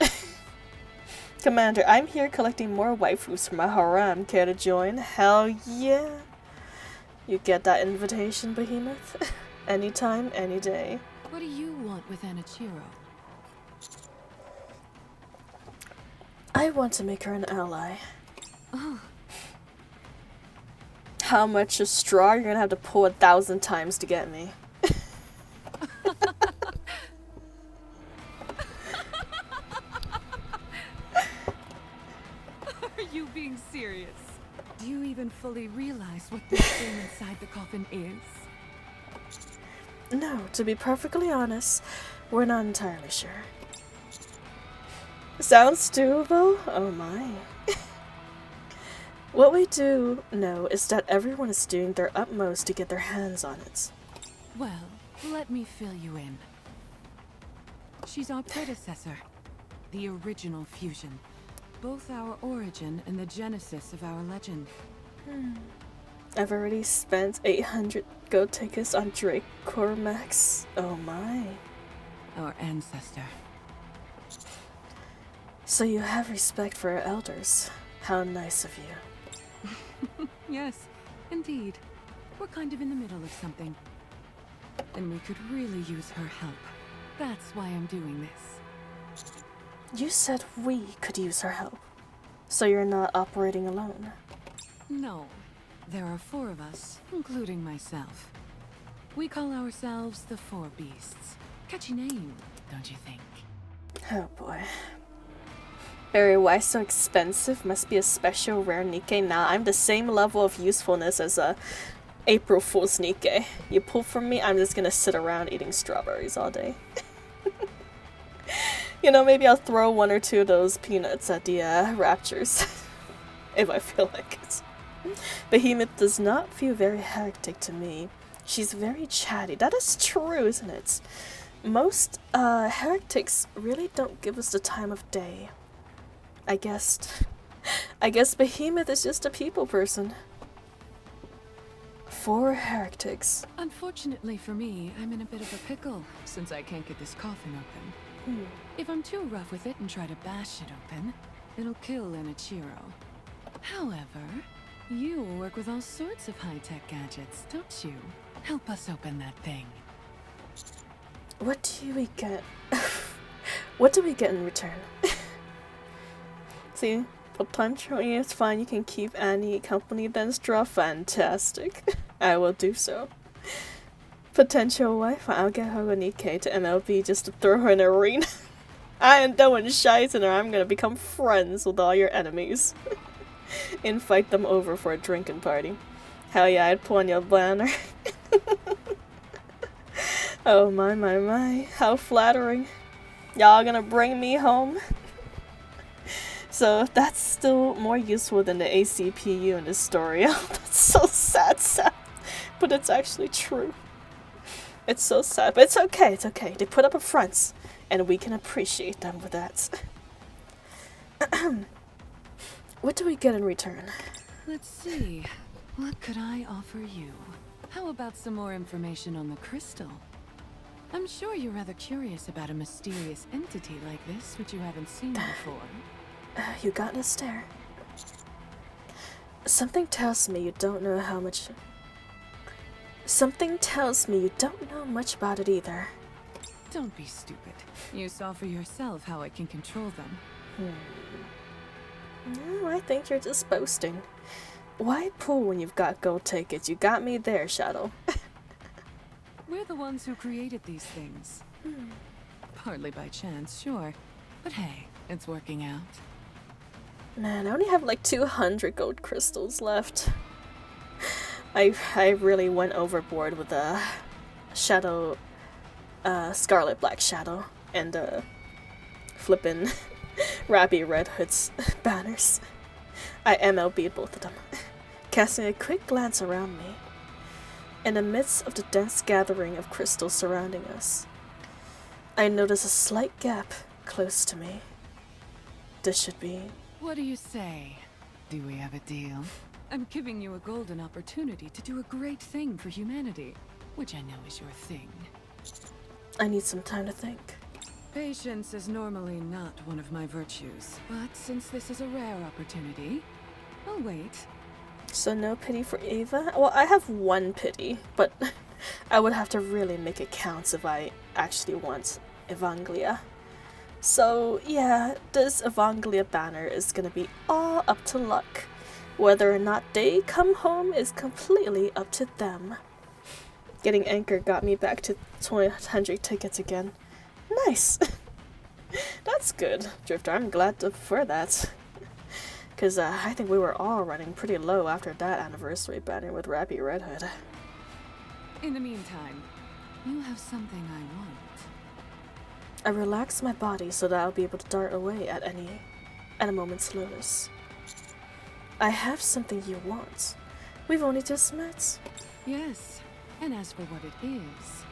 Commander, I'm here collecting more waifus for my harem. Care to join? Hell yeah. You get that invitation, Behemoth? Anytime, any day. What do you want with Anachiro? I want to make her an ally. Oh. How much a straw? You're gonna have to pull 1,000 times to get me. Are you being serious? Do you even fully realize what this thing inside the coffin is? No, to be perfectly honest, we're not entirely sure. Sounds doable? Oh my. What we do know is that everyone is doing their utmost to get their hands on it. Well, let me fill you in. She's our predecessor, the original fusion. Both our origin and the genesis of our legend. I've already spent 800 gold tickets on Drake Cormax. Oh my. Our ancestor. So you have respect for our elders. How nice of you. Yes, indeed. We're kind of in the middle of something. And we could really use her help. That's why I'm doing this. You said we could use her help. So you're not operating alone. No. There are 4 of us, including myself. We call ourselves the 4 Beasts. Catchy name, don't you think? Oh boy. Barry, why so expensive? Must be a special rare NIKKE. Nah, I'm the same level of usefulness as April Fool's NIKKE. You pull from me, I'm just gonna sit around eating strawberries all day. You know, maybe I'll throw 1 or 2 of those peanuts at the raptures. If I feel like it. Behemoth does not feel very hectic to me. She's very chatty. That is true, isn't it? Most heretics really don't give us the time of day. I guess Behemoth is just a people person. 4 heretics. Unfortunately for me, I'm in a bit of a pickle, since I can't get this coffin open. If I'm too rough with it and try to bash it open, it'll kill Enichiro. However, you work with all sorts of high-tech gadgets, don't you? Help us open that thing. What do we get? What do we get in return? See, potential is fine. You can keep Annie company, then straw. Fantastic. I will do so. Potential wife, I'll get her a NIKKE to MLB just to throw her in an arena. I ain't doing shite in her. I'm gonna become friends with all your enemies. Invite them over for a drinking party. Hell yeah, I'd pull on your banner. Oh my, how flattering. Y'all gonna bring me home? So that's still more useful than the ACPU in this story. Oh, that's so sad. But it's actually true. It's so sad, but it's okay. They put up a front, and we can appreciate them for that. What do we get in return? Let's see. What could I offer you? How about some more information on the crystal? I'm sure you're rather curious about a mysterious entity like this, which you haven't seen before. You got us there. Something tells me you don't know how much... Something tells me you don't know much about it either. Don't be stupid. You saw for yourself how I can control them. No, I think you're just boasting. Why pull when you've got gold tickets? You got me there, Shadow. We're the ones who created these things. Partly by chance, sure. But hey, it's working out. Man, I only have like 200 gold crystals left. I really went overboard with the Shadow, Scarlet Black Shadow, and flippin' Rabbi Red Hood's banners. I MLB'd both of them, casting a quick glance around me. In the midst of the dense gathering of crystals surrounding us, I notice a slight gap close to me. This should be... What do you say? Do we have a deal? I'm giving you a golden opportunity to do a great thing for humanity, which I know is your thing. I need some time to think. Patience is normally not one of my virtues, but since this is a rare opportunity, I'll wait. So no pity for Eva? Well, I have 1 pity, but I would have to really make it count if I actually want Evanglia. So yeah, this Evanglia banner is gonna be all up to luck. Whether or not they come home is completely up to them. Getting Anchor got me back to 200 tickets again. Nice! That's good, Drifter. I'm glad for that. Because I think we were all running pretty low after that anniversary banner with Rabbi Red Hood. In the meantime, you have something I want. I relax my body so that I'll be able to dart away at a moment's notice. I have something you want. We've only just met. Yes, and as for what it is,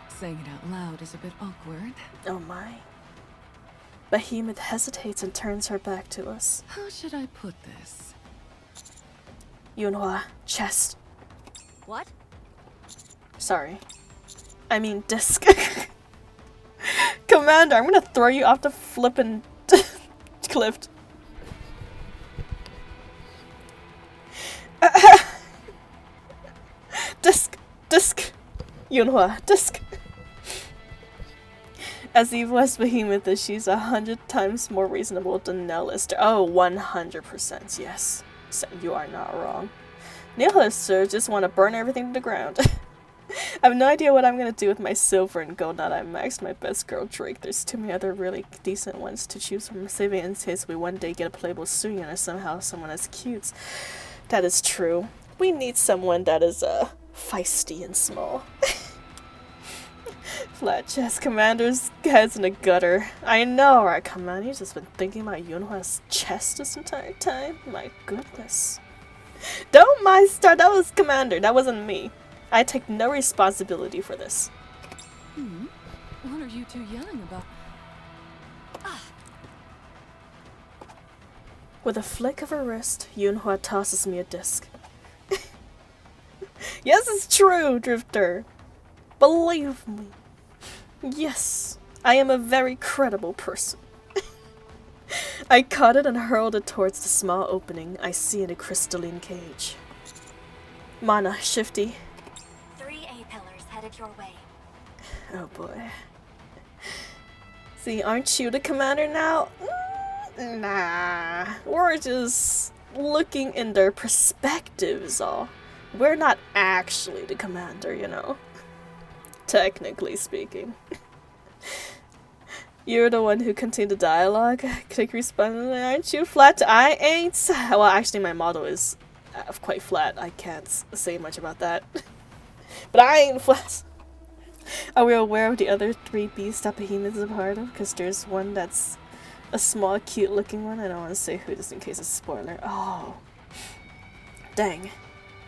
saying it out loud is a bit awkward. Oh my. Behemoth hesitates and turns her back to us. How should I put this? Yunhua, chest. What? Sorry. I mean disc. Commander, I'm gonna throw you off the flippin' cliff. Disc. Yunhua, disc. As evil as Behemoth is, she's 100 times more reasonable than Nihilister. Oh, 100%, yes. So you are not wrong. Nihilisters just want to burn everything to the ground. I have no idea what I'm going to do with my silver and gold now that I maxed my best girl Drake. There's too many other really decent ones to choose from, saving in case we one day get a playable Suyin or somehow someone as cute. That is true. We need someone that is feisty and small. Flat chest commander's head's in the gutter. I know, right, Commander? You've just been thinking about Yunhua's chest this entire time? My goodness. Don't mind Star, that was Commander, that wasn't me. I take no responsibility for this. What are you two yelling about? With a flick of her wrist, Yunhua tosses me a disc. Yes, it's true, Drifter. Believe me. Yes, I am a very credible person. I caught it and hurled it towards the small opening I see in a crystalline cage. Mana, Shifty. 3 A-pillars headed your way. Oh boy. See, aren't you the commander now? Nah. We're just looking in their perspectives, all. We're not actually the commander, you know. Technically speaking. You're the one who continued the dialogue. Click respond, aren't you flat? I ain't. Well, actually, my model is quite flat. I can't say much about that. But I ain't flat. Are we aware of the other 3 beasts that Behemoth is a part of? Because there's one that's a small, cute-looking one. I don't want to say who, just in case it's a spoiler. Oh. Dang.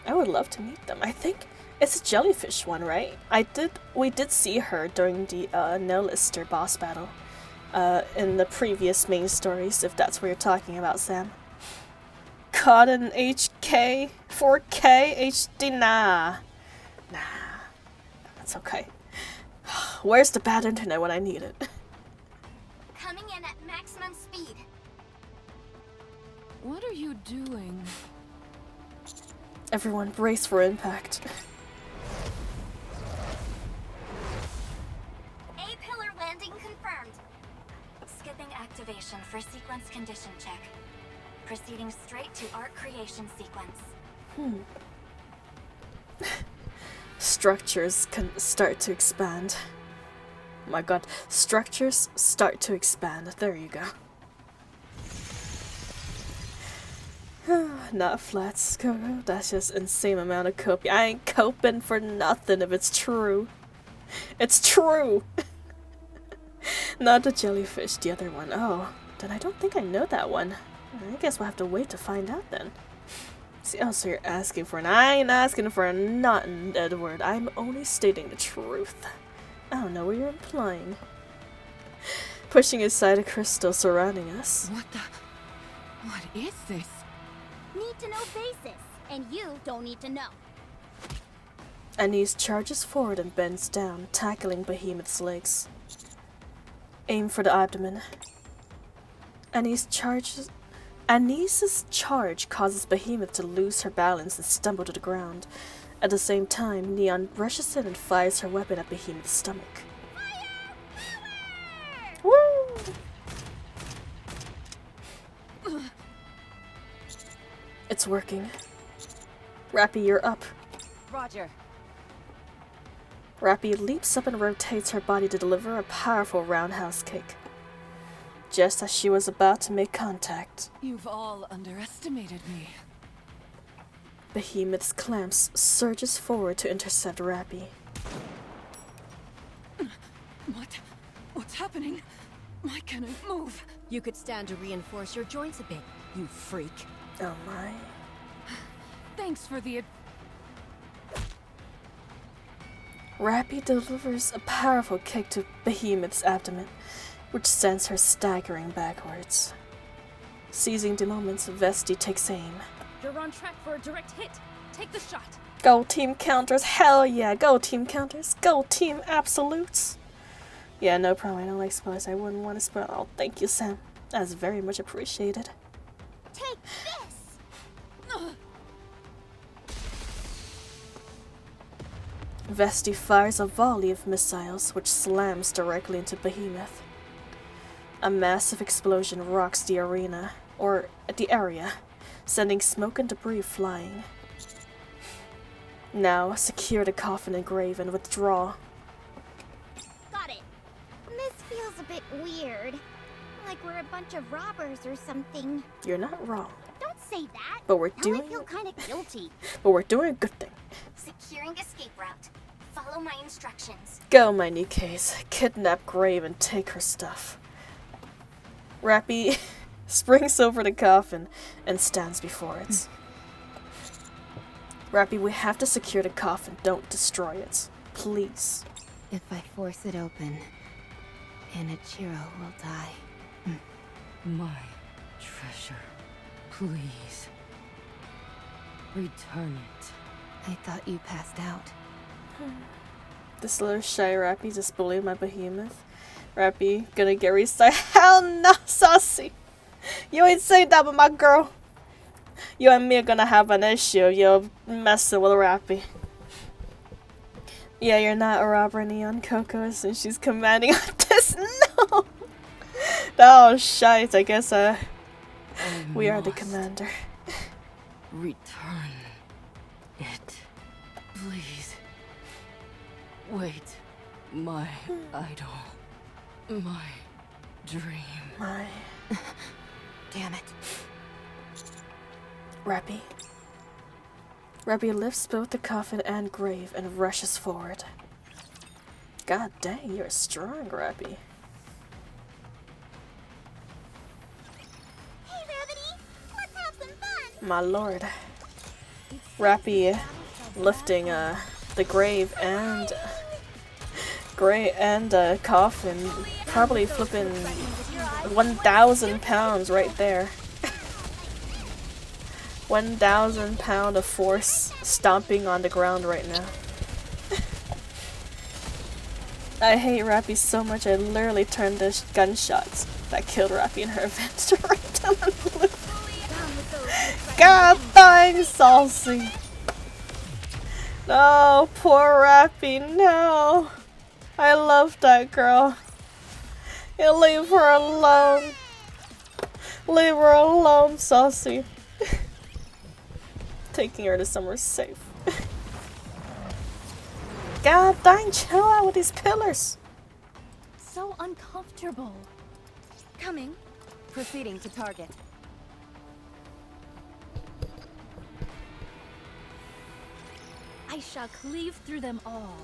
I would love to meet them. I think it's a jellyfish one, right? We did see her during the No-Lister boss battle. In the previous main stories, if that's what you're talking about, Sam. Caught in HK, 4K, HD, nah. That's okay. Where's the bad internet when I need it? Coming in at maximum speed. What are you doing? Everyone brace for impact. A-pillar landing confirmed. Skipping activation for sequence condition check. Proceeding straight to art creation sequence. Structures can start to expand. My god, structures start to expand. There you go. Not flats, Coco. That's just insane amount of coping. I ain't coping for nothing if it's true. It's true! Not the jellyfish, the other one. Oh, then I don't think I know that one. I guess we'll have to wait to find out then. See, oh, so you're asking for an... I ain't asking for a nothing, Edward. I'm only stating the truth. I don't know what you're implying. Pushing aside a crystal surrounding us. What is this? Need to know basis, and you don't need to know. Anise charges forward and bends down, tackling Behemoth's legs. Aim for the abdomen. Anise's charge causes Behemoth to lose her balance and stumble to the ground. At the same time, Neon rushes in and fires her weapon at Behemoth's stomach. Woo! It's working. Rappy, you're up. Roger. Rappy leaps up and rotates her body to deliver a powerful roundhouse kick. Just as she was about to make contact, You've all underestimated me. Behemoth's clamps surges forward to intercept Rappy. What's happening? Why can't I move? You could stand to reinforce your joints a bit, you freak. Oh my. Thanks for the... Rappy delivers a powerful kick to Behemoth's abdomen, which sends her staggering backwards. Seizing the moment, Vesti takes aim. You're on track for a direct hit. Take the shot. Go team counters, hell yeah, go team counters, go team absolutes. Yeah, no problem, I don't like spoilers, I wouldn't want to spoil. Oh, thank you, Sam. That's very much appreciated. Take this! Vesti fires a volley of missiles, which slams directly into Behemoth. A massive explosion rocks the arena, or the area, sending smoke and debris flying. Now, secure the coffin and grave and withdraw. Got it. This feels a bit weird. Like we're a bunch of robbers or something. You're not wrong. Don't say that. But we're Now I doing feel kind of guilty. but we're doing a good thing. Securing escape route. Follow my instructions. Go, my NIKKEs. Kidnap Grave and take her stuff. Rappy springs over the coffin and stands before it. Rappy, we have to secure the coffin. Don't destroy it. Please. If I force it open, Anichiro will die. My treasure. Please. Return it. I thought you passed out. This little shy Rappy just bullied my behemoth. Rappy gonna get restarted. Hell no, Saucy! You ain't saying that with my girl. You and me are gonna have an issue. You're messing with Rappy. Yeah, you're not a robber, Neon Coco, since she's commanding on this. No! Oh, shite. I guess, we are the commander. Return it. Please. Wait. My idol. My dream. My... Damn it. Rappy. Rappy lifts both the coffin and grave and rushes forward. God dang, you're strong, Rappy. Hey, Rabbity! Let's have some fun! My lord. Rappy lifting the grave and coffin, probably flipping 1,000 pounds right there. 1,000 pound of force stomping on the ground right now. I hate Rappy so much I literally turned the gunshots that killed Rappy in her event right down on the blue. God dang, Saucy! No, poor Rappy, no! I love that girl. You leave her alone. Leave her alone, Saucy. Taking her to somewhere safe. God dang, chill out with these pillars. So uncomfortable. Coming. Proceeding to target. I shall cleave through them all.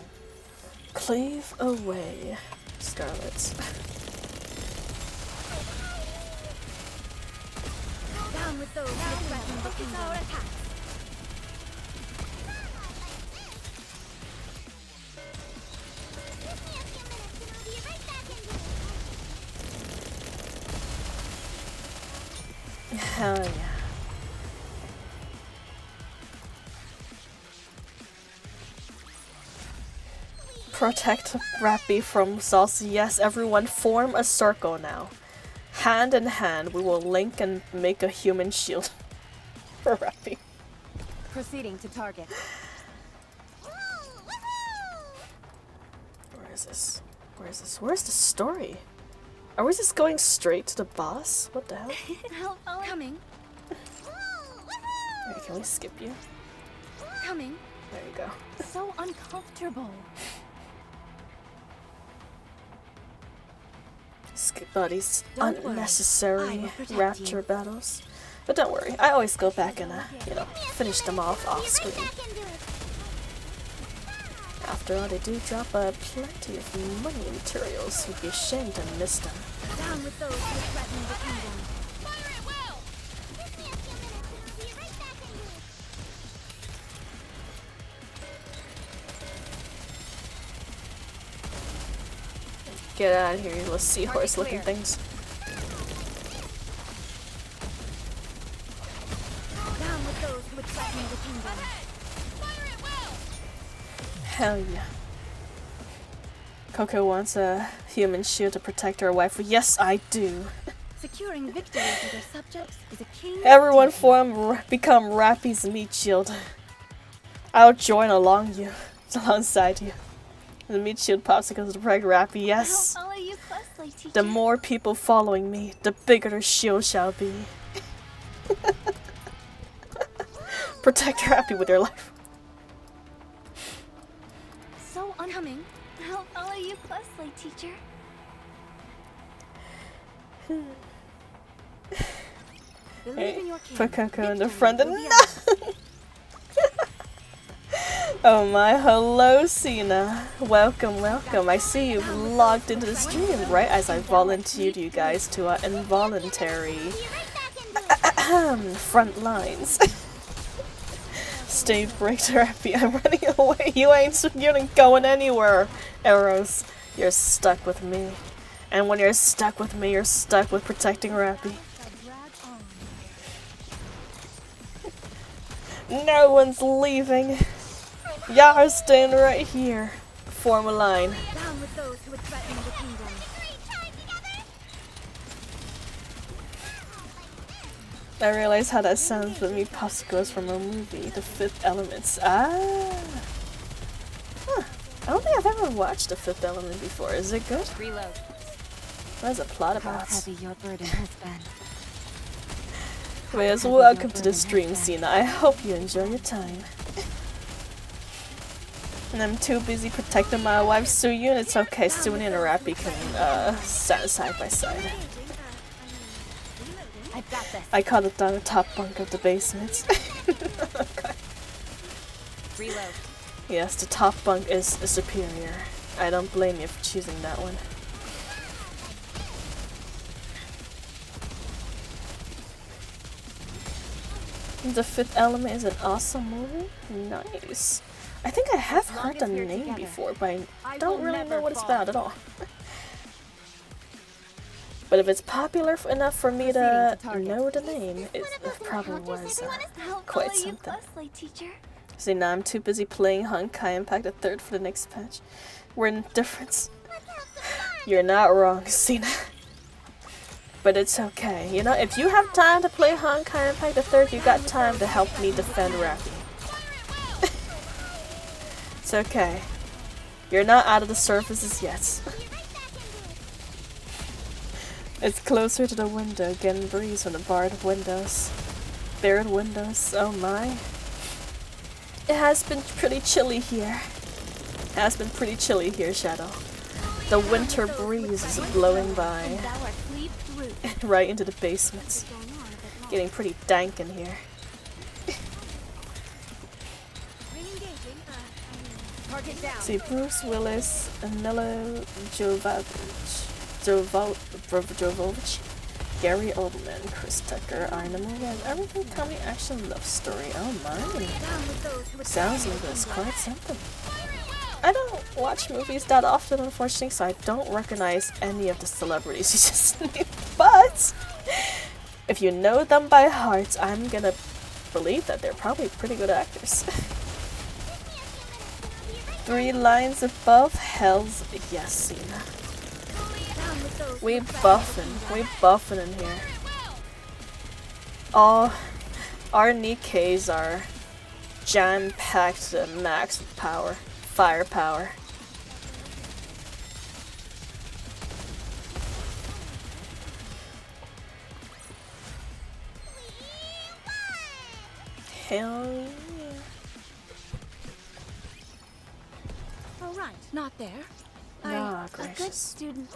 Cleave away, Scarlet. Down with those who threaten the kingdom. Hell yeah. Protect Rappy from Saucy. Yes, everyone form a circle now. Hand in hand, we will link and make a human shield for Rappy. Proceeding to target. Where is this? Where is this? Where's the story? Are we just going straight to the boss? What the hell? Coming. Wait, can we skip you? Coming. There you go. So uncomfortable. Skip all these Don't worry. I unnecessary will protect rapture you. battles. But don't worry, I always go back and, you know, finish them off screen. After all, they do drop plenty of money and materials. You'd be ashamed to miss them. Down with those who threaten the kingdom. Get out of here, you little seahorse-looking things. Down with those who threaten the kingdom. Hell yeah. Coco wants a human shield to protect her wife. Yes, I do. Securing victory for their subjects is a king's Everyone duty. become Rappy's meat shield. I'll join alongside you. The meat shield popsicles to protect Rappy. Yes. I'll follow you closely, teacher. The more people following me, the bigger the shield shall be. Protect Rappy with your life. So uncoming. I'll follow you closely, teacher. Believe in your Put king. Coco in the Victory front will and be ours. Oh my, hello Cena. Welcome, welcome. I see you've logged into the stream right as I volunteered you guys to our involuntary front lines. Stay breaker happy. I'm running away. You ain't going anywhere, Arrows. You're stuck with me. And when you're stuck with me, you're stuck with protecting Rappy. No one's leaving. Y'all staying right here. Form a line. Down with those who would threaten the kingdom. I realize how that sounds when me popsicles from a movie, The Fifth Elements. Ah. Huh. I don't think I've ever watched The Fifth Element before. Is it good? Reload. What is the plot How about? heavy your burden has been. Anyways, welcome to the stream, Cena. I hope you enjoy your time. And I'm too busy protecting my wife, Suyun. It's okay, Suyun and Rappy can stand side by side. I've got this. I call it the top bunk of the basement. Okay. Reload. Yes, the top bunk is superior. I don't blame you for choosing that one. The Fifth Element is an awesome movie? Nice. I think I have heard the name before, but I don't really know what it's about at all. But if it's popular enough for me to know the name, it probably was quite something. See, now I'm too busy playing Honkai Impact the 3rd for the next patch. We're in difference. You're not wrong, Cena. But it's okay. You know, if you have time to play Honkai Impact the 3rd, you got time to help me defend Rappy. It's okay. You're not out of the surfaces yet. It's closer to the window, getting breeze from the barred windows. Bared windows, oh my. It has been pretty chilly here. Shadow. The winter breeze is blowing by. Right into the basement. Getting pretty dank in here. See, Bruce Willis, Milo Jovovich, Gary Oldman, Chris Tucker, Arna Morgan, everything comedy action love story. Oh my. Sounds like it's quite something. I don't watch movies that often, unfortunately, so I don't recognize any of the celebrities you just named. But if you know them by heart, I'm gonna believe that they're probably pretty good actors. 3 lines above, hells yes, Cena. We buffing in here. All our NIKKEs are jam-packed to max with power, firepower. Hell yeah. All right, not there. Ah, A good gracious. student.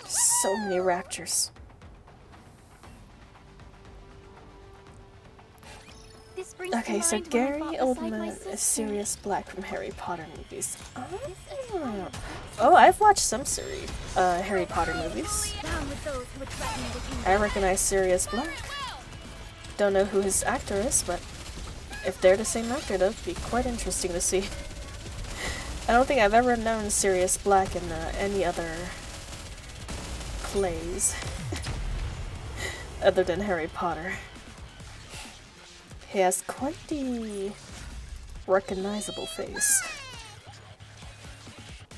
So many raptors. This brings to Okay, so mind when I Gary fought beside my Oldman sister. is Sirius Black from Harry Potter movies. Oh, I've watched some Harry Potter movies. Down with those who would threaten the kingdom. I recognize Sirius Black. Don't know who his actor is, but if they're the same actor, that would be quite interesting to see. I don't think I've ever known Sirius Black in any other plays other than Harry Potter. He has quite the recognizable face.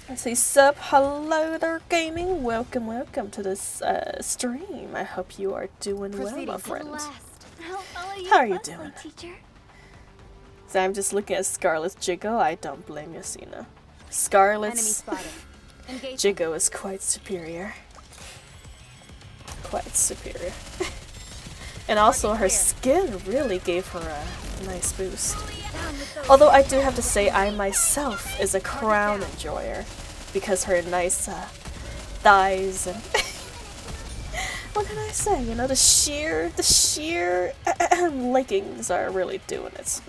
Let's see, sub, hello there gaming, welcome to this stream. I hope you are doing well, my friend. How are you doing? Teacher? So I'm just looking at Scarlet's Jiggo. I don't blame you, Cena. Scarlet's Jiggo is quite superior. Quite superior. And also her skin really gave her a nice boost. Although I do have to say I myself is a crown enjoyer because her nice thighs and What can I say? You know, the sheer lickings are really doing it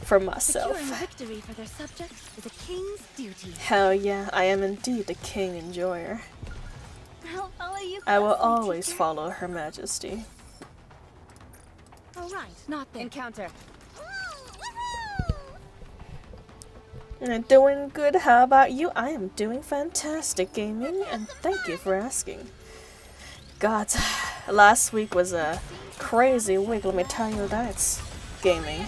for myself. Securing victory for their subjects is a king's duty. Hell yeah, I am indeed the king enjoyer. I'll follow you I will closely, always teacher. follow Her Majesty. All right, not there. Encounter. And I'm doing good. How about you? I am doing fantastic, gaming, and thank you for asking. God, last week was a crazy week, let me tell you that. Gaming.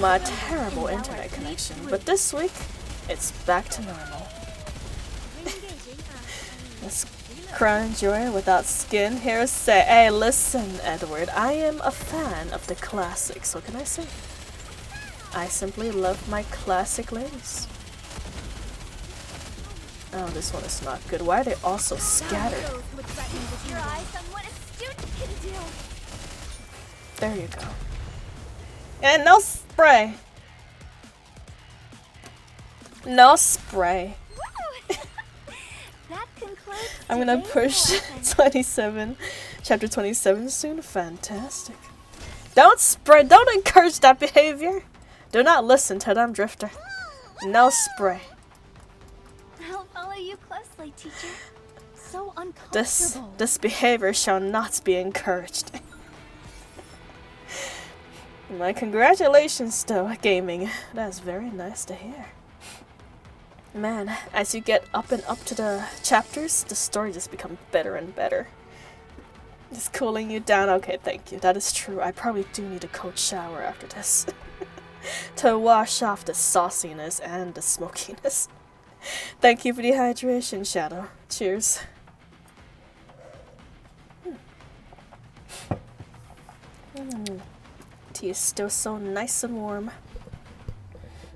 My terrible internet connection. But this week, it's back to normal. Let's crown joy without skin. Here say, hey, listen, Edward. I am a fan of the classics. What can I say? I simply love my classic ladies. Oh, this one is not good. Why are they all so scattered? Your eyes on what a student can do. There you go. And no spray. No spray. That concludes I'm gonna today's push lesson. 27, chapter 27 soon. Fantastic. Don't spray. Don't encourage that behavior. Do not listen to them, Drifter. No spray. I'll follow you closely, teacher. So uncomfortable. This behavior shall not be encouraged. My congratulations, though, gaming. That's very nice to hear. Man, as you get up and up to the chapters, the story just becomes better and better. Just cooling you down. Okay, thank you. That is true. I probably do need a cold shower after this. To wash off the sauciness and the smokiness. Thank you for the hydration, Shadow. Cheers. Tea is still so nice and warm.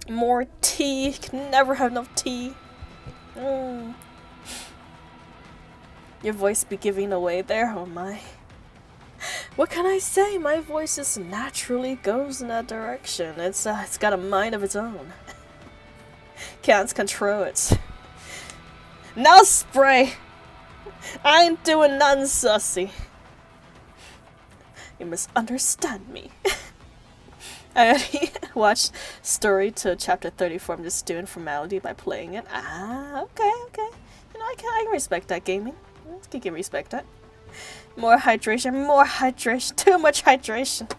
More tea. Can never have enough tea. Your voice be giving away there, oh my. What can I say? My voice just naturally goes in that direction. It's got a mind of its own. Can't control it. No spray! I ain't doing nothing sussy. You must understand me. I already watched story to chapter 34. I'm just doing formality by playing it. Ah, okay. You know, I can respect that, gaming. I can respect that. More hydration, too much hydration.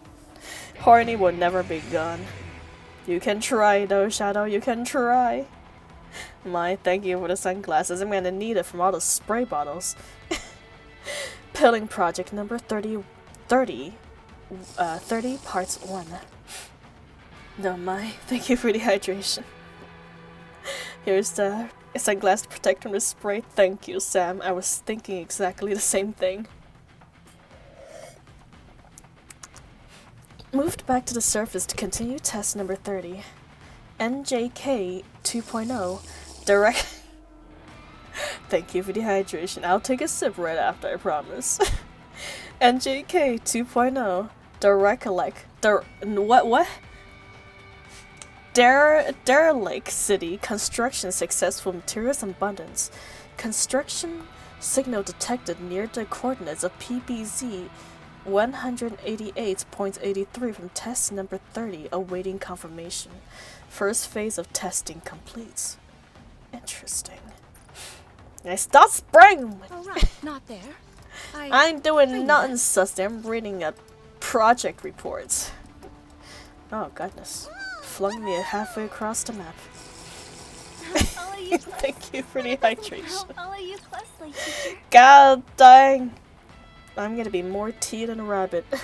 Horny will never be gone. You can try though, Shadow, you can try. My, thank you for the sunglasses. I'm gonna need it from all those spray bottles. Pilling project number 30 parts 1. No, my, thank you for the hydration. Here's the sunglass to protect from the spray. Thank you, Sam. I was thinking exactly the same thing. Moved back to the surface to continue test number 30. NJK 2.0 direct. Thank you for the hydration. I'll take a sip right after, I promise. NJK 2.0 what? Derelict City construction successful, materials abundance. Construction signal detected near the coordinates of PBZ 188.83 from test number 30, awaiting confirmation. First phase of testing completes. Interesting. I stop spraying! Alright, not there. I ain't doing nothing sus. I'm reading a project report. Oh goodness. Flung me halfway across the map. Thank you for the hydration. I'll follow you closely, teacher. God dang. I'm gonna be more tea than a rabbit. Come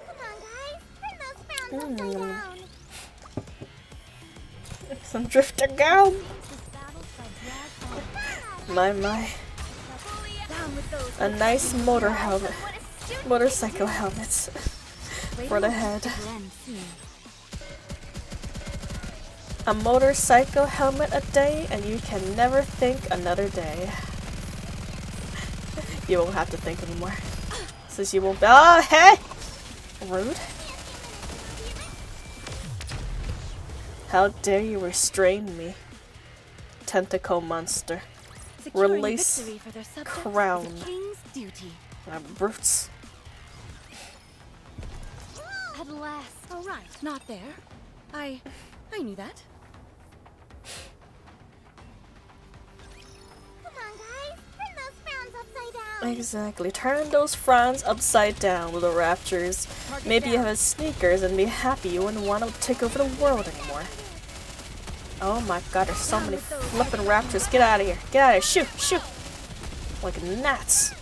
on, guys. Turn those frowns upside down. Some drifter girl. My. A nice motorcycle helmet for the head. A motorcycle helmet a day, and you can never think another day. You won't have to think anymore. Since you won't be— oh, hey! Rude. How dare you restrain me, tentacle monster. Release victory for their subjects crown. is a king's duty. Brutes. At last. Oh, right. Not there. I knew that. Come on, guys. Turn those frowns upside down. Exactly. Turn those frowns upside down, little raptors. Maybe you have a sneakers and be happy you wouldn't want to take over the world anymore. Oh my god, there's so many flippin' raptors. Get out of here. Get out of here. Shoot, shoot. Like gnats.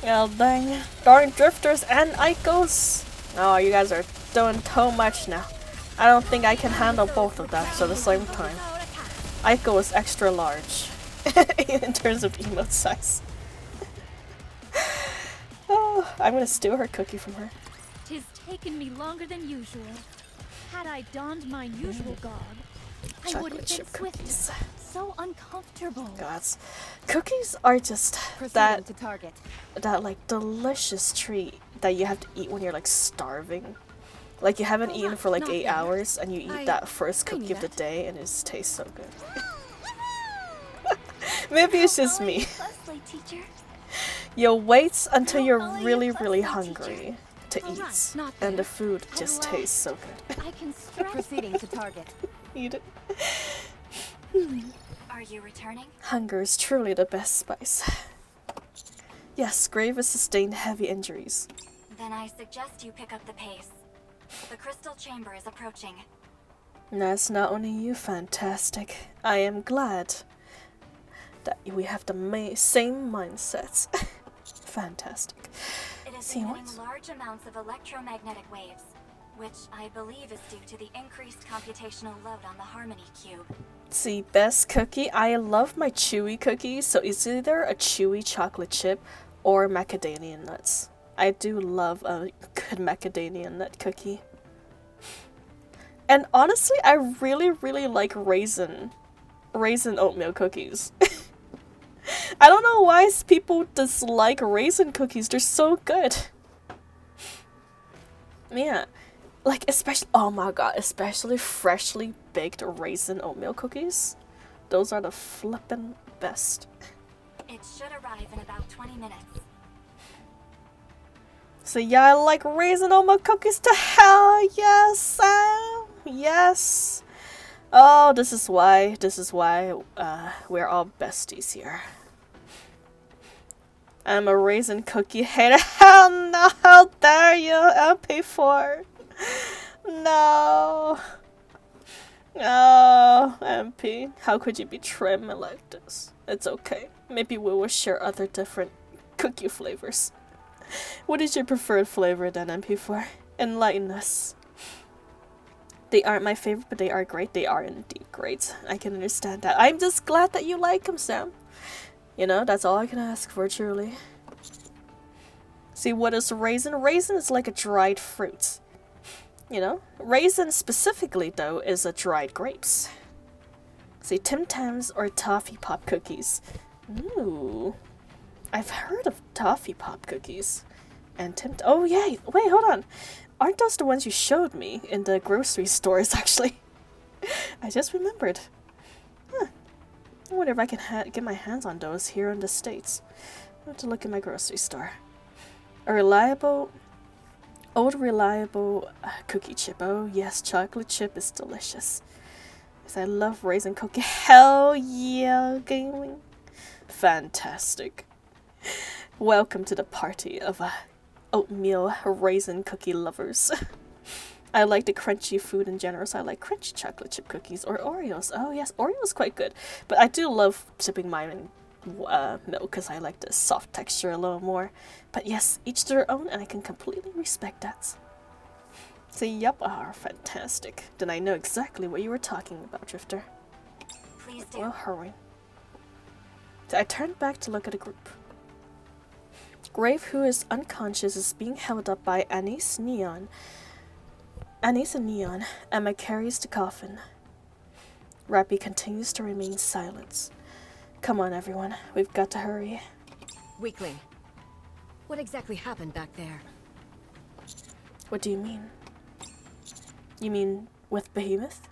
Oh dang. Darn drifters and Icos. Oh, you guys are doing so much now. I don't think I can handle both of them at the same time. Ico is extra large in terms of emote size. Oh, I'm gonna steal her cookie from her. 'Tis taken me longer than usual. Had I donned my usual garb, I would have been chip cookies. swifter. So uncomfortable. Gods, cookies are just Proceeding to target. that like delicious treat that you have to eat when you're like starving. Like you haven't eaten for like not 8 there. hours and you eat that first I knew cookie of the that. day and it just tastes so good. Maybe it's just me. Closely, teacher. You wait until you're really, really hungry to eat, not and the there. food just tastes so good. I can stress. Proceeding to target. Eat it. Are you returning? Hunger is truly the best spice. Yes, Grave has sustained heavy injuries. Then I suggest you pick up the pace. The crystal chamber is approaching. That's not only you, fantastic. I am glad that we have the same mindsets. Fantastic. It is See emitting what? large amounts of electromagnetic waves, which I believe is due to the increased computational load on the Harmony Cube. See, best cookie. I love my chewy cookies, so it's either a chewy chocolate chip or macadamia nuts. I do love a good macadamia nut cookie. And honestly, I really, really like raisin oatmeal cookies. I don't know why people dislike raisin cookies. They're so good. Yeah. Like, especially, oh my god, especially freshly baked raisin oatmeal cookies. Those are the flippin' best. It should arrive in about 20 minutes. So yeah, I like raisin oatmeal cookies to hell, yes, yes. Oh, this is why we're all besties here. I'm a raisin cookie hater. Hell no, how dare you, MP4. No. Oh, MP, how could you betray me like this? It's okay. Maybe we will share other different cookie flavors. What is your preferred flavor then, MP4? Enlighten us. They aren't my favorite, but they are great. They are indeed great. I can understand that. I'm just glad that you like them, Sam. You know, that's all I can ask for, truly. See, what is raisin? Raisin is like a dried fruit. You know? Raisin specifically, though, is a dried grapes. See, Tim Tams or Toffee Pop cookies. Ooh. I've heard of Toffee Pop cookies. And oh, yeah. Wait, hold on. Aren't those the ones you showed me in the grocery stores, actually? I just remembered. Huh. I wonder if I can get my hands on those here in the States. I have to look at my grocery store. A reliable, old reliable cookie chip. Oh yes, chocolate chip is delicious. Yes, I love raisin cookie. Hell yeah, gaming. Fantastic. Welcome to the party of oatmeal raisin cookie lovers. I like the crunchy food in general, so I like crunchy chocolate chip cookies or Oreos. Oh yes, Oreo's quite good. But I do love sipping mine in milk because I like the soft texture a little more. But yes, each to their own, and I can completely respect that. So yep, fantastic. Then I know exactly what you were talking about, Drifter. Please do. Well, hurry. So I turned back to look at the group. Grave, who is unconscious, is being held up by Anise and Neon. Emma carries the coffin. Rappy continues to remain silent. Come on, everyone. We've got to hurry. Weakling, what exactly happened back there? What do you mean? You mean with Behemoth?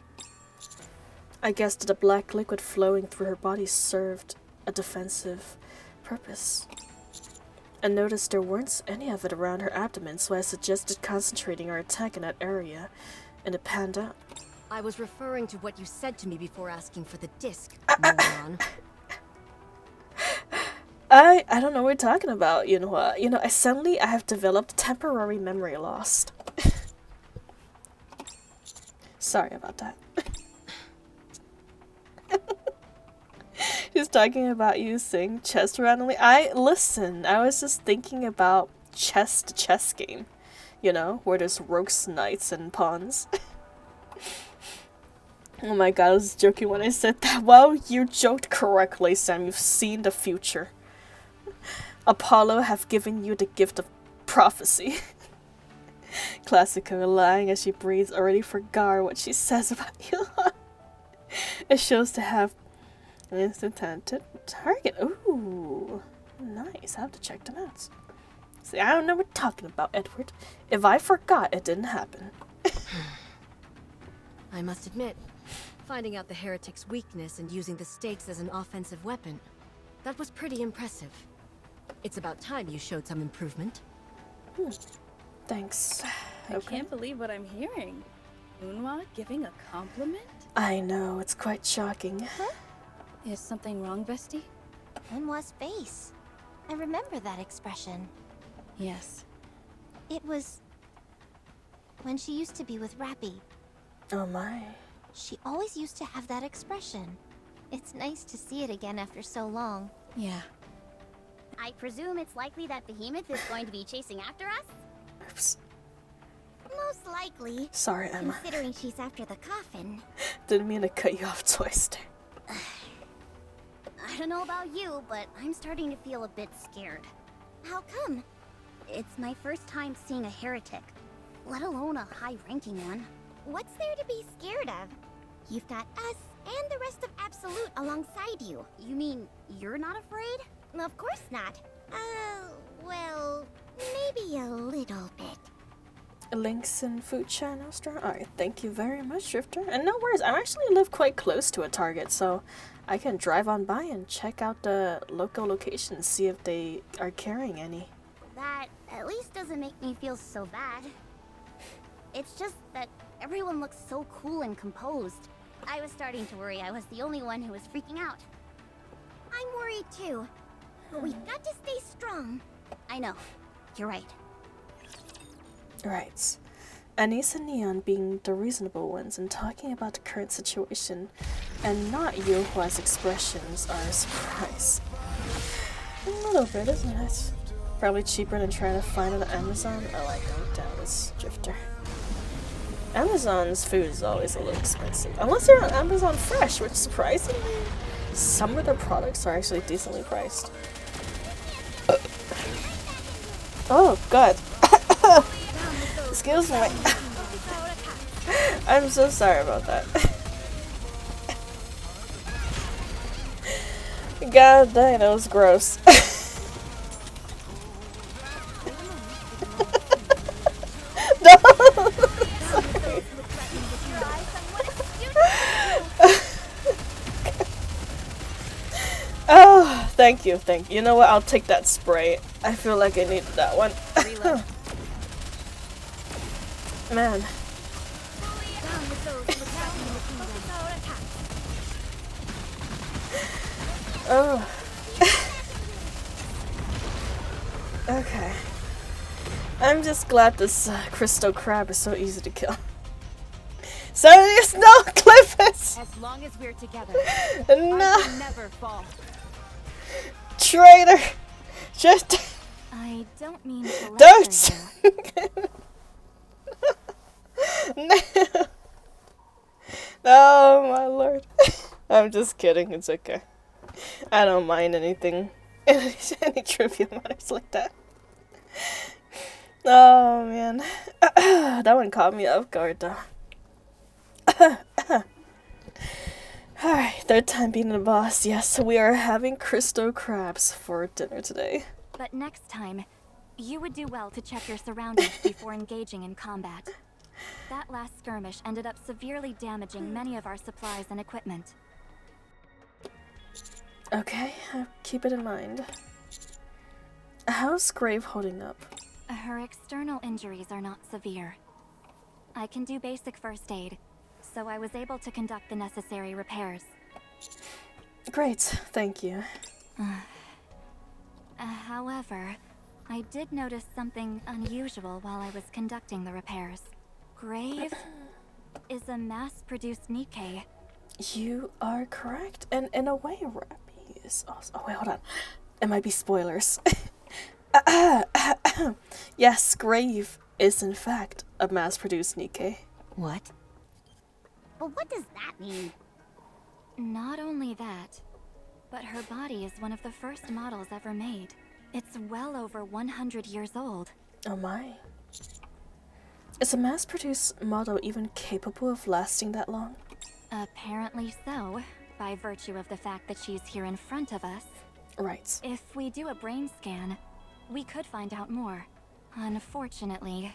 I guess that the black liquid flowing through her body served a defensive purpose. And noticed there weren't any of it around her abdomen, so I suggested concentrating our attack in that area, and it panned out. I was referring to what you said to me before asking for the disc, moron. I don't know what you're talking about, you know what? I have developed temporary memory loss. Sorry about that. He's talking about using chess randomly. I was just thinking about chess game. You know, where there's rooks, knights, and pawns. Oh my god, I was joking when I said that. Well, you joked correctly, Sam. You've seen the future. Apollo have given you the gift of prophecy. Classico lying as she breathes, already forgot what she says about you. It shows to have an instant target. Ooh, nice. I have to check them out. See, I don't know what we're talking about, Edward. If I forgot, it didn't happen. I must admit, finding out the heretic's weakness and using the stakes as an offensive weapon, that was pretty impressive. It's about time you showed some improvement. Thanks. I can't believe what I'm hearing. Unwa giving a compliment? I know, it's quite shocking. Huh? Is something wrong, Bestie? Unwa's face. I remember that expression. Yes. It was when she used to be with Rappy. Oh my. She always used to have that expression. It's nice to see it again after so long. Yeah. I presume it's likely that Behemoth is going to be chasing after us? Oops. Most likely. Sorry, Emma. Considering she's after the coffin. Didn't mean to cut you off twice there. I don't know about you, but I'm starting to feel a bit scared. How come? It's my first time seeing a heretic, let alone a high-ranking one. What's there to be scared of? You've got us and the rest of Absolute alongside you. You mean you're not afraid? Of course not. Well, maybe a little bit. Links in food channels. Alright, thank you very much, Drifter. And no worries, I actually live quite close to a Target, so I can drive on by and check out the local locations, see if they are carrying any. That at least doesn't make me feel so bad. It's just that everyone looks so cool and composed. I was starting to worry I was the only one who was freaking out. I'm worried too. But we've got to stay strong. I know. You're right. Right. Anise and Neon being the reasonable ones and talking about the current situation, and not Yuhua's expressions are a surprise. A little bit, isn't it? Probably cheaper than trying to find it on Amazon. Oh, I don't doubt this, Drifter. Amazon's food is always a little expensive. Unless they're on Amazon Fresh, which surprisingly, some of their products are actually decently priced. Oh, God. Excuse me. I'm so sorry about that. God dang, that was gross. No! Oh, thank you. You know what? I'll take that spray. I feel like I needed that one. Man. Oh. Okay. I'm just glad this crystal crab is so easy to kill. So there's no Cliffus! As long as we're together, No! I will never fall. Traitor! Just... I don't mean to Don't! No! Oh my lord. I'm just kidding, it's okay. I don't mind anything. Any trivial matters like that. Oh man. That one caught me off guard though. Alright, third time being the boss. Yes, we are having crystal crabs for dinner today. But next time, you would do well to check your surroundings before engaging in combat. That last skirmish ended up severely damaging many of our supplies and equipment. Okay, I'll keep it in mind. How's Grave holding up? Her external injuries are not severe. I can do basic first aid, so I was able to conduct the necessary repairs. Great, thank you. However, I did notice something unusual while I was conducting the repairs. Grave is a mass-produced NIKKE. You are correct, and in a way, Rappy is also. Oh wait, hold on. It might be spoilers. Yes, Grave is in fact a mass-produced NIKKE. What? But what does that mean? Not only that, but her body is one of the first models ever made. It's well over 100 years old. Oh my. Is a mass-produced model even capable of lasting that long? Apparently so, by virtue of the fact that she's here in front of us. Right. If we do a brain scan, we could find out more. Unfortunately,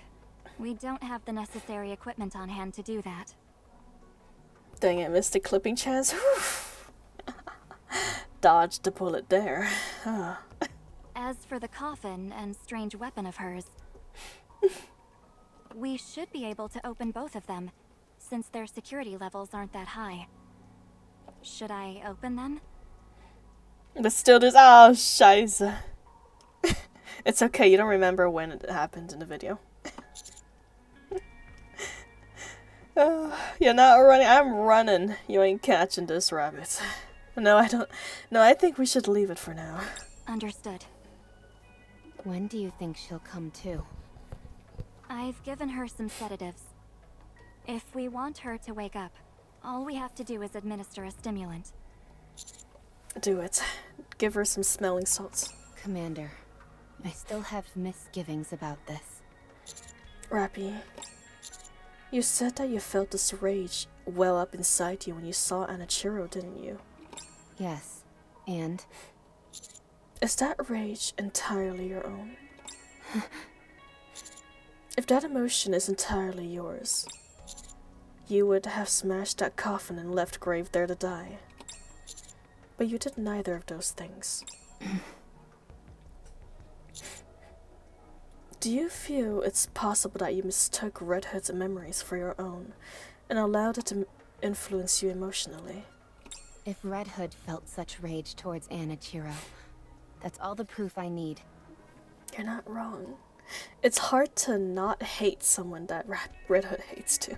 we don't have the necessary equipment on hand to do that. Dang it, missed the clipping chance. Dodged the bullet there. As for the coffin and strange weapon of hers, we should be able to open both of them, since their security levels aren't that high. Should I open them? But still just, oh, scheiße. It's okay, you don't remember when it happened in the video. You're not running, I'm running. You ain't catching this rabbit. No, I don't. No, I think we should leave it for now. Understood. When do you think she'll come to? I've given her some sedatives. If we want her to wake up, all we have to do is administer a stimulant. Do it. Give her some smelling salts. Commander, I still have misgivings about this. Rappy, you said that you felt this rage well up inside you when you saw Anichiro, didn't you? Yes, and? Is that rage entirely your own? If that emotion is entirely yours, you would have smashed that coffin and left Grave there to die. But you did neither of those things. Do you feel it's possible that you mistook Red Hood's memories for your own and allowed it to influence you emotionally? If Red Hood felt such rage towards Anichiro, that's all the proof I need. You're not wrong. It's hard to not hate someone that Red Hood hates too.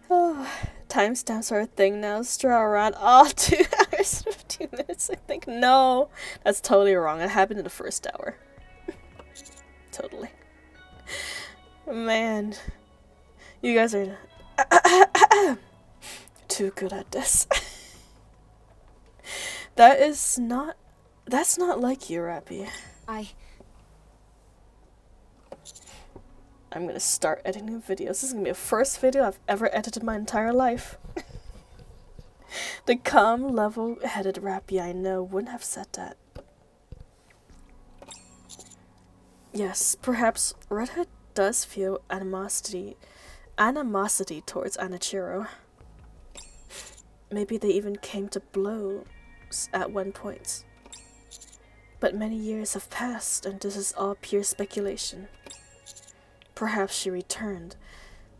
Oh, timestamps are a thing now. Straw around 2 hours 15 minutes, I think. No, that's totally wrong. It happened in the first hour. Totally. Man, you guys are too good at this. That's not like you, Rappy. I'm gonna start editing videos. This is gonna be the first video I've ever edited my entire life. The calm, level-headed Rappy I know wouldn't have said that. Yes, perhaps Red Hood does feel animosity towards Anichiro. Maybe they even came to blows at one point. But many years have passed, and this is all pure speculation. Perhaps she returned,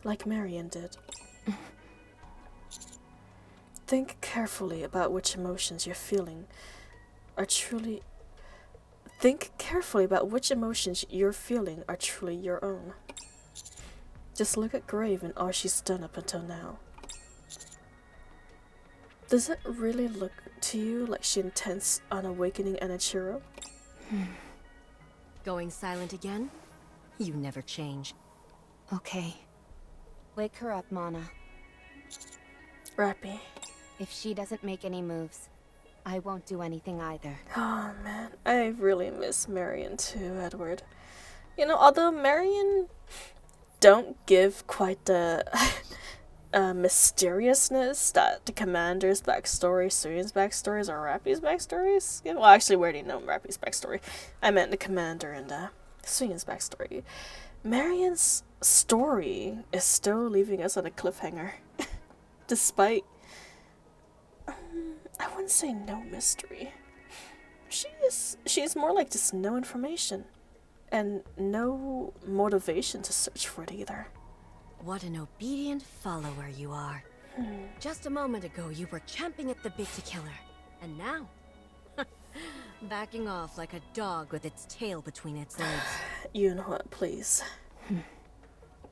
like Marion did. Think carefully about which emotions you're feeling are truly... Think carefully about which emotions you're feeling are truly your own. Just look at Grave and all she's done up until now. Does it really look to you like she intends on awakening Anichiro? Going silent again? You never change. Okay. Wake her up, Mana. Rappy. If she doesn't make any moves, I won't do anything either. Oh man, I really miss Marion too, Edward. You know, although Marion don't give quite the mysteriousness that the Commander's backstory, Suyun's backstories, or Rappy's backstories. Yeah, well, actually, we already know Rappy's backstory. I meant the Commander and Suyun's backstory. Marion's story is still leaving us on a cliffhanger. Despite, I wouldn't say no mystery. She's more like just no information. And no motivation to search for it either. What an obedient follower you are. Just a moment ago, you were champing at the bit to kill her. And now? Backing off like a dog with its tail between its legs. You know what, please.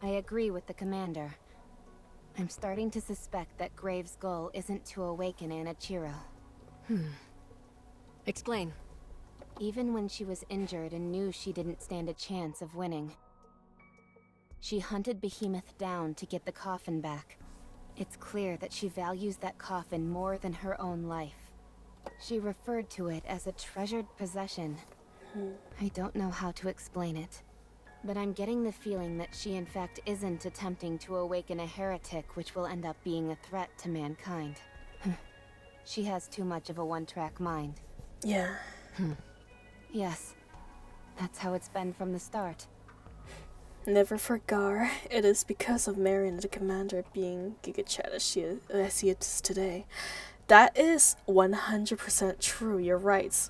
I agree with the commander. I'm starting to suspect that Graves' goal isn't to awaken Anichiro. Explain. Even when she was injured and knew she didn't stand a chance of winning, she hunted Behemoth down to get the coffin back. It's clear that she values that coffin more than her own life. She referred to it as a treasured possession. I don't know how to explain it, but I'm getting the feeling that she in fact isn't attempting to awaken a heretic which will end up being a threat to mankind. She has too much of a one-track mind. Yeah. Yes, that's how it's been from the start. Never forgot, it is because of Marion the commander being Giga Chad as he is today. That is 100% true, you're right.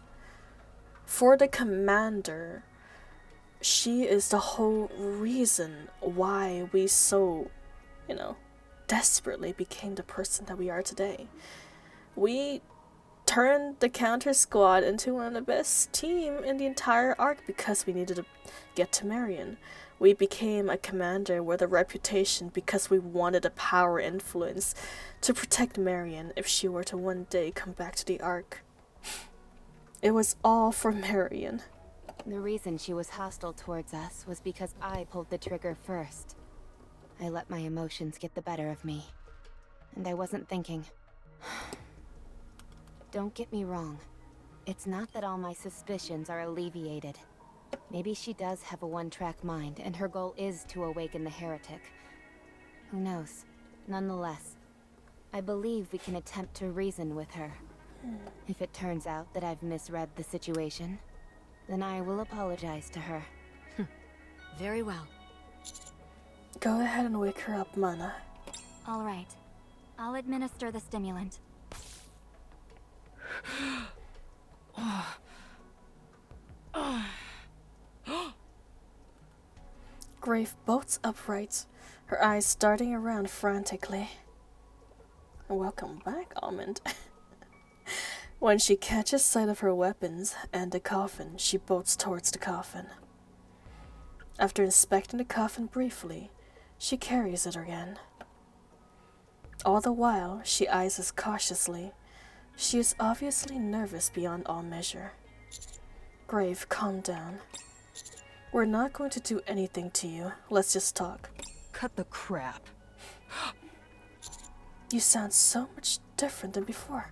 For the commander, she is the whole reason why we so, desperately became the person that we are today. We turned the counter squad into one of the best team in the entire arc because we needed to get to Marion. We became a commander with a reputation because we wanted a power influence to protect Marion if she were to one day come back to the arc. It was all for Marion. The reason she was hostile towards us was because I pulled the trigger first. I let my emotions get the better of me. And I wasn't thinking. Don't get me wrong. It's not that all my suspicions are alleviated. Maybe she does have a one-track mind, and her goal is to awaken the heretic. Who knows? Nonetheless, I believe we can attempt to reason with her. If it turns out that I've misread the situation, then I will apologize to her. Very well. Go ahead and wake her up, Mana. All right. I'll administer the stimulant. Grave bolts upright, her eyes darting around frantically. Welcome back, Almond. When she catches sight of her weapons and the coffin, she bolts towards the coffin. After inspecting the coffin briefly, she carries it again. All the while, she eyes us cautiously. She is obviously nervous beyond all measure. Grave, calm down. We're not going to do anything to you. Let's just talk. Cut the crap. You sound so much different than before.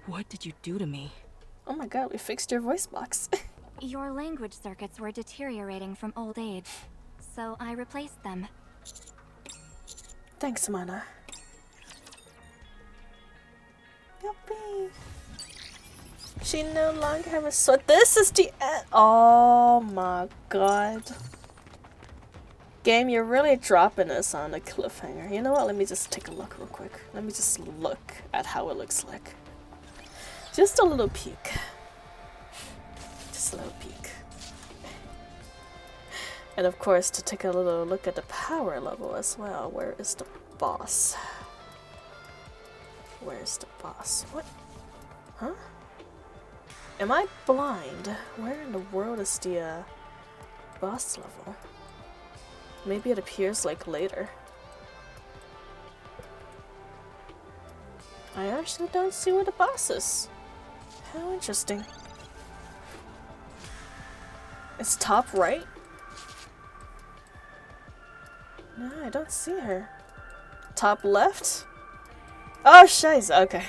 What did you do to me? Oh my god, we fixed your voice box. Your language circuits were deteriorating from old age, so I replaced them. Thanks, Mana. Yuppie. She no longer has a sword. This is the end. Oh my god. Game, you're really dropping us on a cliffhanger. You know what? Let me just take a look real quick. Let me just look at how it looks like. Just a little peek. Just a little peek. And of course, to take a little look at the power level as well. Where is the boss? Where's the boss? What? Huh? Am I blind? Where in the world is the boss level? Maybe it appears like later. I actually don't see where the boss is. How interesting. It's top right? No, I don't see her. Top left? Oh, shiz. Okay.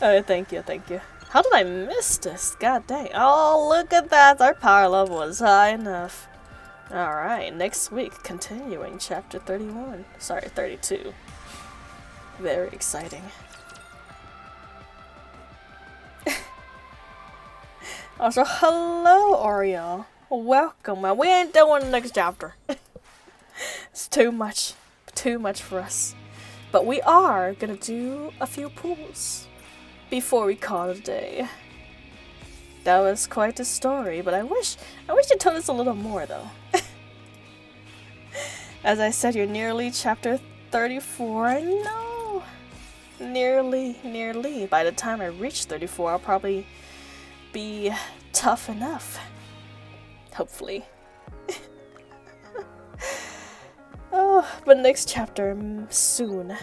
Oh, thank you, thank you. How did I miss this? God dang. Oh, look at that. Our power level is high enough. Alright, next week, continuing chapter 31. Sorry, 32. Very exciting. Also, hello, Oriel. welcome. We ain't doing the next chapter. It's too much for us. But we are gonna do a few pulls before we call it a day. That was quite a story, but I wish you told us a little more though. As I said, you're nearly chapter 34. I know. Nearly. By the time I reach 34, I'll probably be tough enough. Hopefully. Oh, but next chapter soon.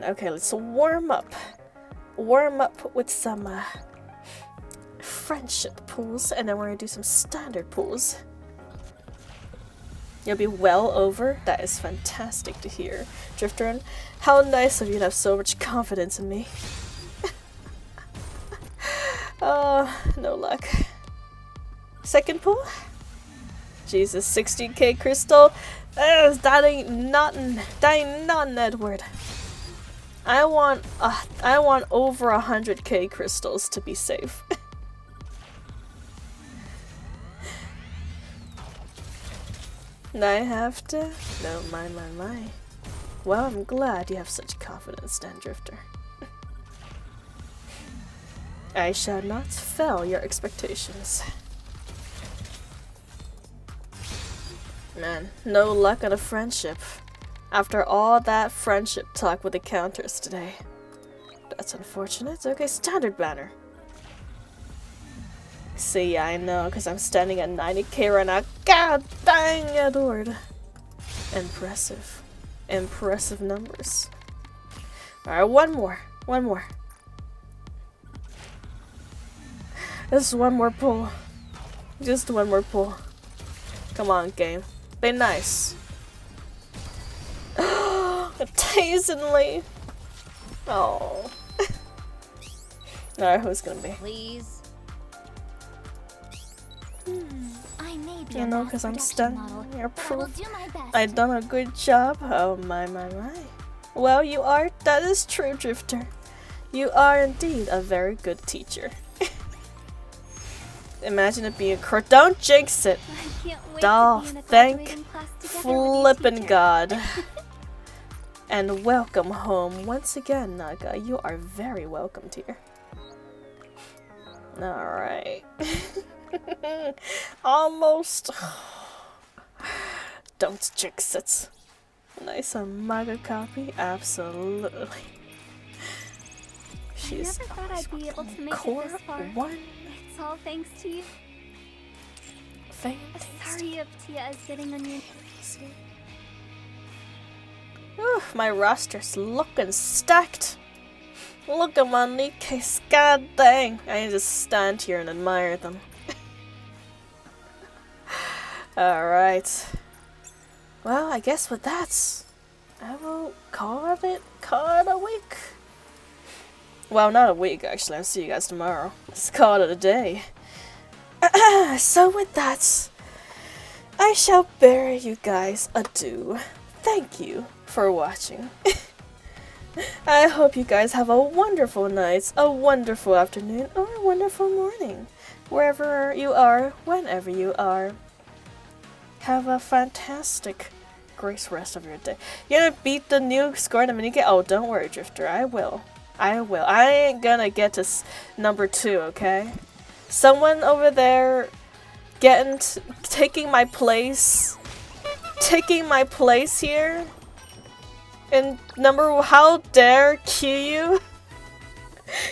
Okay, let's warm up. Warm up with some friendship pulls, and then we're gonna do some standard pulls. You'll be well over. That is fantastic to hear, Drifter. How nice of you to have so much confidence in me. Oh, no luck. Second pull? Jesus, 16k crystal? That ain't nothing. That ain't nothing, Edward. I want over 100k crystals to be safe. And I have to? No, my. Well, I'm glad you have such confidence, Dan Drifter. I shall not fail your expectations. Man, no luck on a friendship. After all that friendship talk with the counters today. That's unfortunate. Okay, standard banner. See, yeah, I know, because I'm standing at 90k right now. God dang, Edward. Impressive. Impressive numbers. Alright, one more. This is one more pull. Just one more pull. Come on, game. Be nice. Amazingly. Oh. Alright, who's gonna be? Please. I may be You know, because I'm stunned. You're but I will proof. do my best. I done a good job. Oh my. Well, you are. That is true, Drifter. You are indeed a very good teacher. Imagine it being a Don't jinx it. I can't wait Doll, to be in a thank graduating class together with you, flippin' teacher. God. And welcome home once again, Naga. You are very welcomed here. Alright. Almost. Don't jinx it. Nice manga copy? Absolutely. She's I never thought I'd be able to make core it this far. one. It's all thanks to you. Fantastic. Sorry if Tia is getting on your My roster's looking stacked. Look at my NIKKEs, god dang. I need to stand here and admire them. Alright. Well, I guess with that, I will call it a week. Well, not a week, actually. I'll see you guys tomorrow. Let's call it a day. So with that, I shall bear you guys adieu. Thank you for watching. I hope you guys have a wonderful night, a wonderful afternoon, or a wonderful morning. Wherever you are, whenever you are. Have a fantastic, great rest of your day. You gonna beat the new score in a minute? Oh, don't worry, Drifter. I will. I ain't gonna get to number 2, okay? Someone over there taking my place here. And how dare you?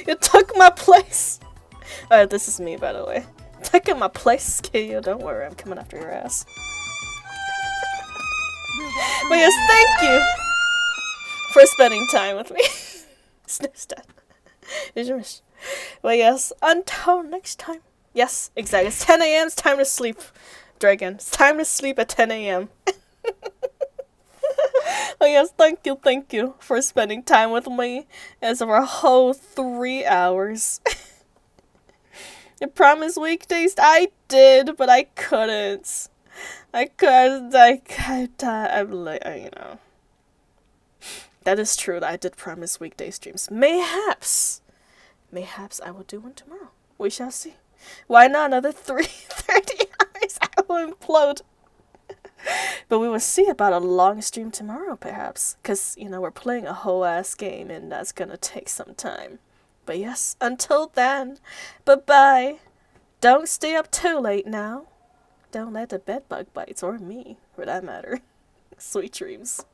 You took my place. Alright, this is me, by the way. Taking my place, Kyo. Don't worry, I'm coming after your ass. But yes, thank you for spending time with me. Snooze dad. Well, yes, until next time. Yes, exactly. It's 10 a.m. It's time to sleep, Dragon. It's time to sleep at 10 a.m. Oh yes, thank you for spending time with me as of a whole 3 hours. You promised weekdays? I did, but I couldn't. I'm like, you know. That is true that I did promise weekday streams. Mayhaps I will do one tomorrow. We shall see. Why not another 30 hours? will implode. But we will see about a long stream tomorrow, perhaps. Because, you know, we're playing a whole ass game and that's gonna take some time. But yes, until then, bye-bye. Don't stay up too late now. Don't let the bedbug bites, or me, for that matter. Sweet dreams.